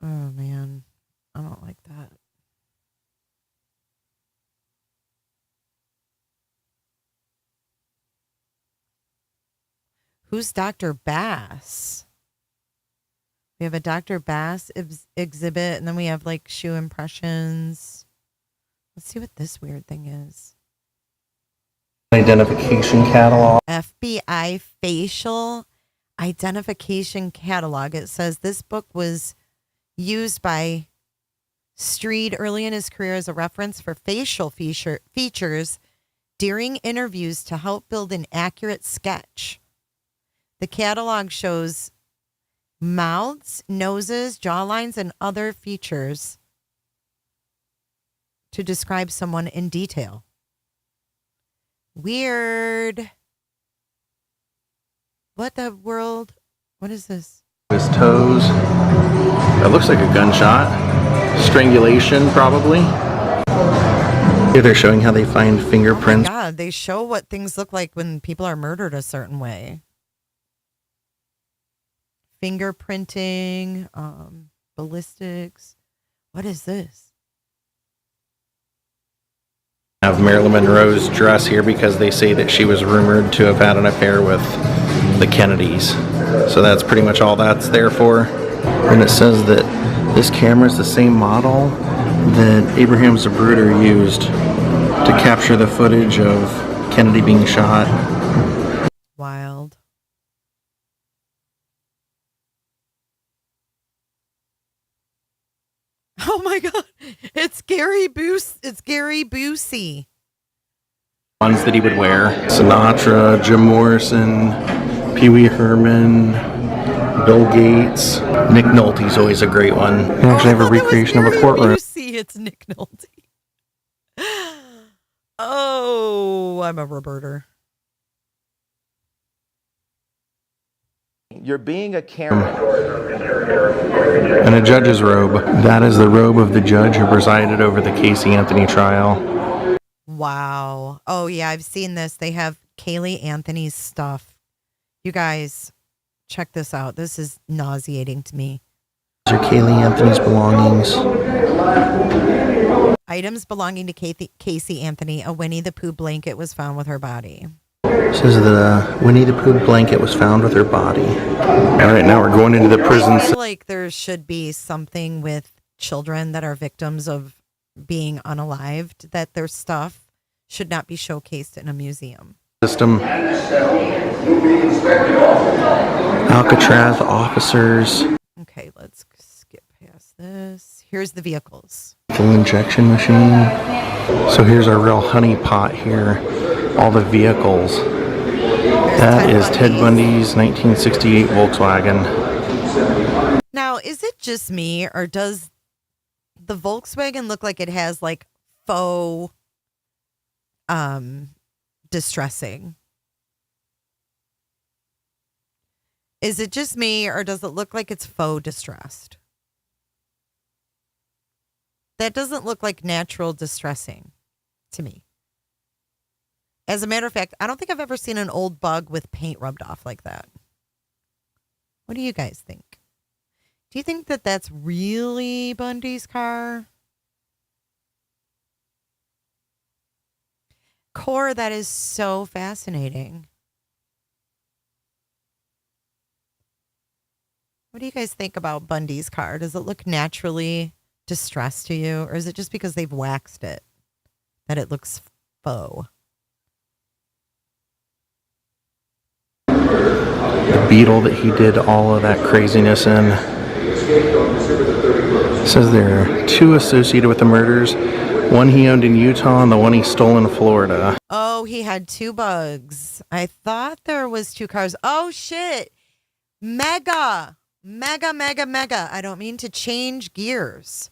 Oh man, I don't like that. Who's Dr. Bass? We have a Dr. Bass exhibit, and then we have like shoe impressions. Let's see what this weird thing is. Identification catalog. FBI facial identification catalog. It says this book was used by Streed early in his career as a reference for facial features during interviews to help build an accurate sketch. The catalog shows mouths, noses, jawlines, and other features to describe someone in detail. Weird. What the world? What is this? His toes. That looks like a gunshot. Strangulation, probably. Here they're showing how they find fingerprints. Oh my God, they show what things look like when people are murdered a certain way. Fingerprinting, ballistics. What is this? Have Marilyn Monroe's dress here because they say that she was rumored to have had an affair with the Kennedys. So that's pretty much all that's there for. And it says that this camera is the same model that Abraham Zapruder used to capture the footage of Kennedy being shot. Wild. Oh my God. It's Gary Busey. Ones that he would wear. Sinatra, Jim Morrison, Pee Wee Herman, Bill Gates. Nick Nolte's always a great one. You can actually have a recreation of a courtroom. Busey, it's Nick Nolte. Oh, I'm a Roberter. You're being a Karen. And a judge's robe. That is the robe of the judge who presided over the Casey Anthony trial. Wow. Oh, yeah, I've seen this. They have Kaylee Anthony's stuff. You guys, check this out. This is nauseating to me. These are Kaylee Anthony's belongings. Items belonging to Casey Anthony. A Winnie the Pooh blanket was found with her body. It says the Winnie the Pooh blanket was found with her body. All right, now we're going into the prison. I feel like there should be something with children that are victims of being unalived, that their stuff should not be showcased in a museum. System. Alcatraz officers. Okay, let's skip past this. Here's the vehicles. Full injection machine. So here's our real honey pot here. All the vehicles. That is Ted Bundy's 1968 Volkswagen. Now, is it just me, or does the Volkswagen look like it has like faux distressing? Is it just me, or does it look like it's faux distressed? That doesn't look like natural distressing to me. As a matter of fact, I don't think I've ever seen an old bug with paint rubbed off like that. What do you guys think? Do you think that that's really Bundy's car? Core, that is so fascinating. What do you guys think about Bundy's car? Does it look naturally distressed to you? Or is it just because they've waxed it that it looks faux? The Beetle that he did all of that craziness in. It says there are 2 associated with the murders. One he owned in Utah and the one he stole in Florida. Oh, he had 2 bugs. I thought there was 2 cars. Oh, shit. Mega. I don't mean to change gears,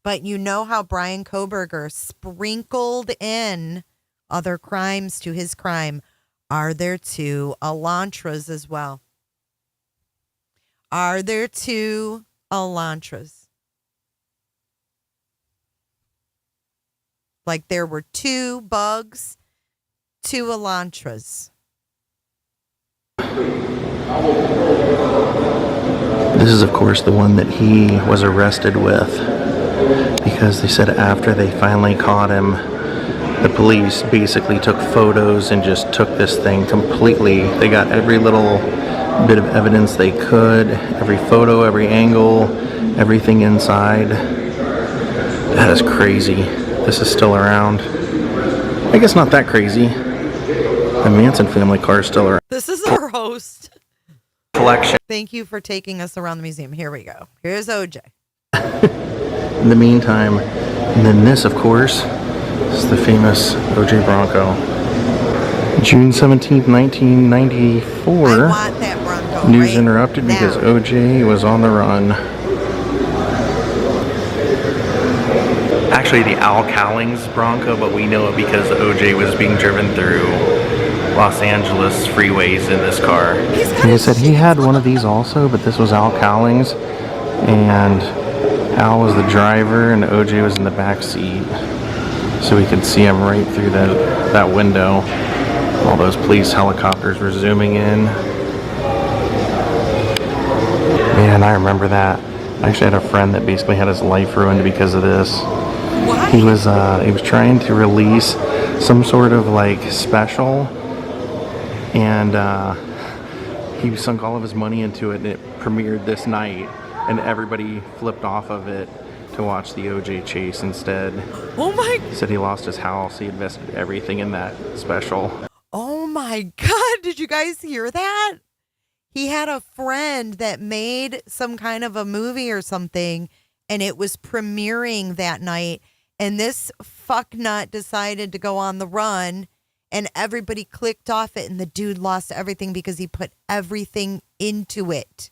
but you know how Brian Koberger sprinkled in other crimes to his crime. Are there 2 Elantras as well? Are there 2 Elantras? Like there were 2 bugs, 2 Elantras. This is, of course, the one that he was arrested with, because they said after they finally caught him, the police basically took photos and just took this thing completely. They got every little bit of evidence they could, every photo, every angle, everything inside. That is crazy. This is still around. I guess not that crazy. The Manson family car is still around. This is our host. Collection. Thank you for taking us around the museum. Here we go. Here's OJ. In the meantime, and then this, of course, is the famous OJ Bronco. June 17th, 1994. I want that Bronco. News interrupted because OJ was on the run. Actually, the Al Cowlings Bronco, but we know it because OJ was being driven through Los Angeles freeways in this car. He said he had one of these also, but this was Al Cowlings, and Al was the driver and OJ was in the back seat, so we could see him right through that window. All those police helicopters were zooming in. Man, I remember that. I actually had a friend that basically had his life ruined because of this. What? He was trying to release some sort of like special, and he sunk all of his money into it, and it premiered this night, and everybody flipped off of it to watch the OJ chase instead. Oh my! He said he lost his house. He invested everything in that special. Oh my God! Did you guys hear that? He had a friend that made some kind of a movie or something, and it was premiering that night, and this fucknut decided to go on the run, and everybody clicked off it, and the dude lost everything because he put everything into it.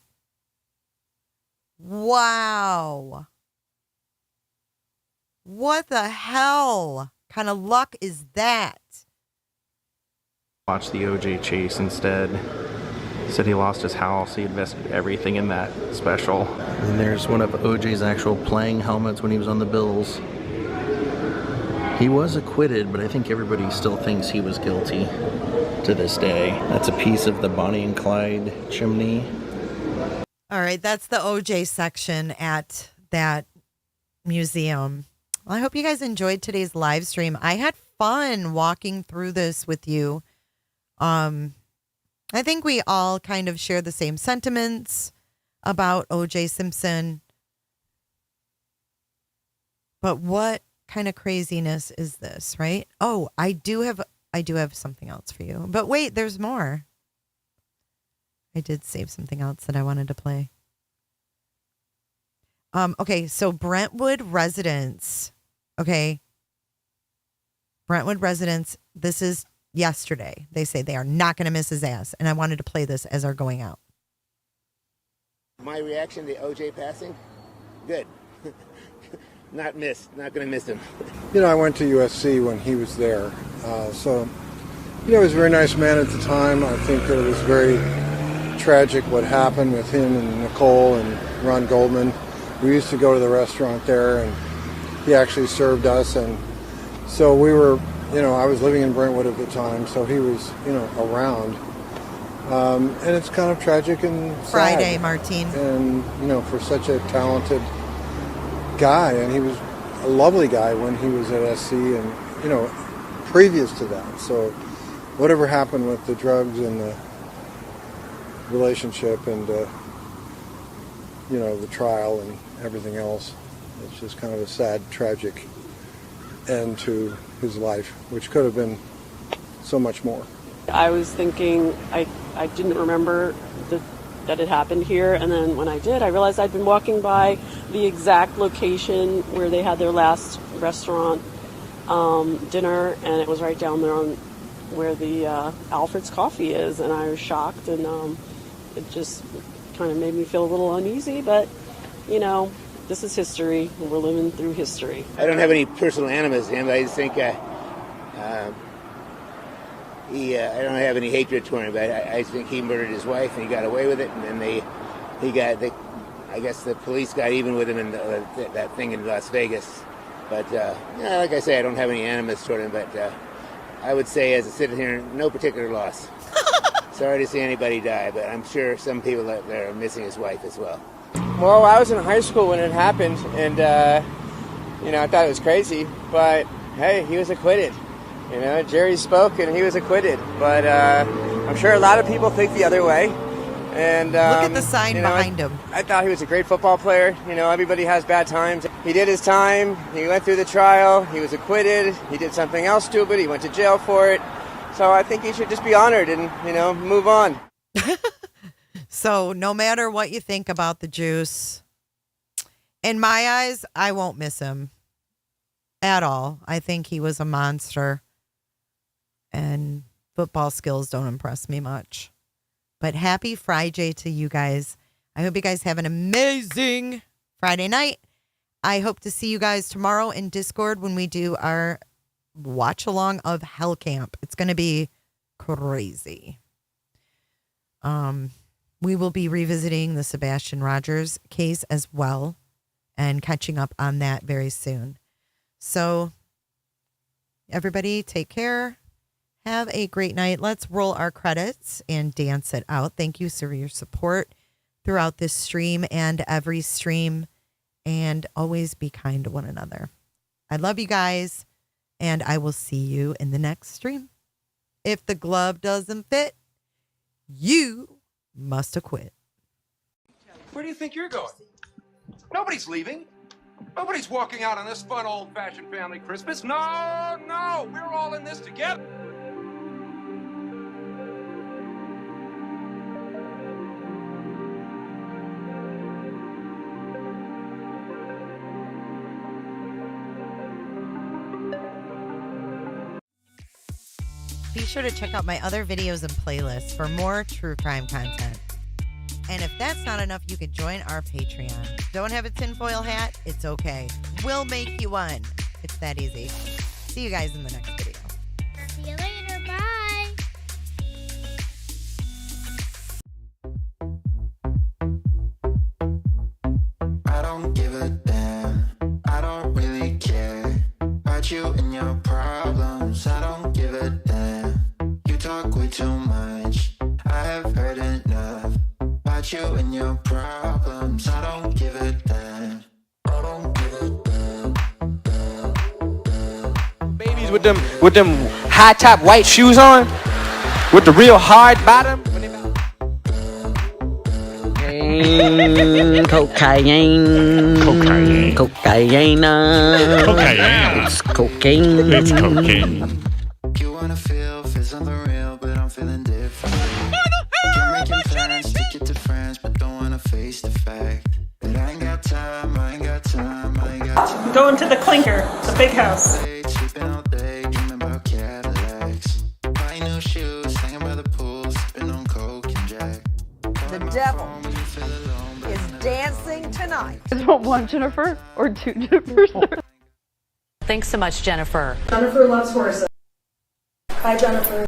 Wow. What the hell kind of luck is that? Watch the OJ chase instead. He said he lost his house. He invested everything in that special. And there's one of OJ's actual playing helmets when he was on the Bills. He was acquitted, but I think everybody still thinks he was guilty to this day. That's a piece of the Bonnie and Clyde chimney. All right, that's the OJ section at that museum. Well, I hope you guys enjoyed today's live stream. I had fun walking through this with you. I think we all kind of share the same sentiments about OJ Simpson. But what kind of craziness is this, right? Oh, I do have something else for you. But wait, there's more. I did save something else that I wanted to play. Okay, so Brentwood residents. Okay. Brentwood residents, this is yesterday. They say they are not going to miss his ass. And I wanted to play this as our going out. My reaction to OJ passing? Good. Not going to miss him. You know, I went to USC when he was there. So, you know, he was a very nice man at the time. I think it was very tragic what happened with him and Nicole and Ron Goldman. We used to go to the restaurant there, and he actually served us, and so we were, I was living in Brentwood at the time, so he was, around. And it's kind of tragic and sad. Friday, Martine. And, for such a talented guy, and he was a lovely guy when he was at SC and, previous to that. So whatever happened with the drugs and the relationship and, the trial and everything else, it's just kind of a sad, tragic end to his life, which could have been so much more. I was thinking, I didn't remember that it happened here, and then when I did, I realized I'd been walking by the exact location where they had their last restaurant dinner, and it was right down there on where the Alfred's Coffee is, and I was shocked, and it just kind of made me feel a little uneasy, but, this is history, and we're living through history. I don't have any personal animus to him. I just think I don't have any hatred toward him, but I think he murdered his wife and he got away with it, and then I guess the police got even with him in that thing in Las Vegas. But like I say, I don't have any animus toward him, but I would say, as a citizen here, no particular loss. Sorry to see anybody die, but I'm sure some people out there are missing his wife as well. Well, I was in high school when it happened, and I thought it was crazy, but hey, he was acquitted. Jerry spoke and he was acquitted, but I'm sure a lot of people think the other way. And look at the sign behind him. I thought he was a great football player. Everybody has bad times. He did his time. He went through the trial. He was acquitted. He did something else stupid. He went to jail for it. So I think he should just be honored and, move on. So no matter what you think about the Juice, in my eyes, I won't miss him at all. I think he was a monster. And football skills don't impress me much. But happy Friday to you guys. I hope you guys have an amazing Friday night. I hope to see you guys tomorrow in Discord when we do our watch along of Hell Camp. It's going to be crazy. We will be revisiting the Sebastian Rogers case as well and catching up on that very soon. So everybody take care. Have a great night. Let's roll our credits and dance it out. Thank you for your support throughout this stream and every stream. And always be kind to one another. I love you guys. And I will see you in the next stream. If the glove doesn't fit, you must have quit. Where do you think you're going? Nobody's leaving. Nobody's walking out on this fun old-fashioned family Christmas. No, we're all in this together. Be sure to check out my other videos and playlists for more true crime content. And if that's not enough, you can join our Patreon. Don't have a tinfoil hat? It's okay. We'll make you one. It's that easy. See you guys in the next video. See you later. Bye. I don't give a damn. I don't really care about you and your problems. I don't give a damn. You talk way too much. I have heard enough about you and your problems. I don't give a damn. I don't give a damn. Babies with them high top white shoes on, with the real hard bottom. Cocaine, cocaine, cocaine, it's cocaine. It's cocaine. You wanna feel something real, but I'm feeling different. You're making plans to get to friends, but don't wanna face the fact that I ain't got time, I ain't got time, I ain't got time. Going to the Clinker, the big house. Sleeping all day, dreaming about Cadillacs. Buying new shoes, hanging by the pool, sipping on Coke and Jack. The devil is dancing tonight. Is it one Jennifer or two Jennifers? Thanks so much, Jennifer. Jennifer loves horses. Hi, Jennifer.